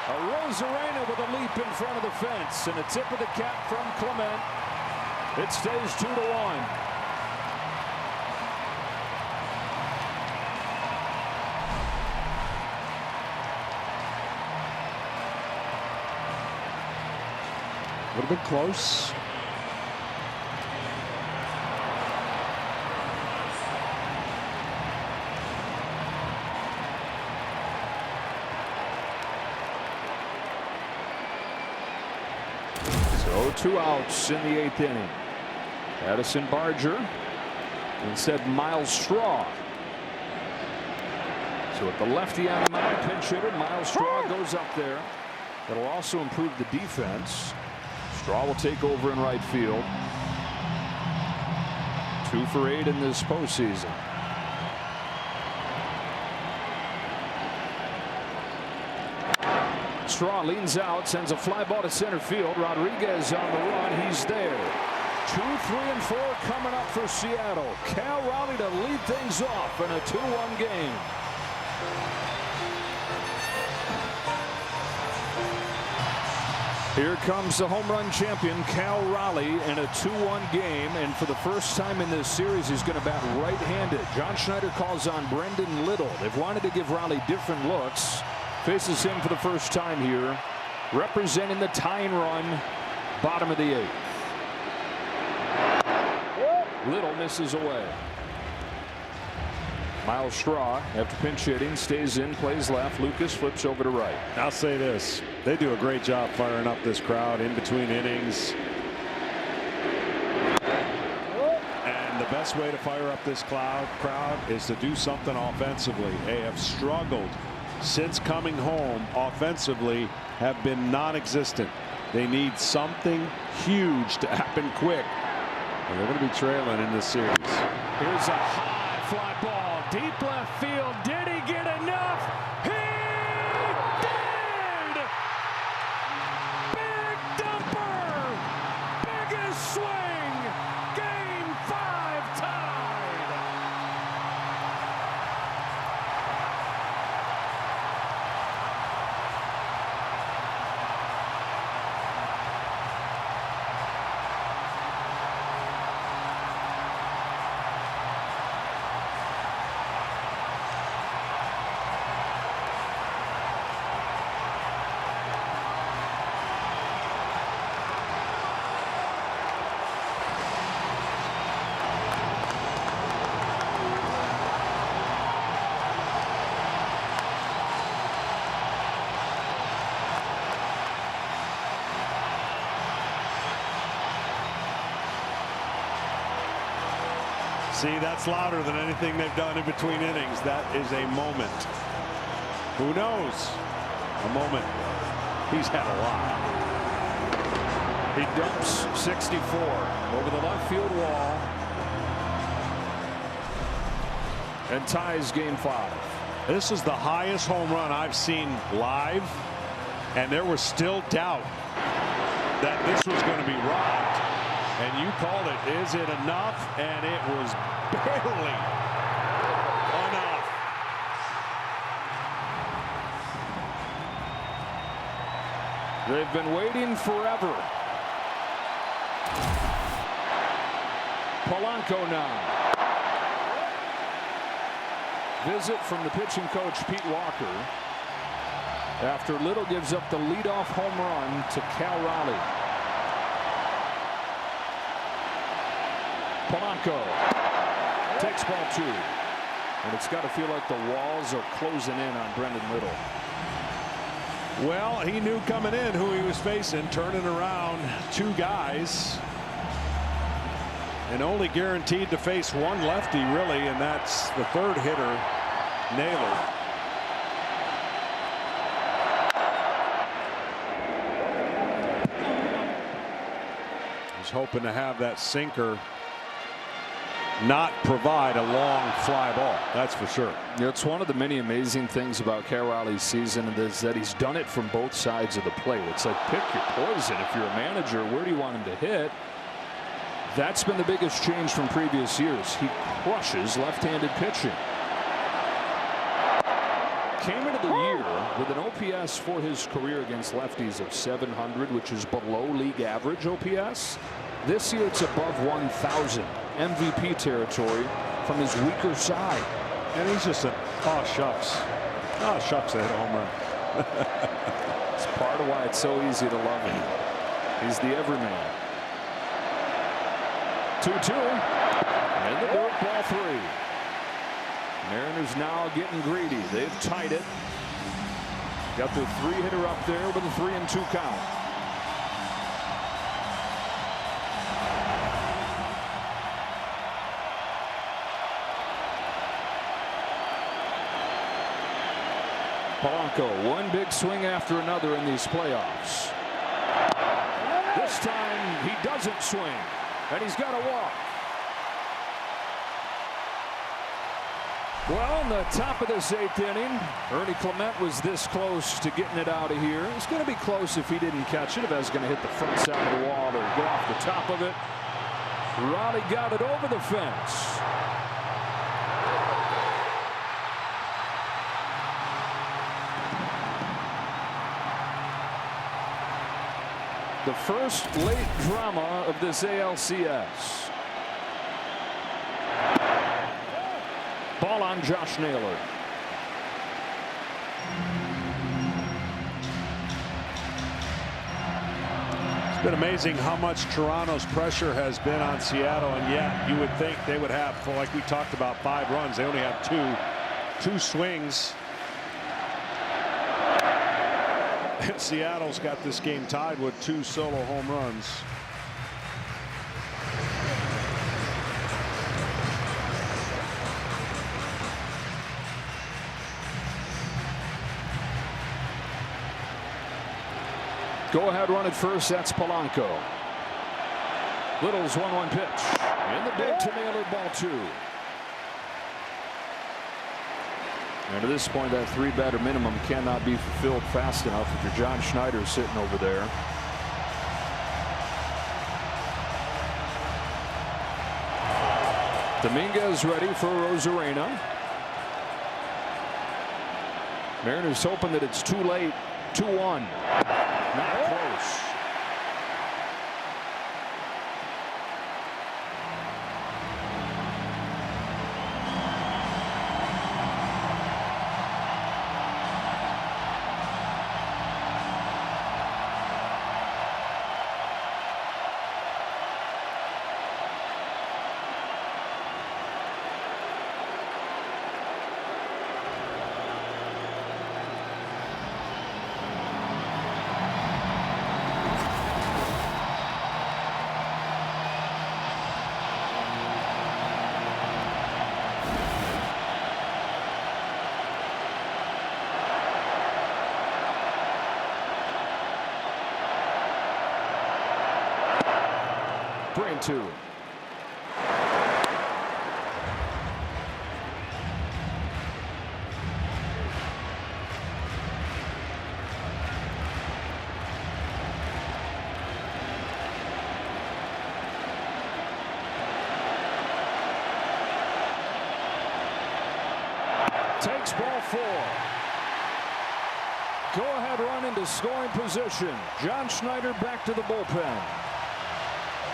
Speaker 1: Arozarena with a leap in front of the fence, and a tip of the cap from Clement. It stays 2-1.
Speaker 3: Would have been close.
Speaker 1: So 2 outs in the 8th inning. Addison Barger instead Miles Straw. So with the lefty on the mound, pinch hitter Miles Straw goes up there. That'll also improve the defense. Straw will take over in right field. 2 for 8 in this postseason. Straw leans out, sends a fly ball to center field. Rodriguez on the run. He's there. 2, 3, and 4 coming up for Seattle. Cal Raleigh to lead things off in a 2-1 game. Here comes the home run champion, Cal Raleigh, in a 2-1 game. And for the first time in this series, he's going to bat right-handed. John Schneider calls on Brendan Little. They've wanted to give Raleigh different looks. Faces him for the first time here, representing the tying run, bottom of the 8th. Little misses away. Miles Straw, after pinch hitting, stays in, plays left. Lucas flips over to right.
Speaker 3: I'll say this. They do a great job firing up this crowd in between innings. And the best way to fire up this crowd is to do something offensively. They have struggled since coming home offensively, have been non-existent. They need something huge to happen quick. And they're going to be trailing in this series.
Speaker 1: Here's a high fly ball, deep left field. Did he get enough? He did! Big dumper! Biggest swing! Game 5 tied!
Speaker 2: See, that's louder than anything they've done in between innings. That is a moment. Who knows? A moment. He's had a lot.
Speaker 1: He dumps 64 over the left field wall and ties game 5.
Speaker 2: This is the highest home run I've seen live, and there was still doubt that this was going to be robbed. And you called it. Is it enough? And it was barely enough.
Speaker 1: They've been waiting forever. Polanco now. Visit from the pitching coach, Pete Walker, after Little gives up the leadoff home run to Cal Raleigh. Polanco takes ball 2. And it's got to feel like the walls are closing in on Brendan Little.
Speaker 2: Well, he knew coming in who he was facing, turning around 2 guys. And only guaranteed to face one lefty, really, and that's the 3rd hitter, Naylor. He's hoping to have that sinker not provide a long fly ball. That's for sure.
Speaker 1: It's one of the many amazing things about Cal Raleigh's season is that he's done it from both sides of the plate. It's like pick your poison. If you're a manager, where do you want him to hit? That's been the biggest change from previous years. He crushes left-handed pitching. Came into the year with an OPS for his career against lefties of 700, which is below league average OPS. This year it's above 1,000. MVP territory from his weaker side.
Speaker 2: And he's just a, oh shucks. Oh shucks, that home run.
Speaker 1: It's part of why it's so easy to love him. He's the everyman. 2-2. And the dirt, ball 3. Mariners now getting greedy. They've tied it. Got their 3-hitter up there with a 3-2 count. Polanco, one big swing after another in these playoffs. This time he doesn't swing, and he's got to walk. Well, in the top of this 8th inning, Ernie Clement was this close to getting it out of here. It's going to be close if he didn't catch it. If that's going to hit the front side of the wall or go off the top of it. Raleigh got it over the fence. The first late drama of this ALCS. Ball on Josh Naylor.
Speaker 3: It's been amazing how much Toronto's pressure has been on Seattle, and yet you would think they would have, like we talked about, 5 runs. They only have two swings. And Seattle's got this game tied with 2 solo home runs.
Speaker 1: Go ahead run at first. That's Polanco. Little's 1-1 pitch. In the big to Naylor, ball 2. And at this point, that 3-batter minimum cannot be fulfilled fast enough if you're John Schneider sitting over there. Dominguez ready for Rosarena. Mariners hoping that it's too late. 2-1. Not close. Brain 2. Takes ball 4. Go ahead run into scoring position. John Schneider back to the bullpen.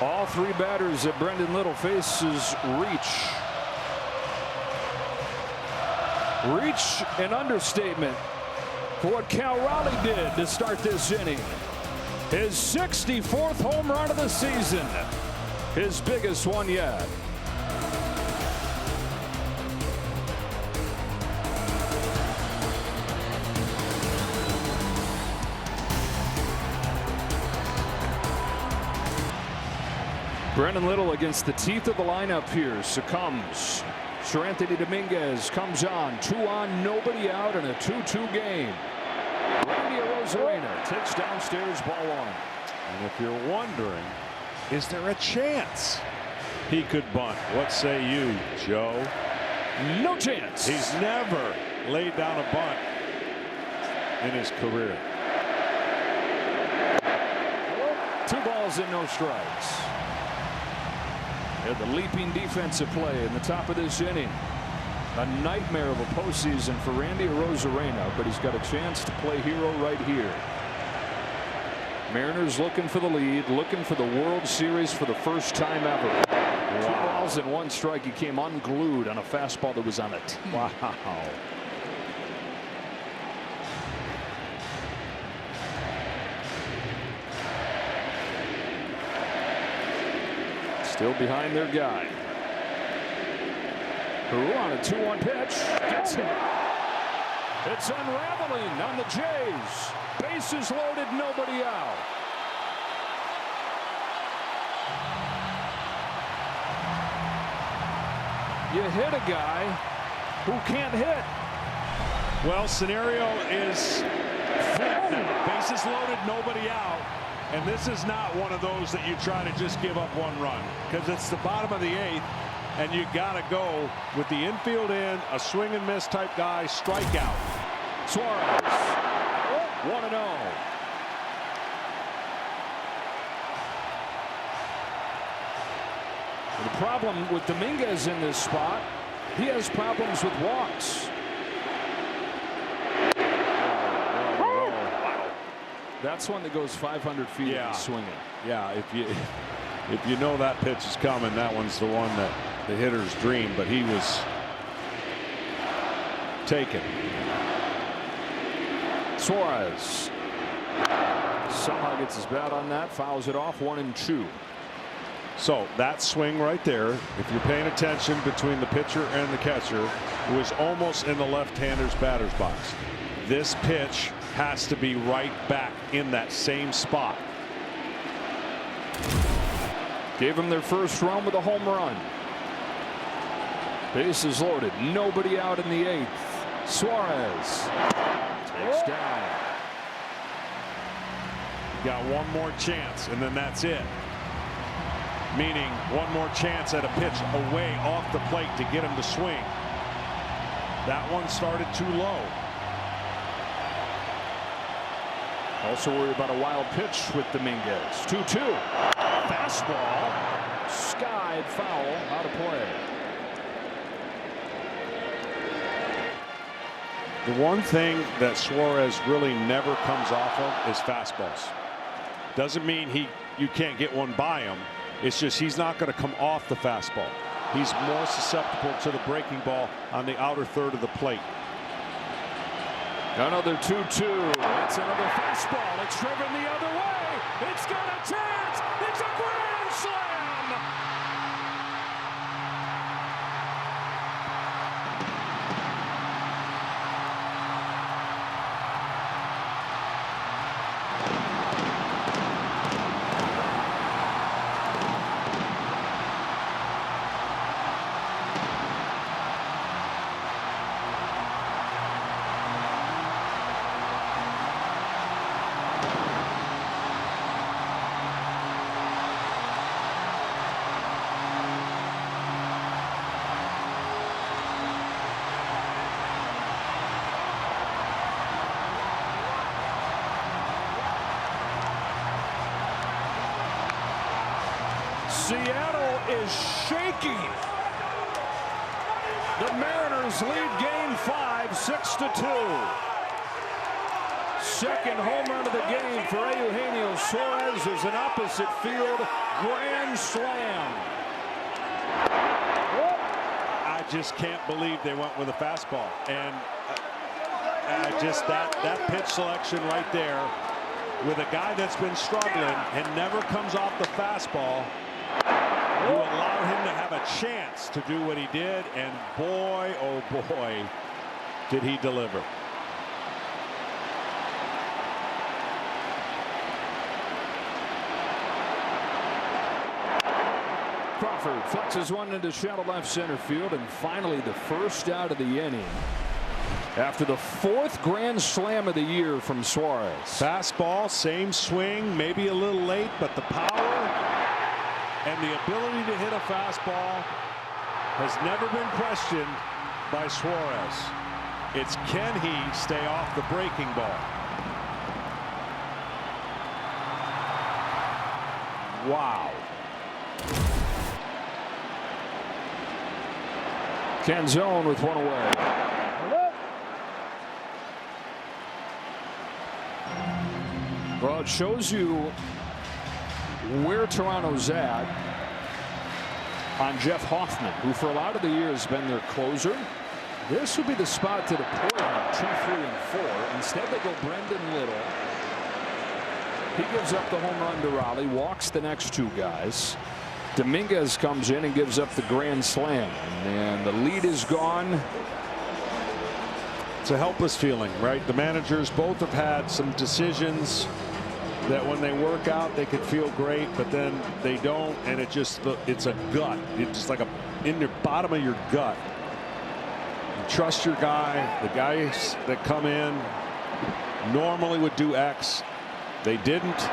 Speaker 1: All 3 batters that Brendan Little faces reach. Reach, an understatement for what Cal Raleigh did to start this inning. His 64th home run of the season. His biggest one yet. Brendan Little against the teeth of the lineup here succumbs. Sir Anthony Dominguez comes on. 2 on, nobody out in a 2-2 game. Randy Arozarena takes downstairs, ball 1.
Speaker 3: And if you're wondering, is there a chance he could bunt? What say you, Joe?
Speaker 1: No chance.
Speaker 3: He's never laid down a bunt in his career.
Speaker 1: 2 balls and no strikes. The leaping defensive play in the top of this inning. A nightmare of a postseason for Randy Arozarena, but he's got a chance to play hero right here. Mariners looking for the lead, looking for the World Series for the first time ever. Wow. 2 balls and 1 strike. He came unglued on a fastball that was on a tee.
Speaker 3: Wow.
Speaker 1: Still behind their guy. Who on a 2-1 pitch gets it. It's unraveling on the Jays. Bases loaded, nobody out. You hit a guy who can't hit.
Speaker 3: Well, scenario is flipped now. Bases loaded, nobody out. And this is not one of those that you try to just give up 1 run, because it's the bottom of the 8th and you got to go with the infield in, a swing and miss type guy, strikeout.
Speaker 1: Suarez, 1-0. The problem with Dominguez in this spot, he has problems with walks. That's one that goes 500 feet and swinging.
Speaker 3: Yeah, if you know that pitch is coming, that one's the one that the hitter's dream, but he was taken.
Speaker 1: Suarez somehow gets his bat on that, fouls it off, 1-2.
Speaker 3: So that swing right there, if you're paying attention between the pitcher and the catcher, was almost in the left-hander's batter's box. This pitch has to be right back in that same spot.
Speaker 1: Gave them their first run with a home run. Bases loaded, nobody out in the 8th. Suarez takes down.
Speaker 3: Got one more chance, and then that's it. Meaning one more chance at a pitch away off the plate to get him to swing. That one started too low.
Speaker 1: Also worried about a wild pitch with Dominguez. 2-2. Fastball. Skied foul. Out of play.
Speaker 3: The one thing that Suarez really never comes off of is fastballs. Doesn't mean you can't get one by him. It's just he's not going to come off the fastball. He's more susceptible to the breaking ball on the outer third of the plate.
Speaker 1: Another 2-2. It's another fastball. It's driven the other way. It's got a chance. It's a grand slam. Seattle is shaking. The Mariners lead game 5, 6-2. Second home run of the game for Eugenio Suarez is an opposite field grand slam.
Speaker 3: I just can't believe they went with a fastball, and just that pitch selection right there with a guy that's been struggling and never comes off the fastball. You allow him to have a chance to do what he did, and boy, oh boy, did he deliver.
Speaker 1: Crawford flexes one into shallow left center field, and finally the first out of the inning. After the 4th grand slam of the year from Suarez.
Speaker 3: Fastball, same swing, maybe a little late, but the power and the ability to hit a fastball has never been questioned by Suarez. It's can he stay off the breaking ball? Wow.
Speaker 1: Canzone with one away. Well, it shows you where Toronto's at on Jeff Hoffman, who for a lot of the year has been their closer. This would be the spot to deploy him 2, 3, and 4. Instead, they go Brendan Little. He gives up the home run to Raleigh, walks the next 2 guys. Dominguez comes in and gives up the grand slam, and the lead is gone.
Speaker 3: It's a helpless feeling, right? The managers both have had some decisions that when they work out they could feel great, but then they don't, and it's a gut. It's just like in the bottom of your gut. You trust your guy. The guys that come in normally would do X. They didn't.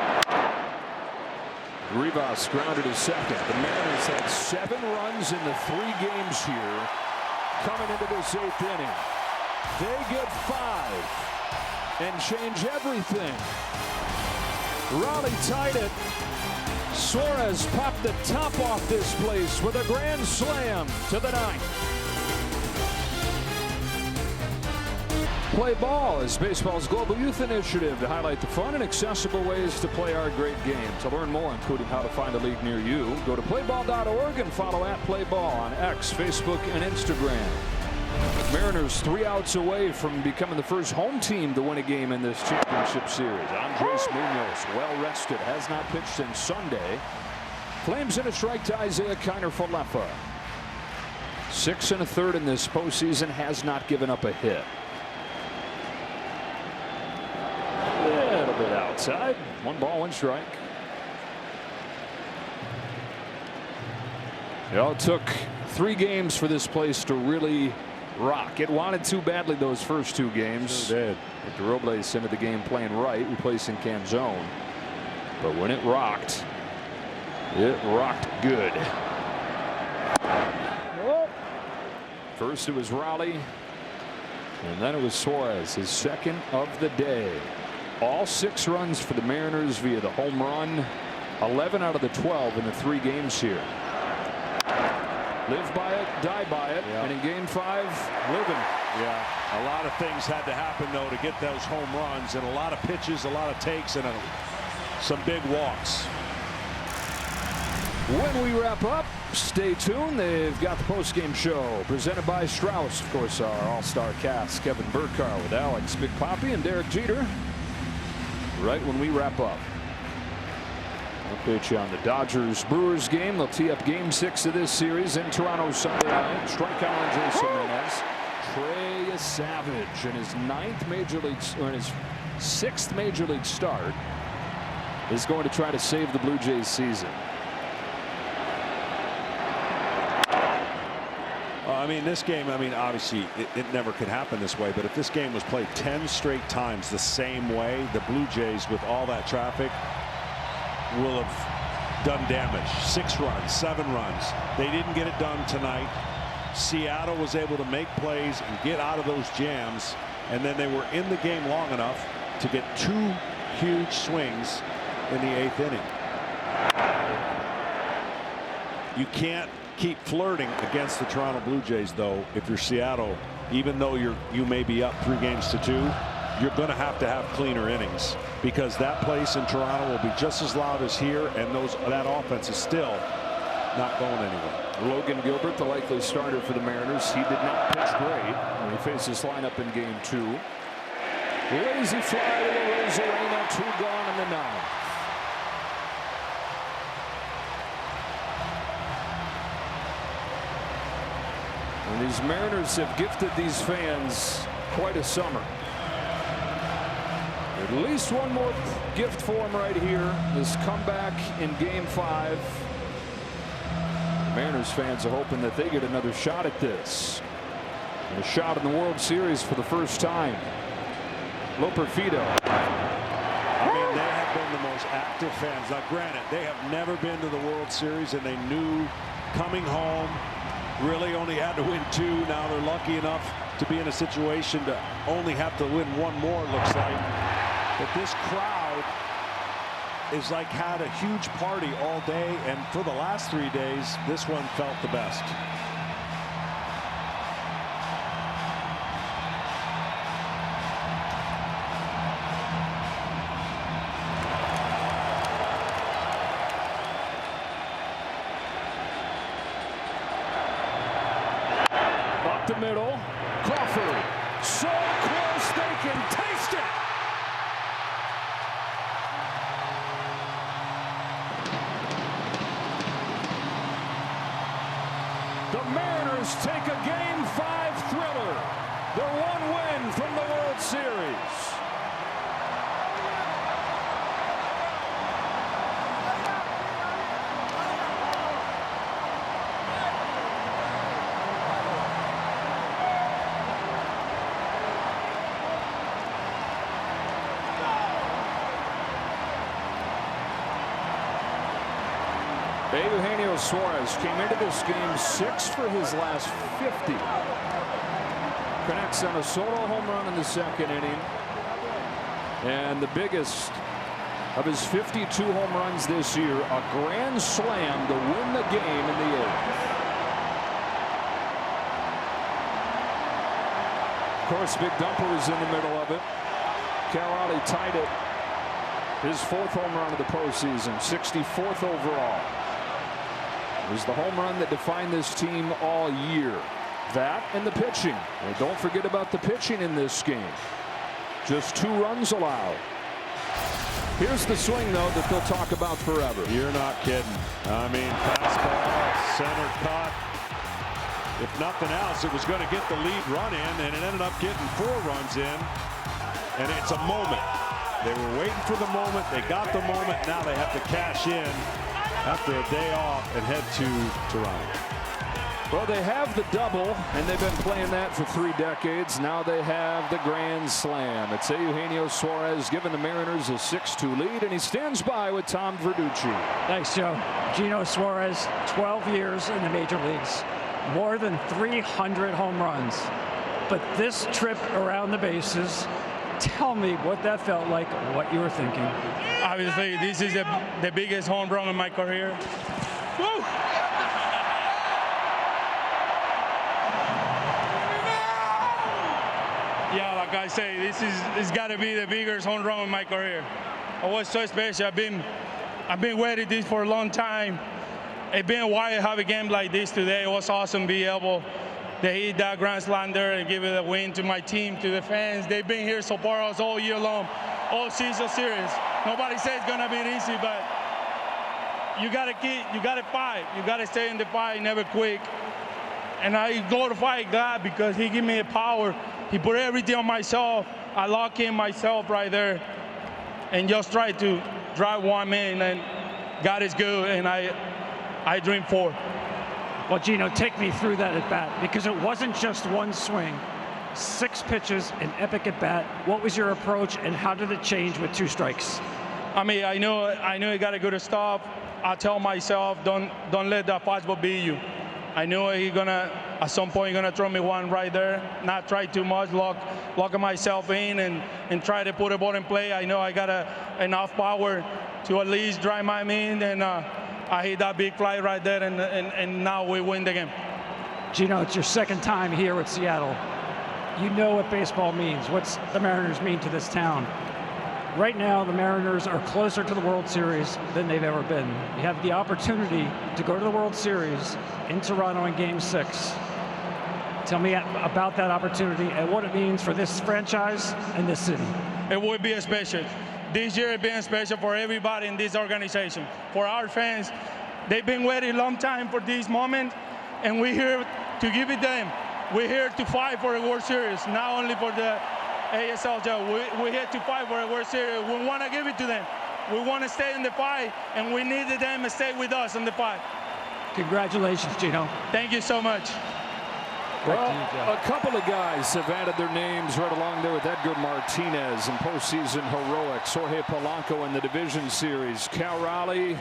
Speaker 1: Rivas grounded to second. The Mariners had 7 runs in the 3 games here coming into this 8th inning. They get 5 and change everything. Raleigh tied it. Suarez popped the top off this place with a grand slam to the 9th. Play Ball is baseball's global youth initiative to highlight the fun and accessible ways to play our great game. To learn more, including how to find a league near you, go to playball.org and follow @playball on X, Facebook, and Instagram. Mariners 3 outs away from becoming the first home team to win a game in this championship series. Andres Munoz, well rested, has not pitched since Sunday. Flames in a strike to Isaiah Kiner-Falefa. 6 1/3 in this postseason, has not given up a hit. A little bit outside. 1 ball, 1 strike. It took 3 games for this place to really rock. It wanted too badly those first 2 games.
Speaker 3: Sure did.
Speaker 1: With Robles into the game playing right, replacing Canzone. But when it rocked good. First it was Raleigh, and then it was Suarez, his 2nd of the day. All 6 runs for the Mariners via the home run. 11 out of the 12 in the 3 games here. Live by it, die by it, and in game 5, living.
Speaker 3: Yeah, a lot of things had to happen though to get those home runs, and a lot of pitches, a lot of takes, and some big walks.
Speaker 1: When we wrap up, stay tuned. They've got the post-game show presented by Strauss. Of course, our all-star cast, Kevin Burkhardt with Alex Big Poppy and Derek Jeter. Right when we wrap up. Update you on the Dodgers-Brewers game. They'll tee up game 6 of this series in Toronto Sunday night. Strikeout on Jason Jimenez. Trey Savage in his 9th major league, or in his 6th major league start, is going to try to save the Blue Jays season.
Speaker 3: I mean, this game, obviously it never could happen this way, but if this game was played 10 straight times the same way, the Blue Jays, with all that traffic, will have done damage. 6 runs, 7 runs. They didn't get it done tonight. Seattle was able to make plays and get out of those jams, and then they were in the game long enough to get 2 huge swings in the 8th inning. You can't keep flirting against the Toronto Blue Jays, though. If you're Seattle, even though you may be up 3 games to 2, you're going to have cleaner innings, because that place in Toronto will be just as loud as here, and that offense is still not going anywhere.
Speaker 1: Logan Gilbert, the likely starter for the Mariners. He did not pitch great when he faced this lineup in game 2. Lazy fly to the Rosarena, 2 gone in the 9th. And these Mariners have gifted these fans quite a summer. At least one more gift for them right here. This comeback in game 5. Mariners fans are hoping that they get another shot at this. And a shot in the World Series for the first time. Loperfido.
Speaker 3: I mean, they have been the most active fans. Now, granted, they have never been to the World Series, and they knew coming home really only had to win 2. Now they're lucky enough to be in a situation to only have to win 1 more, it looks like. But this crowd is like had a huge party all day, and for the last 3 days, this one felt the best.
Speaker 1: Up the middle, Crawford. So close they can taste it. The Mariners take a game 5 thriller. Their 1 win from the World Series. Eugenio Suarez came into this game 6 for his last 50. Connects on a solo home run in the second inning. And the biggest of his 52 home runs this year, a grand slam to win the game in the 8th. Of course, Big Dumper was in the middle of it. Cal Raleigh tied it. His 4th home run of the postseason, 64th overall. It was the home run that defined this team all year. That and the pitching. And don't forget about the pitching in this game. Just 2 runs allowed. Here's the swing, though, that they'll talk about forever.
Speaker 3: You're not kidding. I mean, fastball, center cut. If nothing else, it was going to get the lead run in, and it ended up getting 4 runs in. And it's a moment. They were waiting for the moment. They got the moment. Now they have to cash in after a day off and head to Toronto.
Speaker 1: Well, they have the double, and they've been playing that for 3 decades. Now they have the grand slam. It's Eugenio Suarez giving the Mariners a 6-2 lead, and he stands by with Tom Verducci.
Speaker 6: Thanks, Joe. Gino Suarez, 12 years in the major leagues, more than 300 home runs. But this trip around the bases, tell me what that felt like, what you were thinking.
Speaker 14: Obviously, this is the biggest home run in my career. Woo! Yeah, like I say, it's got to be the biggest home run in my career. It was so special. I've been waiting this for a long time. It's been a while to have a game like this today. It was awesome to be able to hit that grand slam there and give it a win to my team, to the fans. They've been here support us all year long, all season series. Nobody says it's gonna be easy, but you gotta fight. You gotta stay in the fight, never quit. And I glorify God because He gave me the power. He put everything on myself. I lock in myself right there and just try to drive one in, and God is good, and I dream for.
Speaker 6: Well, Gino, take me through that at bat, because it wasn't just one swing. 6 pitches, an epic at bat. What was your approach, and how did it change with 2 strikes?
Speaker 14: I mean, I know I got a good stop. I tell myself, don't let that fastball beat you. I knew at some point he's gonna throw me one right there. Not try too much, lock myself in and try to put a ball in play. I know I got enough power to at least drive my in, and I hit that big fly right there, and now we win the game.
Speaker 6: Gino, it's your 2nd time here with Seattle. You know what baseball means. What's the Mariners mean to this town? Right now, the Mariners are closer to the World Series than they've ever been. You have the opportunity to go to the World Series in Toronto in Game 6. Tell me about that opportunity and what it means for this franchise and this city.
Speaker 14: It would be special. This year has been special for everybody in this organization. For our fans, they've been waiting a long time for this moment, and we're here to give it them. We're here to fight for a World Series, not only for the ASL job. We're here to fight for a World Series. We want to give it to them. We want to stay in the fight, and we need them to stay with us in the fight.
Speaker 6: Congratulations, Gino.
Speaker 14: Thank you so much.
Speaker 1: Well, a couple of guys have added their names right along there with Edgar Martinez in postseason heroics. Jorge Polanco in the division series. Cal Raleigh,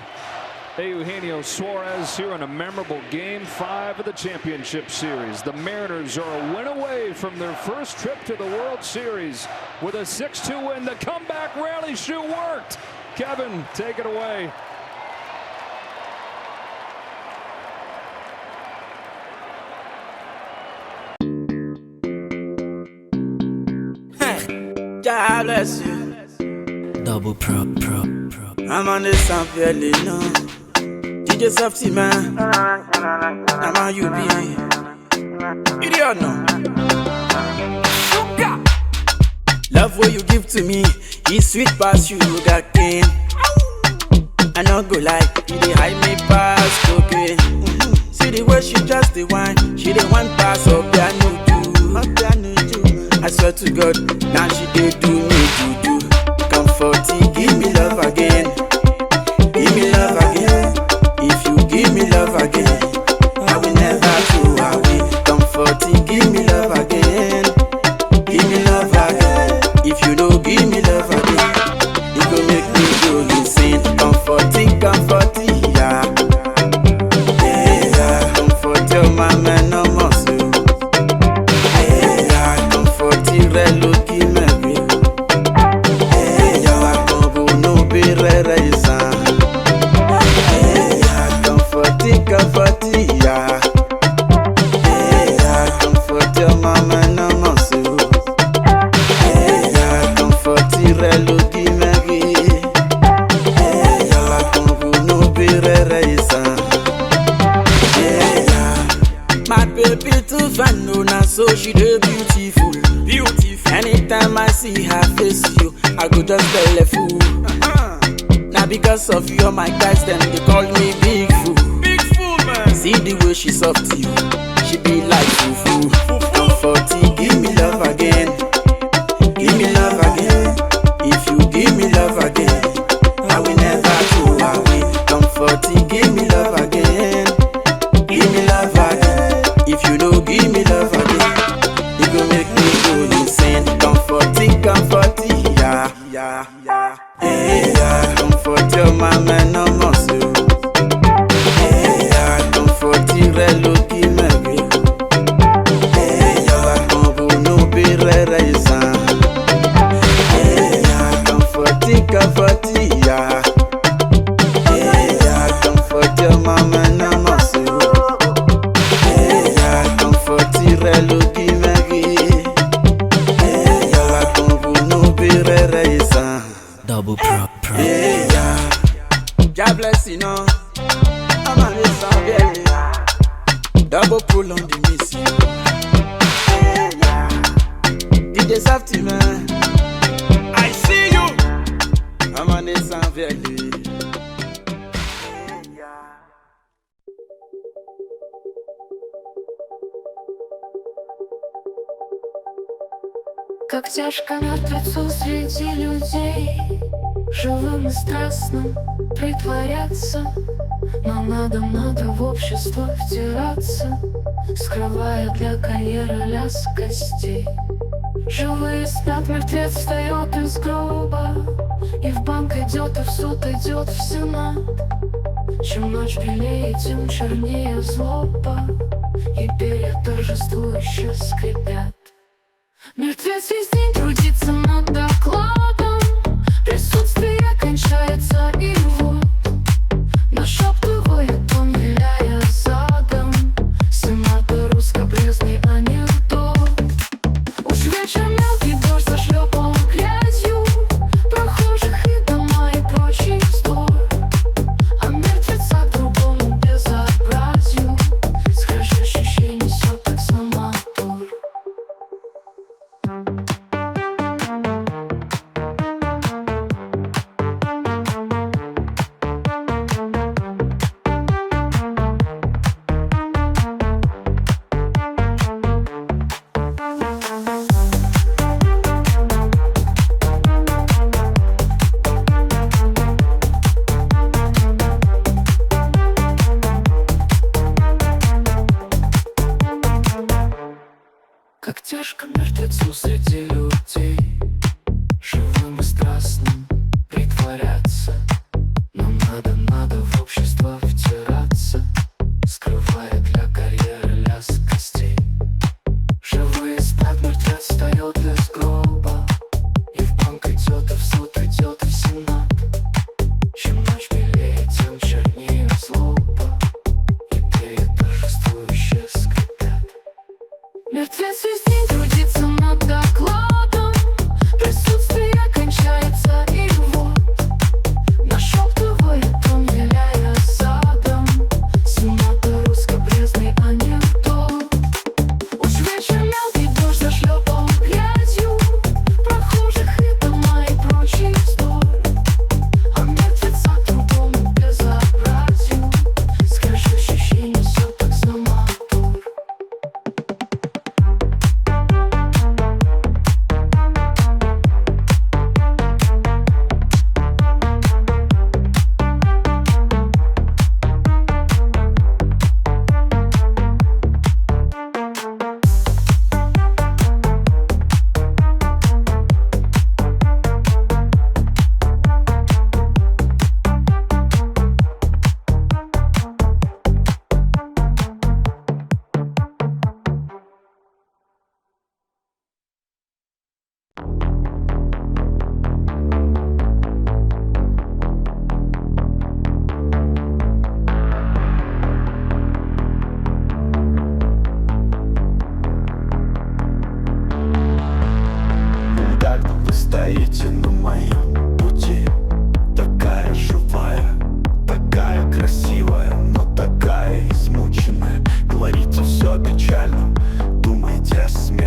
Speaker 1: Eugenio Suarez here in a memorable Game 5 of the championship series. The Mariners are a win away from their first trip to the World Series with a 6-2 win. The comeback rally shoe worked. Kevin, take it away.
Speaker 15: God bless you. Double pro. I'm on this sound fairly no. DJ Softy man. I'm on you be. Idiot no. Love what you give to me. It's sweet past you got cane. I not go like you dey hide me past cocaine. See the way she just the wine. She the one pass up piano do. I swear to God, now she did do me do. Comforting, give me love again. Give me love again. If you give me love again, I will never go away. Comforting, give me love again. Give me love again. If you don't give me love again, it gon' make me go insane. Comforting, yeah. she do beautiful, beautiful. Anytime I see her face, you, I go just tell a fool. Now because of you, my guys, then they call me big fool. Big fool, man. See the way she soft to you, she be like foo-foo. Comforting, give me love again. Give me love again. If you give me love again, I will never go away. Comforting, give me love again. Give me love again. If you don't give me love again, you gon' make me go insane. Comforting, comforting, yeah, yeah, yeah. Hey, yeah, comfort your mama, no more so. Hey, yeah, comforting, reloki, maybe. Hey, yeah, combo no be re-raison. Hey, yeah, comforting, comforting, yeah. Hey, yeah, comfort your mama, no more so. Hey, yeah, comforting, reloki, maybe. Hey, yeah, combo no be re-raison.
Speaker 16: Double prop.
Speaker 15: Hey, yeah. God bless you, know. I'm on this song, yeah. Double pull on the miss. Hey, yeah. DJ Safety, man. I see you. I'm on this song, yeah.
Speaker 17: Как тяжко мертвецу среди людей, живым и страстным притворяться. Но надо в общество втираться, скрывая для карьеры лязг костей. Живые спят, мертвец встает из гроба, и в банк идет, и в суд идет, в сенат. Чем ночь белее, тем чернее злоба, и перья торжествующе скрипят. Мертвец весь день трудится над докладом, присутствие кончается, и вот нашептывает он, виляя задом, сенатор узкобрезный анекдот. Уж вечер мелкий дождь зашлепал грязью прохожих и дома и прочий вздор. А мертвеца другому безобразию с крыши ощущений несет таксомотор. Как тяжко мертвецу среди людей, живым и страстным притворяться. Но надо в общество втираться, скрывая для карьеры лязг костей. Живые спят, мертвец встает из гроба, и в банк идет, и в суд идет, и в сенат. Чем ночь белее, тем чернее злоба, и перья торжествующе скрипят. Мертвец весь день трудится над докладом, присутствие кончается, и вот нашептывает он, виляя задом, сенатор узкобрезный анекдот. Уж вечер мелкий дождь зашлепал грязью прохожих и дома и прочий вздор. А мертвеца другому безобразию с крыши ощущений несет таксомотор.
Speaker 18: стоите на моем пути. Такая живая, такая красивая, но такая измученная. Говорите все печально, думаете о смерти.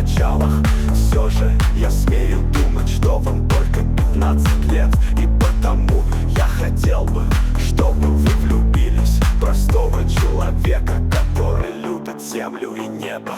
Speaker 18: началах. Все же я смею думать, что вам только 15 лет. И потому я хотел бы, чтобы вы влюбились в простого человека, который любит землю и небо.